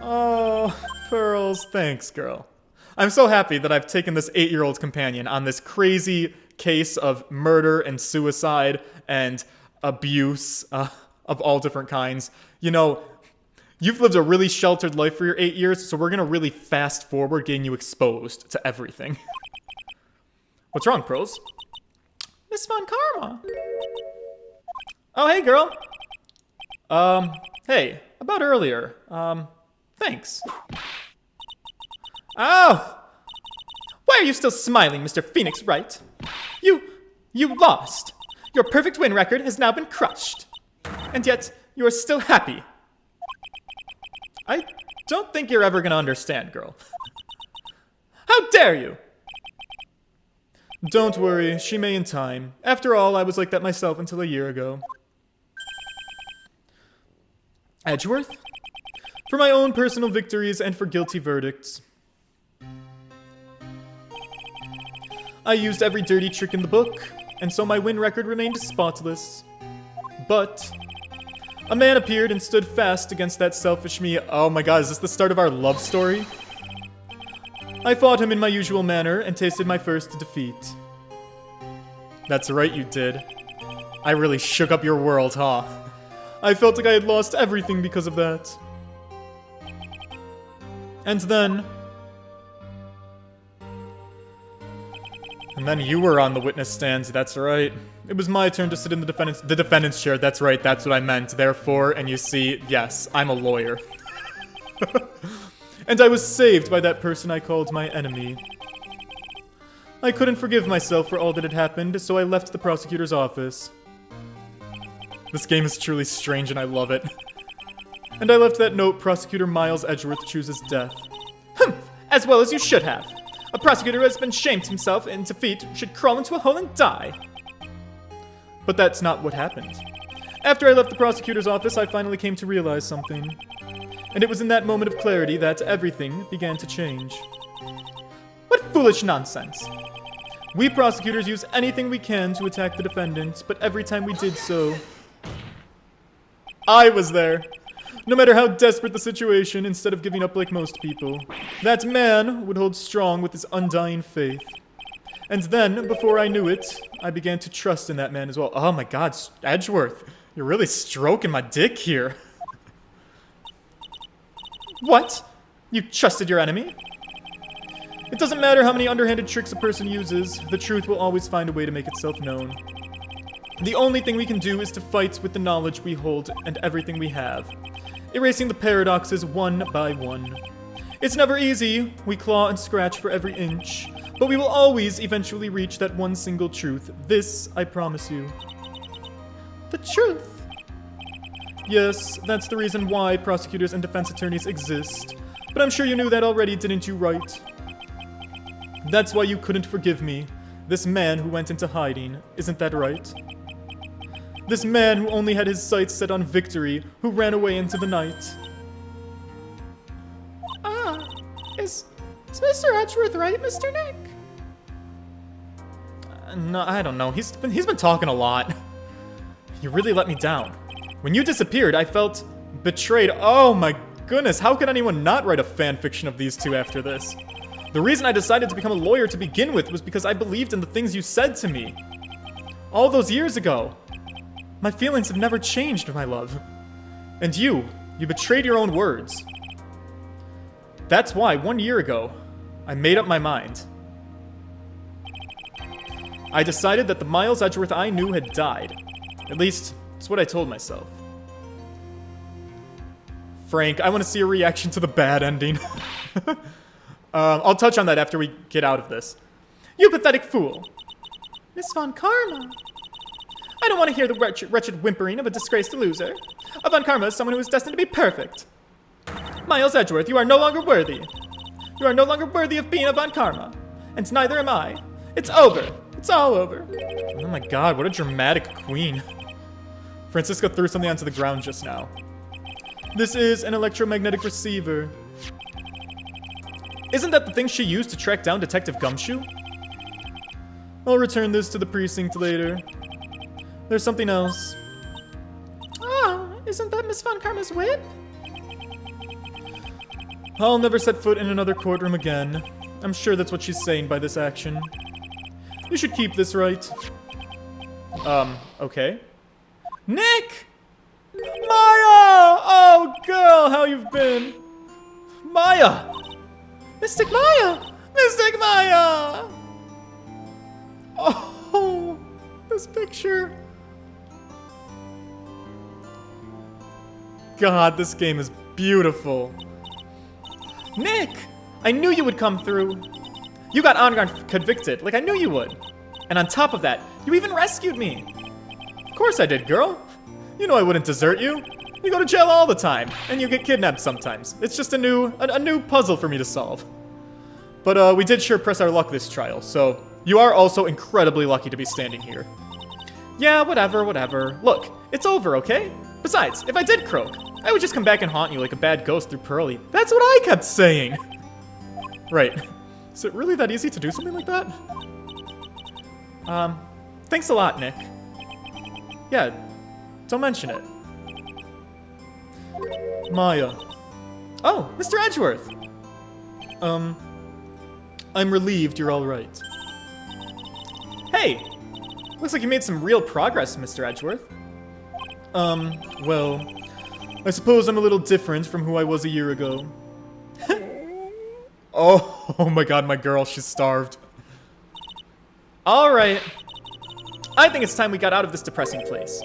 Oh, Pearls, thanks, girl. I'm so happy that I've taken this 8-year-old companion on this crazy case of murder and suicide and abuse of all different kinds. You know, you've lived a really sheltered life for your 8 years, so we're gonna really fast forward getting you exposed to everything. What's wrong, Pearls? Miss Von Karma. Oh, hey, girl. Hey, about earlier. Thanks. Oh! Why are you still smiling, Mr. Phoenix Wright? You lost. Your perfect win record has now been crushed. And yet, you are still happy. I don't think you're ever gonna understand, girl. How dare you! Don't worry, she may in time. After all, I was like that myself until a year ago. Edgeworth? For my own personal victories and for guilty verdicts. I used every dirty trick in the book, and so my win record remained spotless. But a man appeared and stood fast against that selfish me. Oh my god, is this the start of our love story? I fought him in my usual manner and tasted my first defeat. That's right, you did. I really shook up your world, huh? I felt like I had lost everything because of that. And then you were on the witness stand, that's right. It was my turn to sit in the defendant's chair, that's right, that's what I meant. Therefore, and you see, yes, I'm a lawyer. And I was saved by that person I called my enemy. I couldn't forgive myself for all that had happened, so I left the prosecutor's office. This game is truly strange and I love it. And I left that note, Prosecutor Miles Edgeworth chooses death. As well as you should have. A prosecutor who has been shamed himself in defeat should crawl into a hole and die. But that's not what happened. After I left the prosecutor's office, I finally came to realize something. And it was in that moment of clarity that everything began to change. What foolish nonsense. We prosecutors use anything we can to attack the defendant, but every time we did so, I was there. No matter how desperate the situation, instead of giving up like most people, that man would hold strong with his undying faith. And then, before I knew it, I began to trust in that man as well. Oh my god, Edgeworth, you're really stroking my dick here. What? You trusted your enemy? It doesn't matter how many underhanded tricks a person uses, the truth will always find a way to make itself known. The only thing we can do is to fight with the knowledge we hold and everything we have, erasing the paradoxes one by one. It's never easy, we claw and scratch for every inch, but we will always eventually reach that one single truth. This, I promise you. The truth? Yes, that's the reason why prosecutors and defense attorneys exist. But I'm sure you knew that already, didn't you, Wright? That's why you couldn't forgive me. This man who went into hiding, isn't that right? This man who only had his sights set on victory, who ran away into the night. Is Mr. Edgeworth right, Mr. Nick? No, I don't know. He's been talking a lot. You really let me down. When you disappeared, I felt betrayed. Oh my goodness, how could anyone not write a fan fiction of these two after this? The reason I decided to become a lawyer to begin with was because I believed in the things you said to me. All those years ago. My feelings have never changed, my love. And you betrayed your own words. That's why, 1 year ago, I made up my mind. I decided that the Miles Edgeworth I knew had died. At least, it's what I told myself. Frank, I want to see a reaction to the bad ending. I'll touch on that after we get out of this. You pathetic fool. Miss Von Karma. I don't want to hear the wretched whimpering of a disgraced loser. A Von Karma is someone who is destined to be perfect. Miles Edgeworth, you are no longer worthy. You are no longer worthy of being a Von Karma. And neither am I. It's over. It's all over. Oh my god, what a dramatic queen. Francisco threw something onto the ground just now. This is an electromagnetic receiver. Isn't that the thing she used to track down Detective Gumshoe? I'll return this to the precinct later. There's something else. Isn't that Miss Von Karma's whip? I'll never set foot in another courtroom again. I'm sure that's what she's saying by this action. You should keep this, right? Okay. Nick! Maya! Oh, girl, how you've been? Maya! Mystic Maya! Mystic Maya! Oh, this picture. God, this game is beautiful. Nick! I knew you would come through. You got on convicted, like I knew you would. And on top of that, you even rescued me. Of course I did, girl. You know I wouldn't desert you. You go to jail all the time, and you get kidnapped sometimes. It's just a new puzzle for me to solve. But we did sure press our luck this trial, so you are also incredibly lucky to be standing here. Yeah, whatever. Look, it's over, okay? Besides, if I did croak, I would just come back and haunt you like a bad ghost through Pearly. That's what I kept saying! Right. Is it really that easy to do something like that? Thanks a lot, Nick. Yeah, don't mention it. Maya. Oh, Mr. Edgeworth! I'm relieved you're alright. Hey! Looks like you made some real progress, Mr. Edgeworth. Well, I suppose I'm a little different from who I was a year ago. Oh my god, my girl, she's starved. Alright. I think it's time we got out of this depressing place.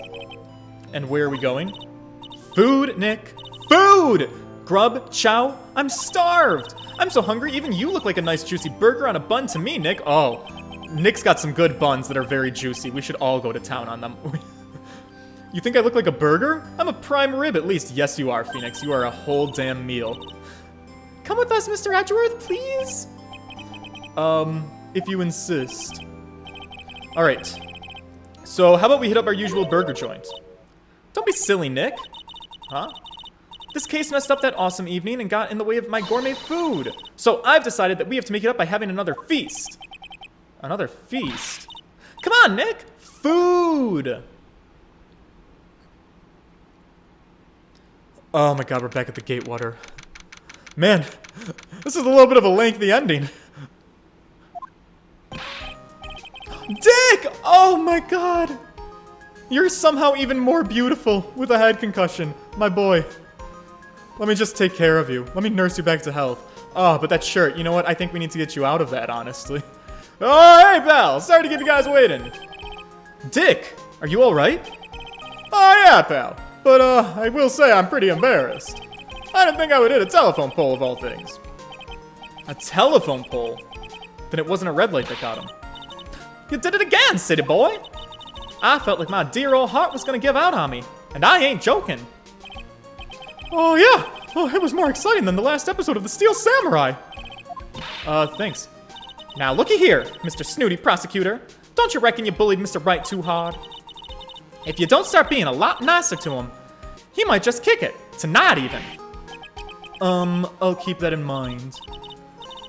And where are we going? Food, Nick. Food! Grub, chow, I'm starved. I'm so hungry, even you look like a nice juicy burger on a bun to me, Nick. Oh, Nick's got some good buns that are very juicy. We should all go to town on them. You think I look like a burger? I'm a prime rib at least. Yes, you are, Phoenix. You are a whole damn meal. Come with us, Mr. Edgeworth, please? If you insist. Alright. So, how about we hit up our usual burger joint? Don't be silly, Nick. Huh? This case messed up that awesome evening and got in the way of my gourmet food. So I've decided that we have to make it up by having another feast. Another feast? Come on, Nick! Food! Oh my god, we're back at the Gatewater. Man, this is a little bit of a lengthy ending. Dick! Oh my god! You're somehow even more beautiful with a head concussion, my boy. Let me just take care of you. Let me nurse you back to health. Oh, but that shirt, you know what? I think we need to get you out of that, honestly. Oh, hey, pal! Sorry to keep you guys waiting. Dick, are you alright? Oh, yeah, pal. But, I will say I'm pretty embarrassed. I didn't think I would hit a telephone pole of all things. A telephone pole? Then it wasn't a red light that got him. You did it again, city boy! I felt like my dear old heart was gonna give out on me, and I ain't joking. Oh, yeah! Oh, it was more exciting than the last episode of The Steel Samurai! Thanks. Now looky here, Mr. Snooty Prosecutor. Don't you reckon you bullied Mr. Wright too hard? If you don't start being a lot nicer to him, he might just kick it. Tonight, even. I'll keep that in mind.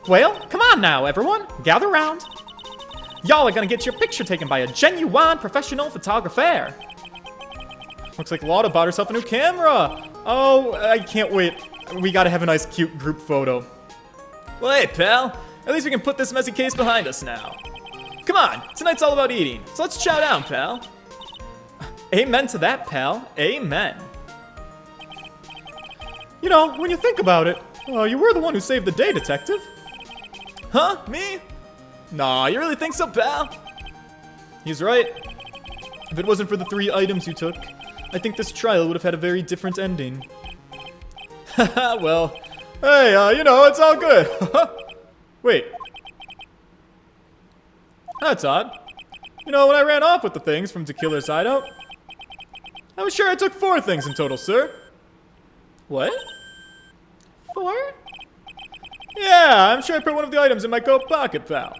Well, come on now, everyone. Gather round. Y'all are gonna get your picture taken by a genuine professional photographer. Looks like Lotta bought herself a new camera. Oh, I can't wait. We gotta have a nice, cute group photo. Well, hey, pal. At least we can put this messy case behind us now. Come on, tonight's all about eating, so let's chow down, pal. Amen to that, pal. Amen. You know, when you think about it, you were the one who saved the day, detective. Huh? Me? Nah, you really think so, pal? He's right. If it wasn't for the 3 items you took, I think this trial would have had a very different ending. Haha, well. Hey, you know, it's all good. Wait. That's odd. You know, when I ran off with the things from Tequila's hideout, I was sure I took 4 things in total, sir. What? 4? Yeah, I'm sure I put one of the items in my coat pocket, pal.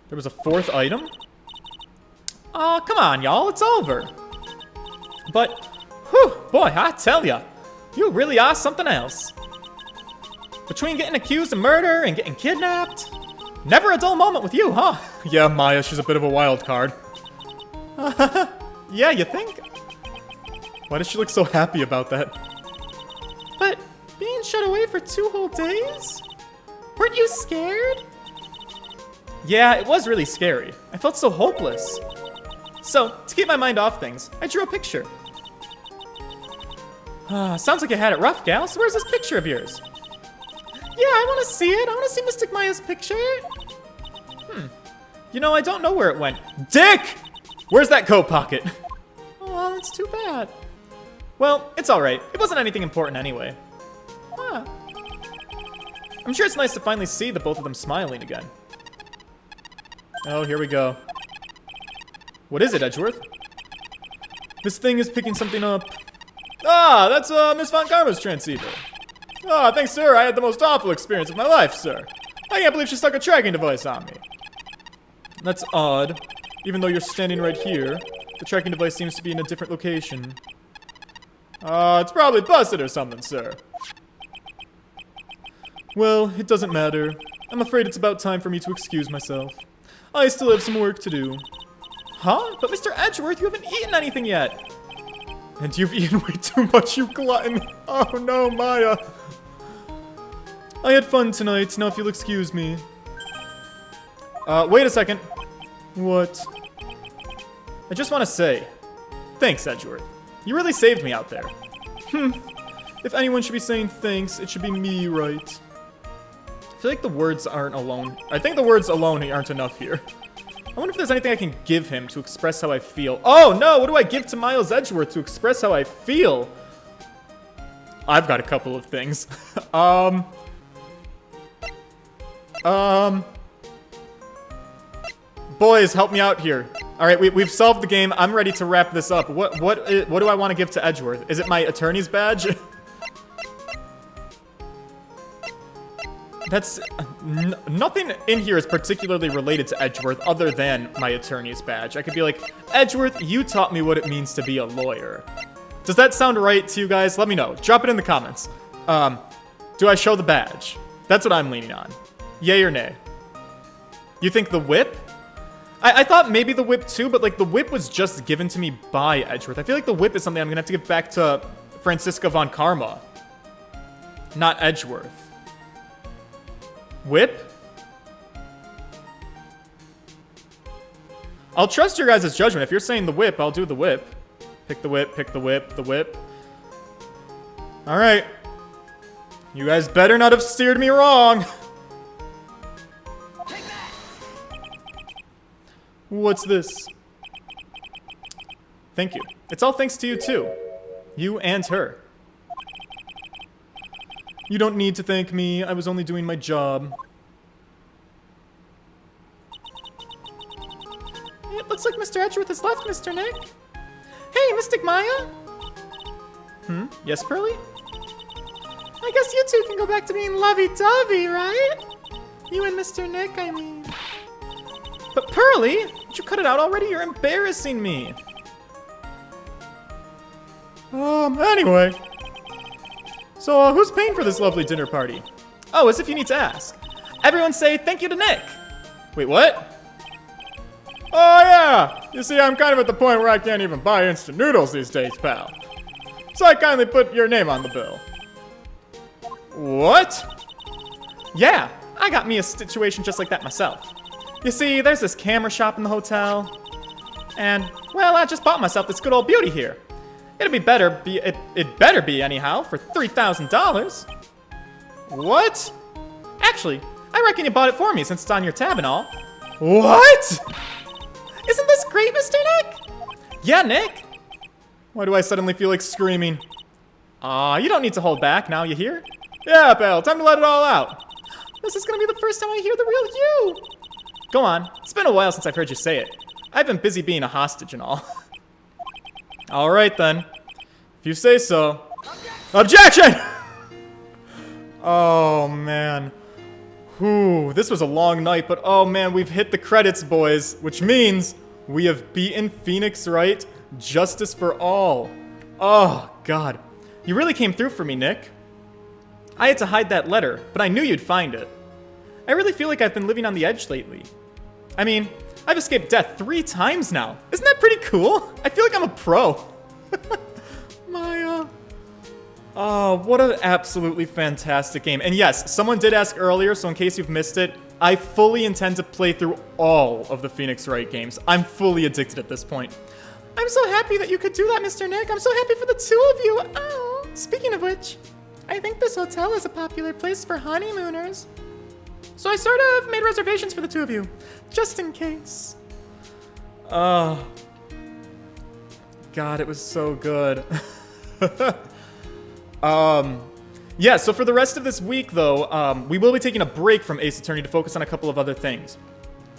There was a 4th item? Oh, come on, y'all, it's over. But, whew, boy, I tell ya, you really are something else. Between getting accused of murder and getting kidnapped, never a dull moment with you, huh? Yeah, Maya, she's a bit of a wild card. Yeah, you think? Why does she look so happy about that? But being shut away for 2 whole days? Weren't you scared? Yeah, it was really scary. I felt so hopeless. So, to keep my mind off things, I drew a picture. Sounds like you had it rough, gal, so where's this picture of yours? Yeah, I want to see it. I want to see Mystic Maya's picture. You know, I don't know where it went. Dick! Where's that coat pocket? Oh, that's too bad. Well, it's alright. It wasn't anything important anyway. Huh. I'm sure it's nice to finally see the both of them smiling again. Oh, here we go. What is it, Edgeworth? This thing is picking something up. Ah, that's Miss Von Karma's transceiver. Ah, thanks, sir. I had the most awful experience of my life, sir. I can't believe she stuck a tracking device on me. That's odd. Even though you're standing right here, the tracking device seems to be in a different location. It's probably busted or something, sir. Well, it doesn't matter. I'm afraid it's about time for me to excuse myself. I still have some work to do. Huh? But Mr. Edgeworth, you haven't eaten anything yet. And you've eaten way too much, you glutton. Oh no, Maya. I had fun tonight. Now if you'll excuse me. Wait a second. What? I just want to say, thanks, Edgeworth. You really saved me out there. If anyone should be saying thanks, it should be me, right? I feel like the words aren't alone. I think the words alone aren't enough here. I wonder if there's anything I can give him to express how I feel. Oh no, what do I give to Miles Edgeworth to express how I feel? I've got a couple of things. Boys, help me out here. All right, we've solved the game. I'm ready to wrap this up. What do I want to give to Edgeworth? Is it my attorney's badge? That's nothing in here is particularly related to Edgeworth other than my attorney's badge. I could be like, Edgeworth, you taught me what it means to be a lawyer. Does that sound right to you guys? Let me know. Drop it in the comments. Do I show the badge? That's what I'm leaning on. Yay or nay? You think the whip? I thought maybe the whip too, but like the whip was just given to me by Edgeworth. I feel like the whip is something I'm gonna have to give back to Franziska von Karma, not Edgeworth. Whip? I'll trust your guys' judgment. If you're saying the whip, I'll do the whip. Pick the whip, pick the whip, the whip. Alright. You guys better not have steered me wrong. What's this? Thank you. It's all thanks to you too. You and her. You don't need to thank me. I was only doing my job. It looks like Mr. Edgeworth has left, Mr. Nick. Hey, Mystic Maya! Yes, Pearly? I guess you two can go back to being lovey-dovey, right? You and Mr. Nick, I mean. But Pearly, did you cut it out already? You're embarrassing me. Anyway. So, who's paying for this lovely dinner party? Oh, as if you need to ask. Everyone say thank you to Nick. Wait, what? Oh, yeah! You see, I'm kind of at the point where I can't even buy instant noodles these days, pal. So I kindly put your name on the bill. What? Yeah, I got me a situation just like that myself. You see, there's this camera shop in the hotel. And, well, I just bought myself this good old beauty here. It better be anyhow, for $3,000. What? Actually, I reckon you bought it for me since it's on your tab and all. What? Isn't this great, Mr. Nick? Yeah, Nick. Why do I suddenly feel like screaming? Aw, you don't need to hold back now, you hear? Yeah, pal, time to let it all out. This is gonna be the first time I hear the real you. Go on, it's been a while since I've heard you say it. I've been busy being a hostage and all. Alright then. If you say so. Objection! Oh, man. Whew, this was a long night, but oh man, we've hit the credits, boys. Which means we have beaten Phoenix Wright. Justice for all. Oh, God. You really came through for me, Nick. I had to hide that letter, but I knew you'd find it. I really feel like I've been living on the edge lately. I mean, I've escaped death 3 times now. Isn't that pretty cool? I feel like I'm a pro. Oh, what an absolutely fantastic game. And yes, someone did ask earlier, so in case you've missed it, I fully intend to play through all of the Phoenix Wright games. I'm fully addicted at this point. I'm so happy that you could do that, Mr. Nick. I'm so happy for the 2 of you. Oh, speaking of which, I think this hotel is a popular place for honeymooners. So I sort of made reservations for the 2 of you, just in case. Oh. God, it was so good. Yeah, so for the rest of this week, though, we will be taking a break from Ace Attorney to focus on a couple of other things.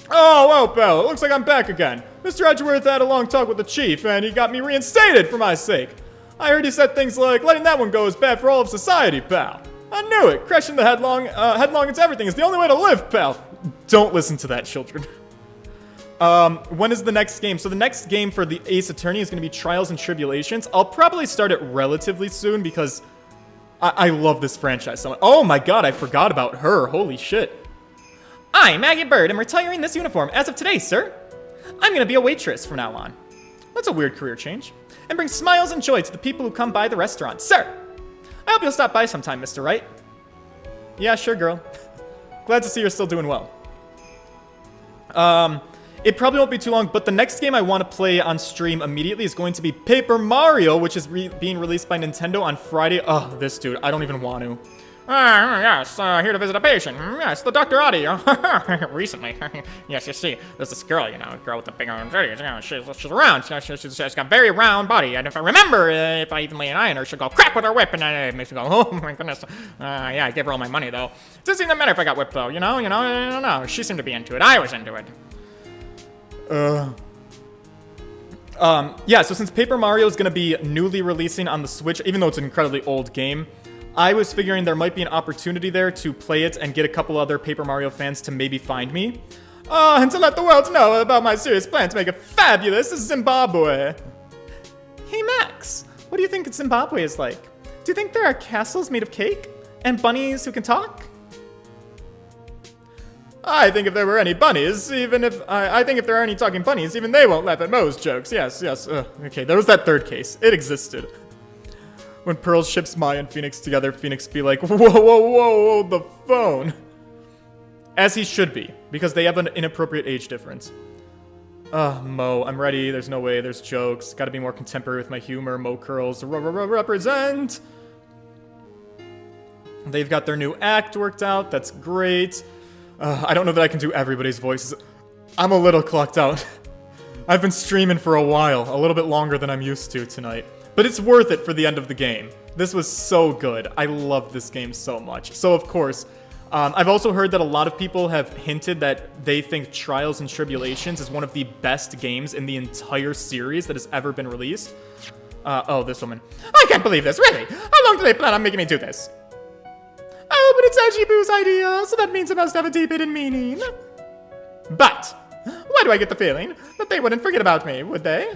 Oh, well, pal, it looks like I'm back again. Mr. Edgeworth had a long talk with the chief, and he got me reinstated for my sake. I heard he said things like, letting that one go is bad for all of society, pal. I knew it. Crashing the headlong into everything is the only way to live, pal. Don't listen to that, children. When is the next game? So the next game for the Ace Attorney is going to be Trials and Tribulations. I'll probably start it relatively soon because I love this franchise so much. Oh my god, I forgot about her. Holy shit. I'm Maggie Bird. I'm retiring this uniform as of today, sir. I'm going to be a waitress from now on. That's a weird career change. And bring smiles and joy to the people who come by the restaurant. Sir, I hope you'll stop by sometime, Mr. Wright. Yeah, sure, girl. Glad to see you're still doing well. It probably won't be too long, but the next game I want to play on stream immediately is going to be Paper Mario, which is being released by Nintendo on Friday. Oh, this dude. I don't even want to. Yes, here to visit a patient. Yes, the Dr. Audie. Recently. Yes, you see, there's this girl, a girl with the big round titties. She's around. She's got a very round body. And if I remember, if I even lay an eye on her, she'll go crack with her whip. And it makes me go, oh my goodness. Yeah, I gave her all my money, though. Doesn't even matter if I got whipped, though. I don't know. She seemed to be into it. I was into it. Yeah, so since Paper Mario is going to be newly releasing on the Switch, even though it's an incredibly old game, I was figuring there might be an opportunity there to play it and get a couple other Paper Mario fans to maybe find me. And to let the world know about my serious plan to make a fabulous Zimbabwe. Hey, Max, What do you think Zimbabwe is like? Do you think there are castles made of cake? And bunnies who can talk? I think if there were any bunnies, I think if there are any talking bunnies, even they won't laugh at Moe's jokes. Yes. Okay, there was that third case. It existed. When Pearl ships Maya and Phoenix together, Phoenix be like, whoa, the phone. As he should be, because they have an inappropriate age difference. Mo, I'm ready. There's no way. There's jokes. Gotta be more contemporary with my humor. Mo curls. Represent. They've got their new act worked out. That's great. I don't know that I can do everybody's voices. I'm a little clocked out. I've been streaming for a while, a little bit longer than I'm used to tonight. But it's worth it for the end of the game. This was so good. I love this game so much. So, of course, I've also heard that a lot of people have hinted that they think Trials and Tribulations is one of the best games in the entire series that has ever been released. Oh, this woman. I can't believe this, really. How long do they plan on making me do this? Oh, but it's Ajibu's idea, so that means it must have a deep hidden meaning. But, why do I get the feeling that they wouldn't forget about me, would they?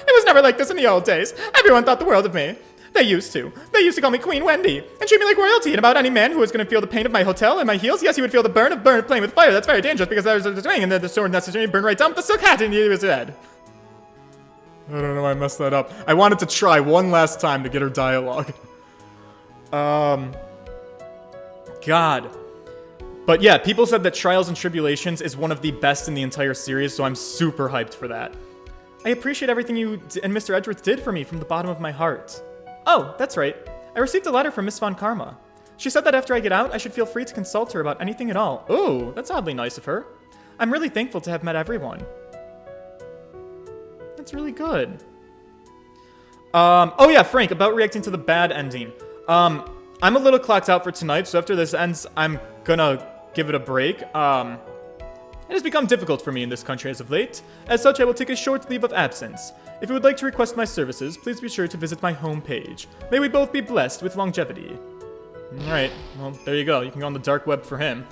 It was never like this in the old days. Everyone thought the world of me. They used to. They used to call me Queen Wendy and treat me like royalty. And about any man who was going to feel the pain of my hotel and my heels, yes, he would feel the burn of playing with fire. That's very dangerous because there's a swing and the sword necessarily burned right down with the silk hat and he was dead. I don't know why I messed that up. I wanted to try one last time to get her dialogue. God. But yeah, people said that Trials and Tribulations is one of the best in the entire series, so I'm super hyped for that. I appreciate everything you and Mr. Edgeworth did for me from the bottom of my heart. Oh, that's right. I received a letter from Miss Von Karma. She said that after I get out, I should feel free to consult her about anything at all. Ooh, that's oddly nice of her. I'm really thankful to have met everyone. That's really good. Oh yeah, Frank, about reacting to the bad ending. I'm a little clocked out for tonight, so after this ends, I'm gonna give it a break. It has become difficult for me in this country as of late. As such, I will take a short leave of absence. If you would like to request my services, please be sure to visit my homepage. May we both be blessed with longevity. Alright, well, there you go. You can go on the dark web for him.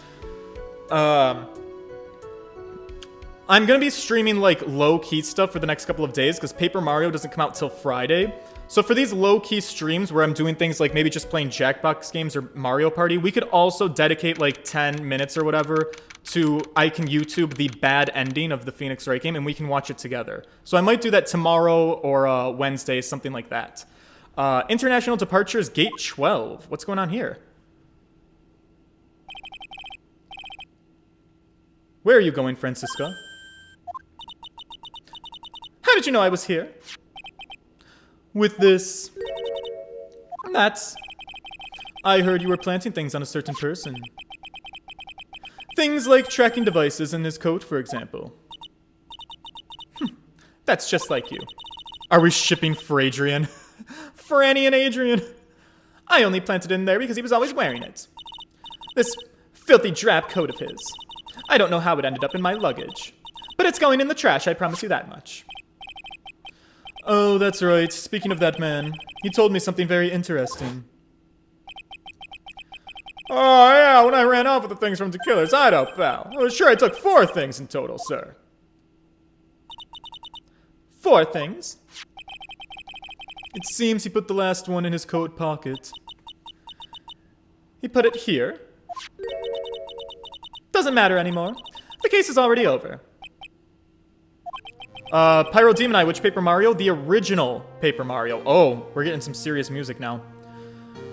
I'm gonna be streaming, like, low-key stuff for the next couple of days, because Paper Mario doesn't come out till Friday. So for these low-key streams where I'm doing things like maybe just playing Jackbox games or Mario Party, we could also dedicate, like, 10 minutes or whatever to I can YouTube the bad ending of the Phoenix Wright game, and we can watch it together. So I might do that tomorrow or Wednesday, something like that. International Departures, Gate 12. What's going on here? Where are you going, Francisca? How did you know I was here? With this... That's... I heard you were planting things on a certain person. Things like tracking devices in his coat, for example. That's just like you. Are we shipping for Adrian? Franny and Adrian. I only planted it in there because he was always wearing it. This filthy drab coat of his. I don't know how it ended up in my luggage. But it's going in the trash, I promise you that much. Oh, that's right. Speaking of that man, he told me something very interesting. Oh, yeah, when I ran off with the things from the killer's hideout, pal. I was sure I took 4 things in total, sir. 4 things? It seems he put the last one in his coat pocket. He put it here. Doesn't matter anymore. The case is already over. Pyro Demon Eye, which Paper Mario? The original Paper Mario. Oh, we're getting some serious music now.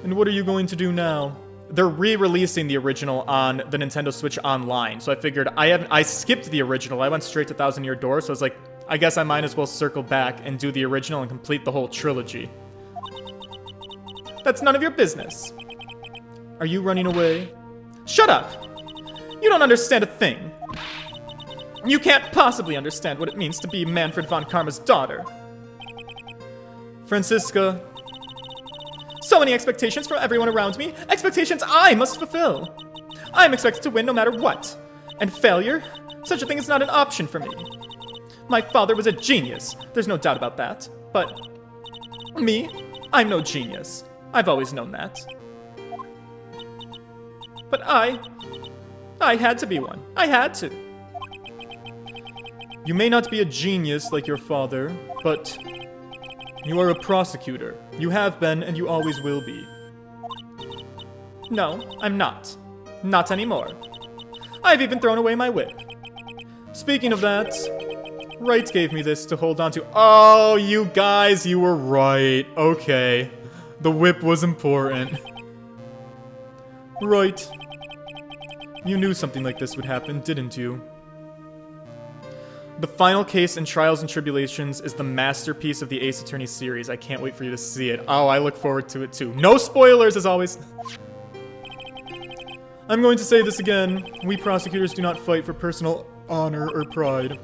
And what are you going to do now? They're re-releasing the original on the Nintendo Switch Online, so I figured I skipped the original. I went straight to Thousand Year Door, so I was like, I guess I might as well circle back and do the original and complete the whole trilogy. That's none of your business. Are you running away? Shut up! You don't understand a thing. You can't possibly understand what it means to be Manfred von Karma's daughter. Francisca. So many expectations from everyone around me. Expectations I must fulfill. I'm expected to win no matter what. And failure? Such a thing is not an option for me. My father was a genius. There's no doubt about that. But me? I'm no genius. I've always known that. But I had to be one. I had to. You may not be a genius like your father, but You are a prosecutor. You have been, and you always will be. No, I'm not. Not anymore. I've even thrown away my whip. Speaking of that, Wright gave me this to hold on to. Oh, you guys, you were right. Okay. The whip was important. Right. You knew something like this would happen, didn't you? The final case in Trials and Tribulations is the masterpiece of the Ace Attorney series. I can't wait for you to see it. Oh, I look forward to it too. No spoilers, as always. I'm going to say this again. We prosecutors do not fight for personal honor or pride.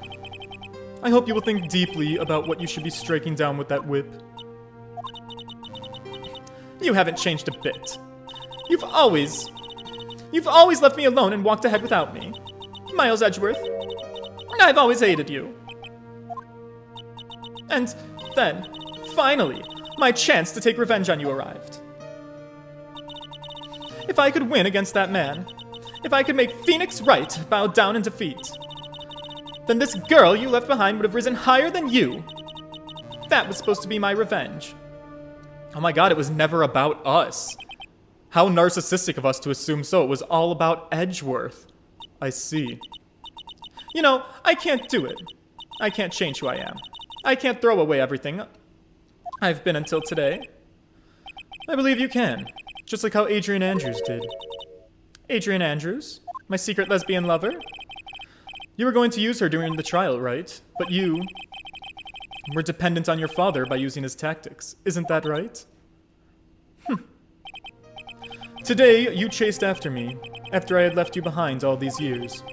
I hope you will think deeply about what you should be striking down with that whip. You haven't changed a bit. You've always left me alone and walked ahead without me. Miles Edgeworth, I've always hated you. And then, finally, my chance to take revenge on you arrived. If I could win against that man, if I could make Phoenix Wright bow down in defeat, then this girl you left behind would have risen higher than you. That was supposed to be my revenge. Oh my god, it was never about us. How narcissistic of us to assume so. It was all about Edgeworth. I see. You know, I can't do it. I can't change who I am. I can't throw away everything I've been until today. I believe you can. Just like how Adrian Andrews did. Adrian Andrews? My secret lesbian lover? You were going to use her during the trial, right? But you were dependent on your father by using his tactics. Isn't that right? Today, you chased after me, after I had left you behind all these years.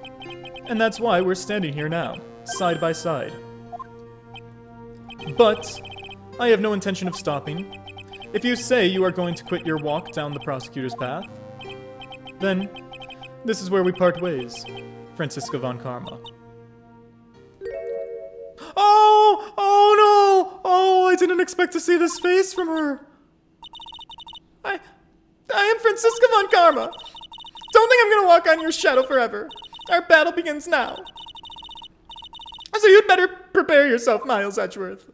And that's why we're standing here now, side by side. But I have no intention of stopping. If you say you are going to quit your walk down the prosecutor's path, then this is where we part ways, Franziska von Karma. Oh! Oh no! Oh, I didn't expect to see this face from her. I am Franziska von Karma. Don't think I'm gonna walk on your shadow forever. Our battle begins now. So you'd better prepare yourself, Miles Edgeworth.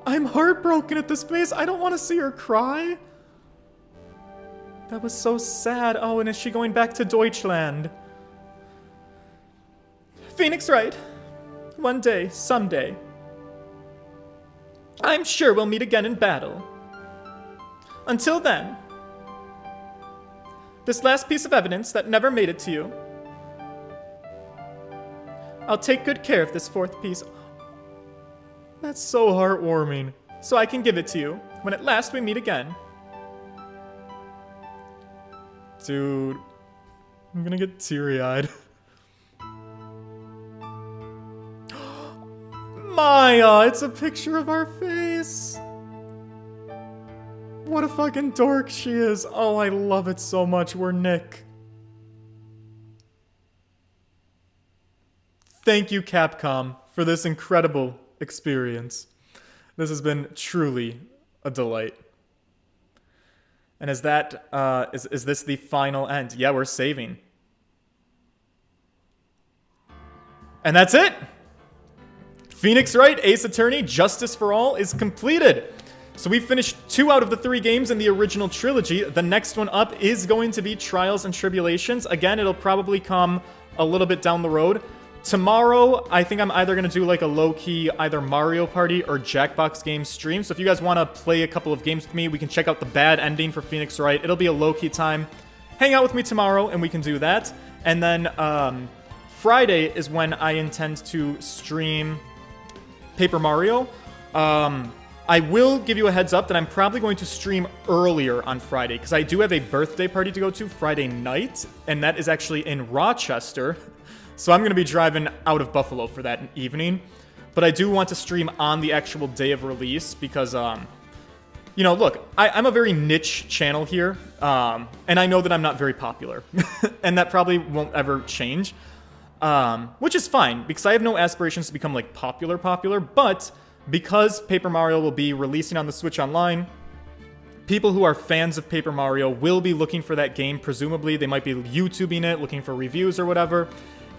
I'm heartbroken at this face. I don't want to see her cry. That was so sad. Oh, and is she going back to Deutschland? Phoenix Wright. One day, someday. I'm sure we'll meet again in battle. Until then, this last piece of evidence that never made it to you, I'll take good care of this fourth piece. That's so heartwarming. So I can give it to you when at last we meet again. Dude, I'm gonna get teary-eyed. Maya, it's a picture of our face. What a fucking dork she is. Oh, I love it so much. We're Nick. Thank you, Capcom, for this incredible experience. This has been truly a delight. And is that, is this the final end? Yeah, we're saving. And that's it! Phoenix Wright, Ace Attorney, Justice for All is completed. So we finished 2 out of the 3 games in the original trilogy. The next one up is going to be Trials and Tribulations. Again, it'll probably come a little bit down the road. Tomorrow, I think I'm either going to do like a low-key either Mario Party or Jackbox game stream. So if you guys want to play a couple of games with me, we can check out the bad ending for Phoenix Wright. It'll be a low-key time. Hang out with me tomorrow and we can do that. And then Friday is when I intend to stream Paper Mario. I will give you a heads up that I'm probably going to stream earlier on Friday because I do have a birthday party to go to Friday night, and that is actually in Rochester. So I'm going to be driving out of Buffalo for that evening. But I do want to stream on the actual day of release because, you know, look, I'm a very niche channel here, and I know that I'm not very popular, and that probably won't ever change, which is fine because I have no aspirations to become like popular, but because Paper Mario will be releasing on the Switch Online, people who are fans of Paper Mario will be looking for that game. Presumably, they might be YouTubing it, looking for reviews or whatever.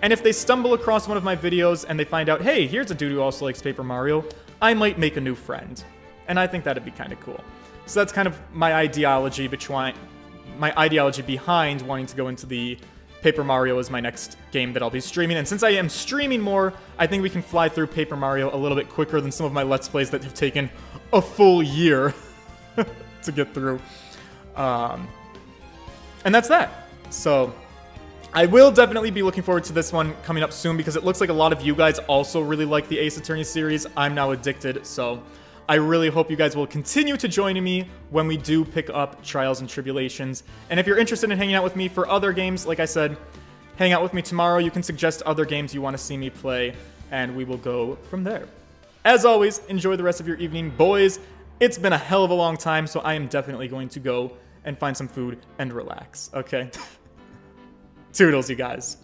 And if they stumble across one of my videos and they find out, hey, here's a dude who also likes Paper Mario, I might make a new friend. And I think that'd be kind of cool. So that's kind of my ideology behind wanting to go into the Paper Mario as my next game that I'll be streaming. And since I am streaming more, I think we can fly through Paper Mario a little bit quicker than some of my Let's Plays that have taken a full year to get through. And that's that. So I will definitely be looking forward to this one coming up soon because it looks like a lot of you guys also really like the Ace Attorney series. I'm now addicted, so I really hope you guys will continue to join me when we do pick up Trials and Tribulations. And if you're interested in hanging out with me for other games, like I said, hang out with me tomorrow. You can suggest other games you want to see me play, and we will go from there. As always, enjoy the rest of your evening, boys. It's been a hell of a long time, so I am definitely going to go and find some food and relax, okay? Toodles, you guys.